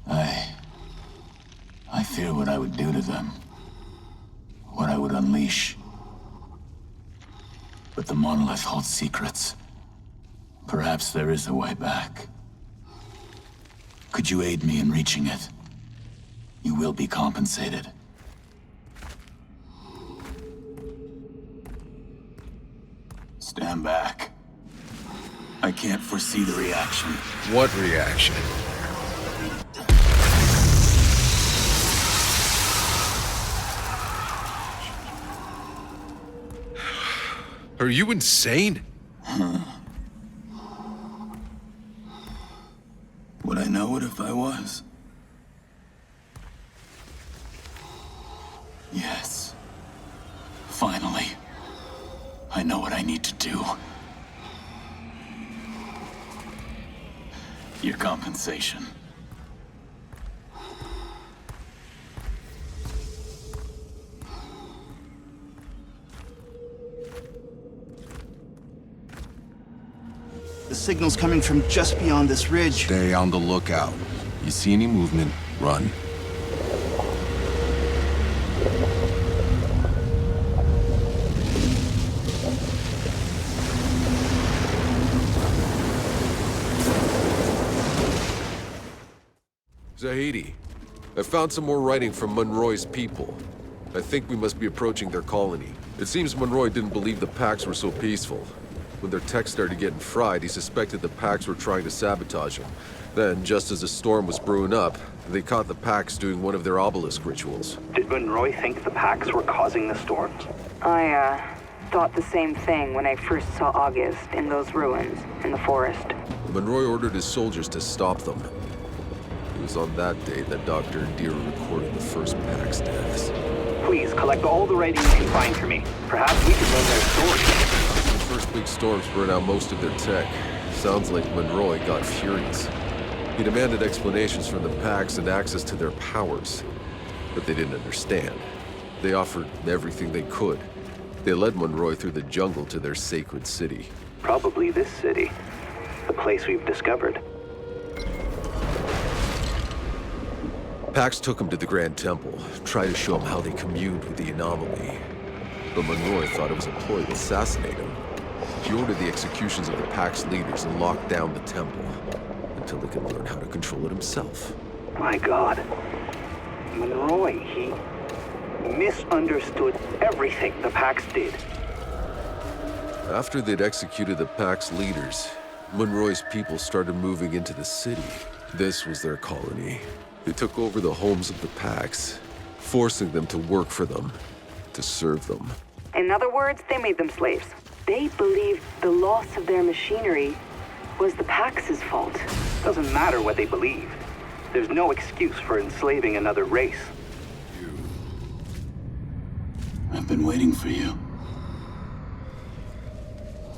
I fear what I would do to them. What I would unleash. But the monolith holds secrets. Perhaps there is a way back. Could you aid me in reaching it? You will be compensated. Stand back. I can't foresee the reaction. What reaction? Are you insane? Would I know it if I was? Yes. Finally. I know what I need to do. Your compensation. The signal's coming from just beyond this ridge. Stay on the lookout. You see any movement, run. Zahidi, I found some more writing from Monroy's people. I think we must be approaching their colony. It seems Monroy didn't believe the Pax were so peaceful. When their tech started getting fried, he suspected the Pax were trying to sabotage him. Then, just as a storm was brewing up, they caught the Pax doing one of their obelisk rituals. Did Monroy think the Pax were causing the storms? I, thought the same thing when I first saw August in those ruins in the forest. Monroy ordered his soldiers to stop them. It was on that day that Dr. Indira recorded the first Pax deaths. Please, collect all the writing you can find for me. Perhaps we can learn their story. The first big storms burned out most of their tech. Sounds like Monroy got furious. He demanded explanations from the Pax and access to their powers. But they didn't understand. They offered everything they could. They led Monroy through the jungle to their sacred city. Probably this city. The place we've discovered. Pax took him to the Grand Temple, tried to show him how they communed with the anomaly. But Monroy thought it was a ploy to assassinate him. He ordered the executions of the Pax leaders and locked down the temple, until he could learn how to control it himself. My God. Monroy, he misunderstood everything the Pax did. After they'd executed the Pax leaders, Monroy's people started moving into the city. This was their colony. They took over the homes of the Pax, forcing them to work for them, to serve them. In other words, they made them slaves. They believed the loss of their machinery was the Pax's fault. Doesn't matter what they believed. There's no excuse for enslaving another race. I've been waiting for you.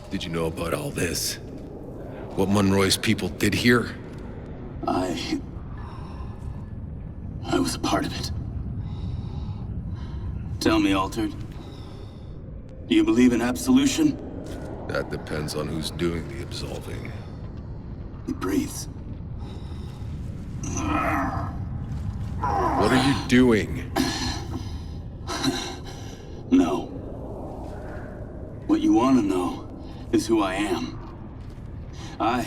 Did you know about all this? What Monroy's people did here? I was a part of it. Tell me, Altered. Do you believe in absolution? That depends on who's doing the absolving. He breathes. What are you doing? No. What you want to know is who I am. I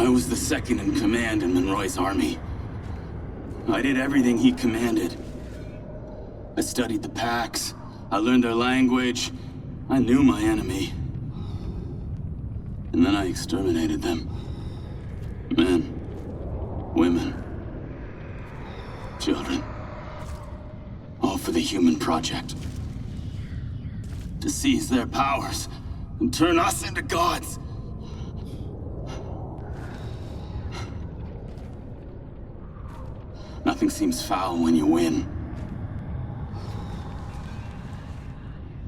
was the second in command in Monroy's army. I did everything he commanded. I studied the Pax. I learned their language. I knew my enemy. And then I exterminated them. Men, women, children. All for the human project. To seize their powers and turn us into gods. Nothing seems foul when you win.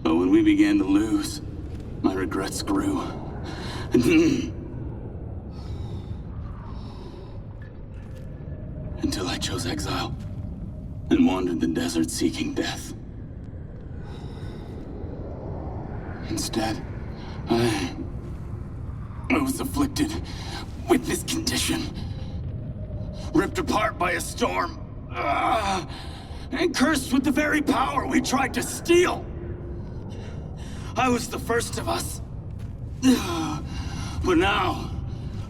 But when we began to lose, my regrets grew. Until I chose exile and wandered the desert seeking death. Instead, I was afflicted with this condition. Ripped apart by a storm. And cursed with the very power we tried to steal. I was the first of us. But now,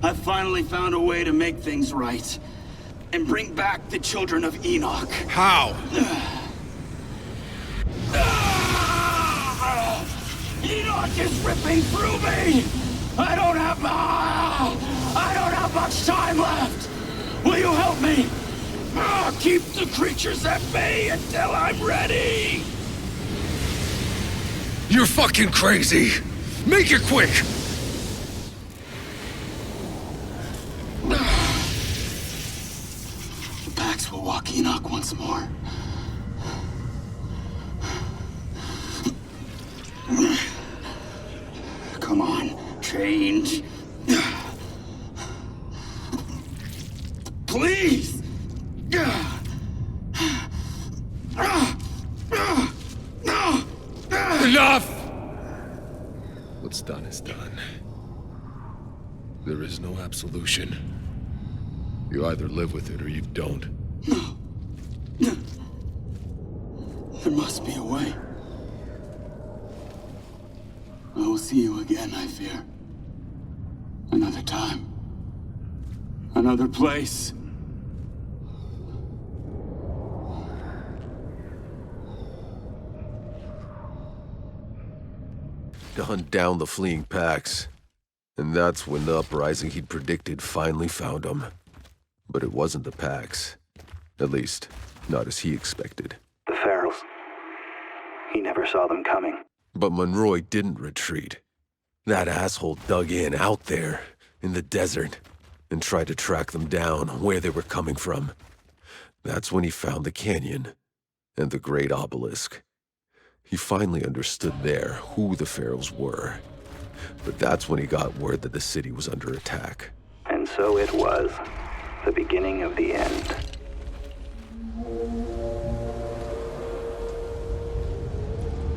I've finally found a way to make things right. And bring back the children of Enoch. How? Enoch is ripping through me! I don't have much time left! Will you help me? Keep the creatures at bay until I'm ready! You're fucking crazy! Make it quick! The Pax will walk Enoch once more. Come on, change. Please! Enough! What's done is done. There is no absolution. You either live with it or you don't. There must be a way. I will see you again, I fear. Another time. Another place. To hunt down the fleeing Pax. And that's when the uprising he'd predicted finally found him. But it wasn't the Pax. At least, not as he expected. The Ferals. He never saw them coming. But Monroy didn't retreat. That asshole dug in out there, in the desert, and tried to track them down where they were coming from. That's when he found the canyon and the great obelisk. He finally understood there who the Ferals were. But that's when he got word that the city was under attack. And so it was. The beginning of the end.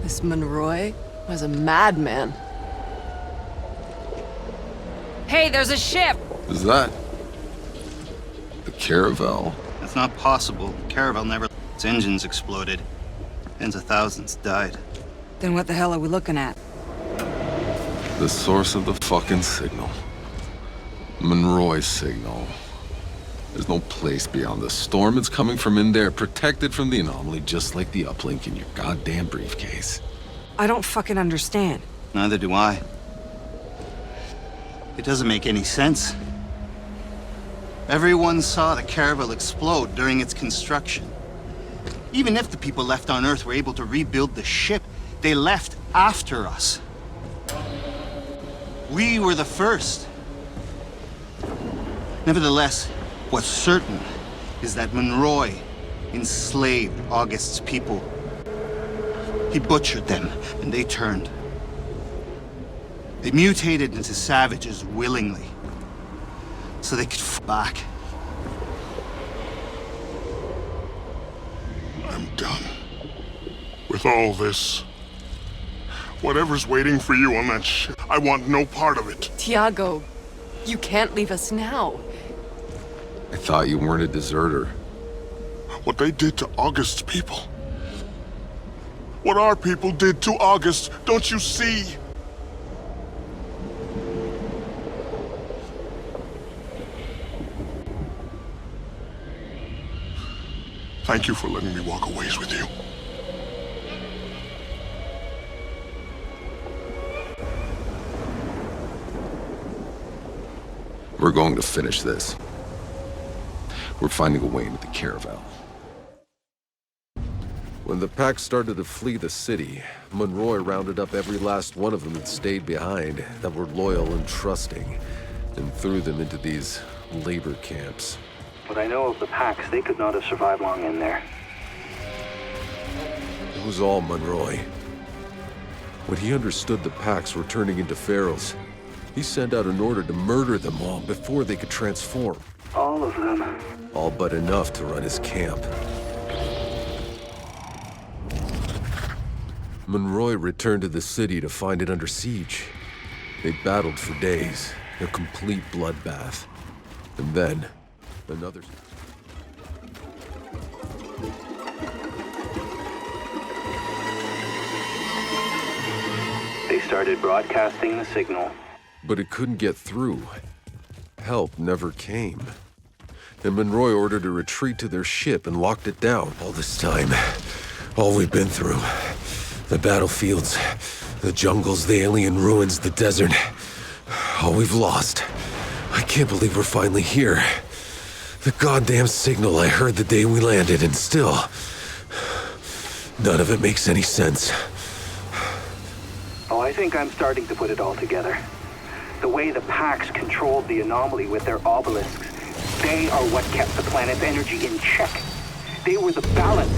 This Monroy was a madman. Hey, there's a ship! Is that the Caravel? That's not possible. Caravel never. Its engines exploded. Tens of thousands died. Then what the hell are we looking at? The source of the fucking signal. Monroy's signal. There's no place beyond the storm. It's coming from in there, protected from the anomaly, just like the uplink in your goddamn briefcase. I don't fucking understand. Neither do I. It doesn't make any sense. Everyone saw the Caravel explode during its construction. Even if the people left on Earth were able to rebuild the ship, they left after us. We were the first. Nevertheless, what's certain is that Monroy enslaved August's people. He butchered them, and they turned. They mutated into savages willingly, so they could fight back. I'm done with all this. Whatever's waiting for you on that ship, I want no part of it. Tiago, you can't leave us now. I thought you weren't a deserter. What they did to August's people. What our people did to August, don't you see? Thank you for letting me walk a ways with you. We're going to finish this. We're finding a way into the Caravel. When the pack started to flee the city, Monroy rounded up every last one of them that stayed behind, that were loyal and trusting, and threw them into these labor camps. What I know of the Pax, they could not have survived long in there. It was all Monroy. When he understood the Pax were turning into Ferals, he sent out an order to murder them all before they could transform. All of them? All but enough to run his camp. Monroy returned to the city to find it under siege. They battled for days, a complete bloodbath. And then, another... They started broadcasting the signal. But it couldn't get through. Help never came. And Monroy ordered a retreat to their ship and locked it down. All this time, all we've been through. The battlefields, the jungles, the alien ruins, the desert. All we've lost. I can't believe we're finally here. The goddamn signal I heard the day we landed, and still... none of it makes any sense. I think I'm starting to put it all together. The way the Pax controlled the anomaly with their obelisks, they are what kept the planet's energy in check. They were the balance.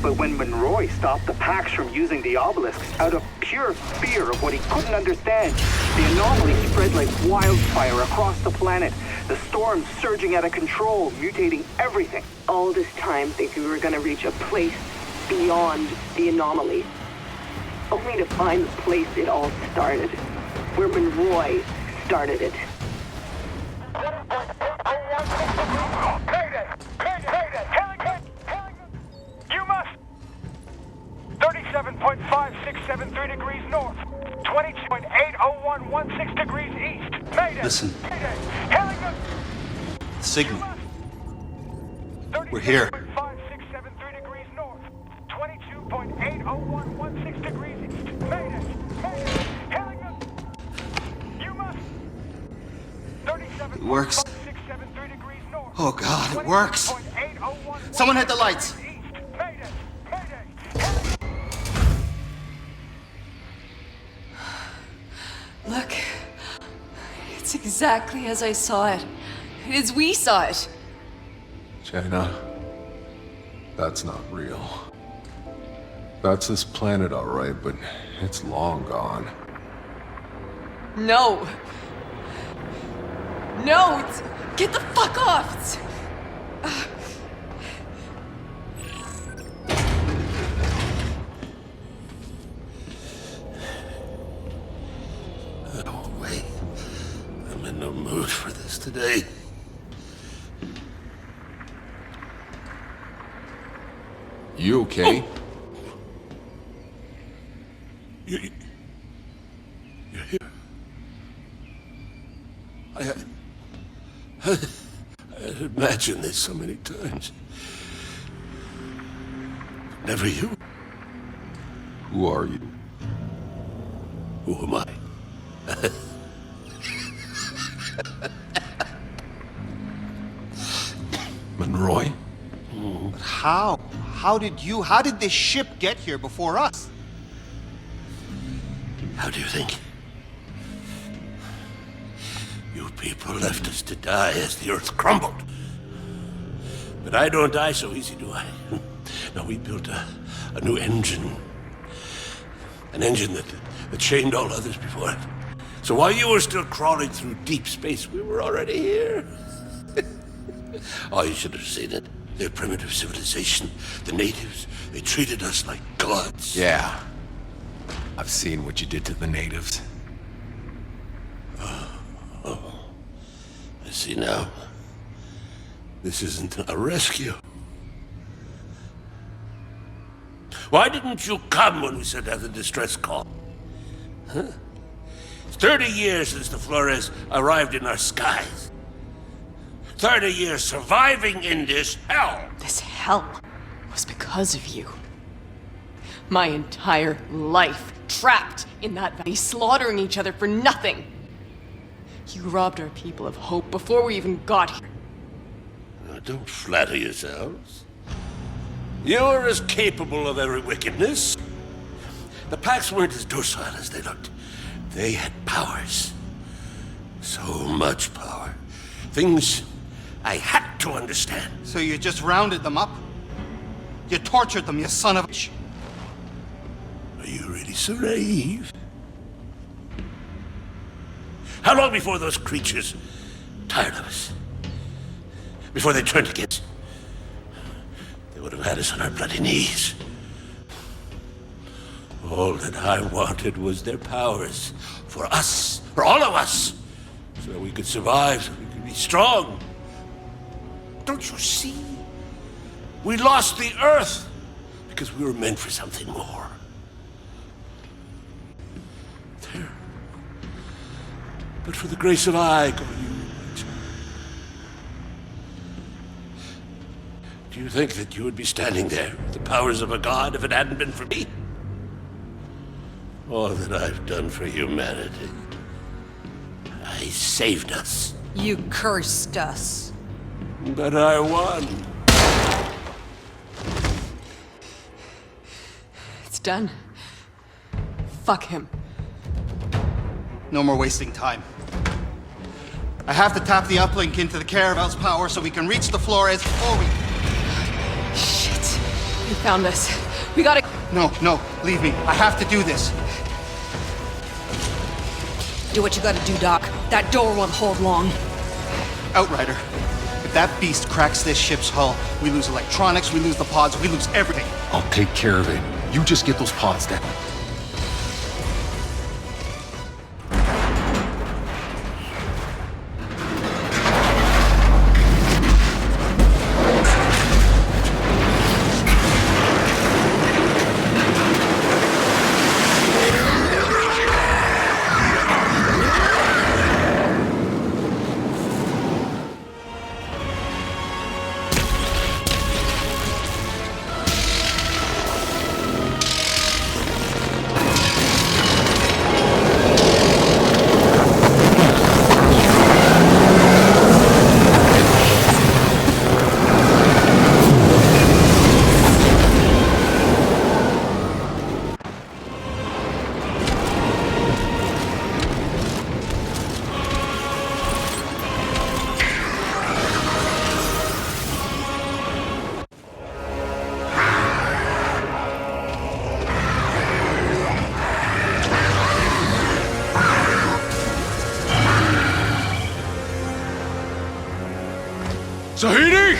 But when Monroy stopped the Pax from using the obelisks out of pure fear of what he couldn't understand, the anomaly spread like wildfire across the planet. The storm surging out of control, mutating everything. All this time thinking we were gonna reach a place beyond the anomaly. Only to find the place it all started. Where Monroy started it. You must! 37.5673 degrees north. 22.80116 degrees east. Mayday! Listen. Signal. We're here. 36.5673 degrees north. 22.80116 degrees east. Mayday! Mayday! Hillingham! You must! It works. Oh God, it works. Someone hit the lights. Look, it's exactly as I saw it. As we saw it. Jaina, that's not real. That's this planet, all right, but it's long gone. No. No, get the fuck off. Oh, wait. I'm in no mood for this today. You okay? You're here. I had imagined this so many times. Never you. Who are you? Who am I? Monroy? But how? How did this ship get here before us? How do you think? You people left us to die as the Earth crumbled. But I don't die so easy, do I? No, we built a new engine. An engine that chained all others before it. So while you were still crawling through deep space, we were already here. Oh, you should have seen it. Their primitive civilization, the natives, they treated us like gods. Yeah. I've seen what you did to the natives. Oh, I see now. This isn't a rescue. Why didn't you come when we sent out the distress call? Huh? It's 30 years since the Flores arrived in our skies. 30 years surviving in this hell. This hell was because of you. My entire life trapped in that valley, slaughtering each other for nothing. You robbed our people of hope before we even got here. Don't flatter yourselves. You're as capable of every wickedness. The Pax weren't as docile as they looked. They had powers. So much power. Things I had to understand. So you just rounded them up? You tortured them, you son of a bitch. Are you really so naive? How long before those creatures tired of us? Before they turned against us? They would have had us on our bloody knees. All that I wanted was their powers. For us. For all of us. So that we could survive, so we could be strong. Don't you see? We lost the Earth because we were meant for something more. There. But for the grace of I, go you, my child. Do you think that you would be standing there with the powers of a god if it hadn't been for me? All that I've done for humanity. I saved us. You cursed us. But I won. It's done. Fuck him. No more wasting time. I have to tap the uplink into the caravel's power so we can reach the Flores before we... Shit. He found us. We gotta... No, leave me. I have to do this. Do what you gotta do, Doc. That door won't hold long. Outrider, if that beast cracks this ship's hull, we lose electronics, we lose the pods, we lose everything. I'll take care of it. You just get those pods down. Zahidi!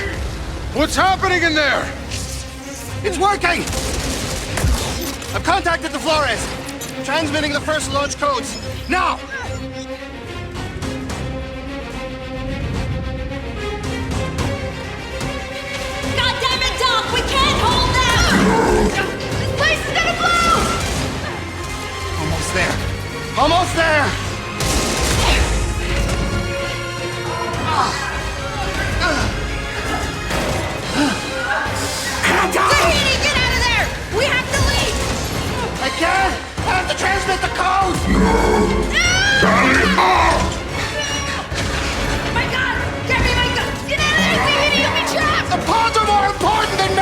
What's happening in there? It's working! I've contacted the Flores. Transmitting the first launch codes. Now! God damn it, Doc! We can't hold them! This place is gonna blow! Almost there. Almost there! Zahidi, get out of there! We have to leave! I can't! I have to transmit the code! My God! Get me my gun! Get out of there, Zahidi! You'll be trapped! The pods are more important than me!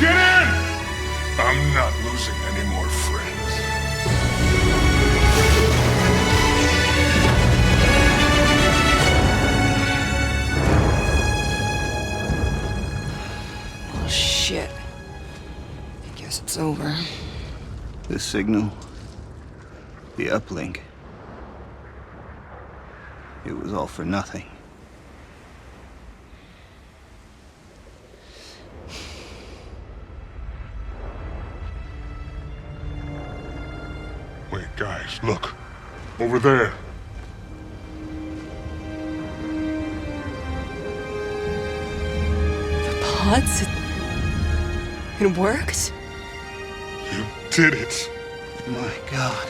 Get in! I'm not losing any more friends. Oh, shit. I guess it's over. The signal. The uplink. It was all for nothing. Wait, guys, look. Over there. The pods? It worked? You did it. My God.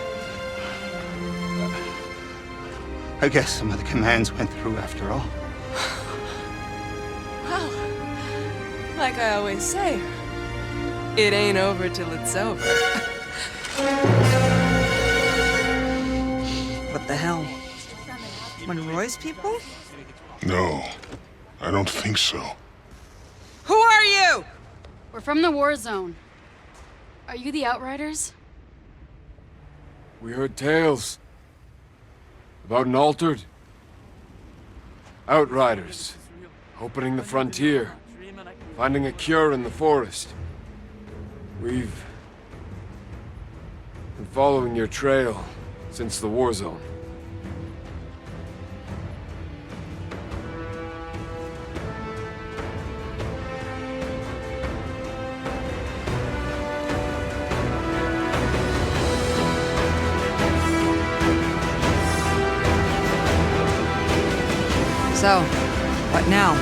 I guess some of the commands went through after all. Well, like I always say, it ain't over till it's over. What the hell? Monroy's people? No, I don't think so. Who are you? We're from the war zone. Are you the Outriders? We heard tales about an altered Outriders opening the frontier, finding a cure in the forest. We've been following your trail since the war zone. So, what now?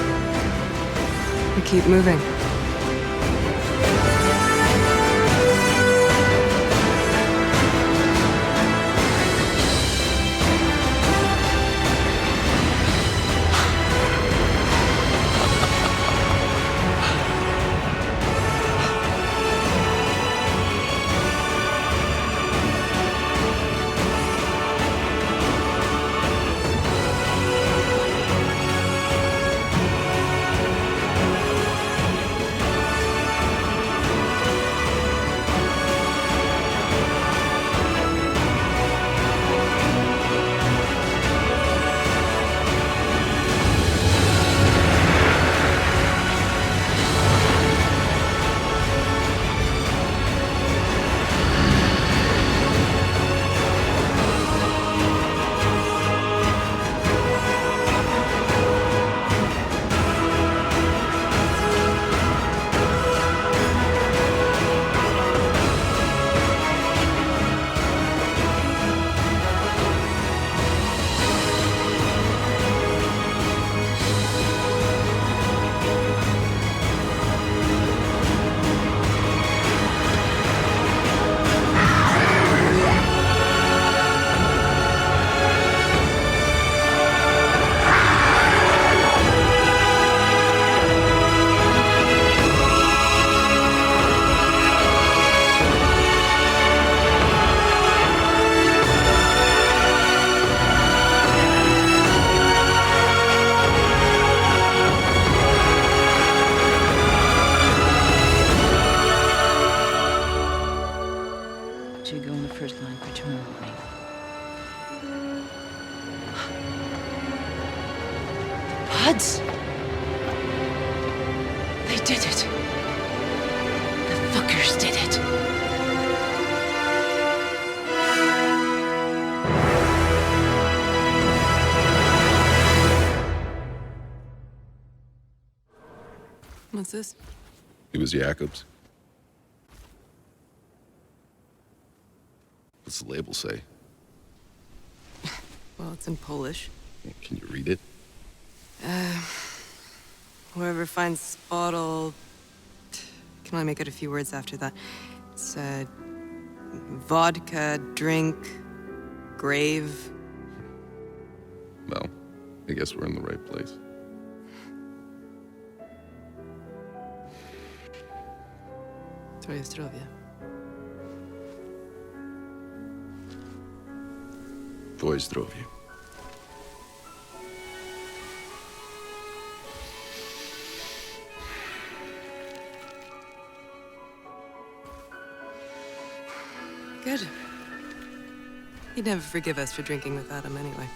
We keep moving. gods! They did it. The fuckers did it. What's this? It was Jakob's. What's the label say? Well, it's in Polish. Can you read it? Whoever finds this bottle can only make out a few words after that. It's vodka, drink, grave. Well, I guess we're in the right place. Twoje zdrowie. Twoje zdrowie. Good. He'd never forgive us for drinking without him anyway.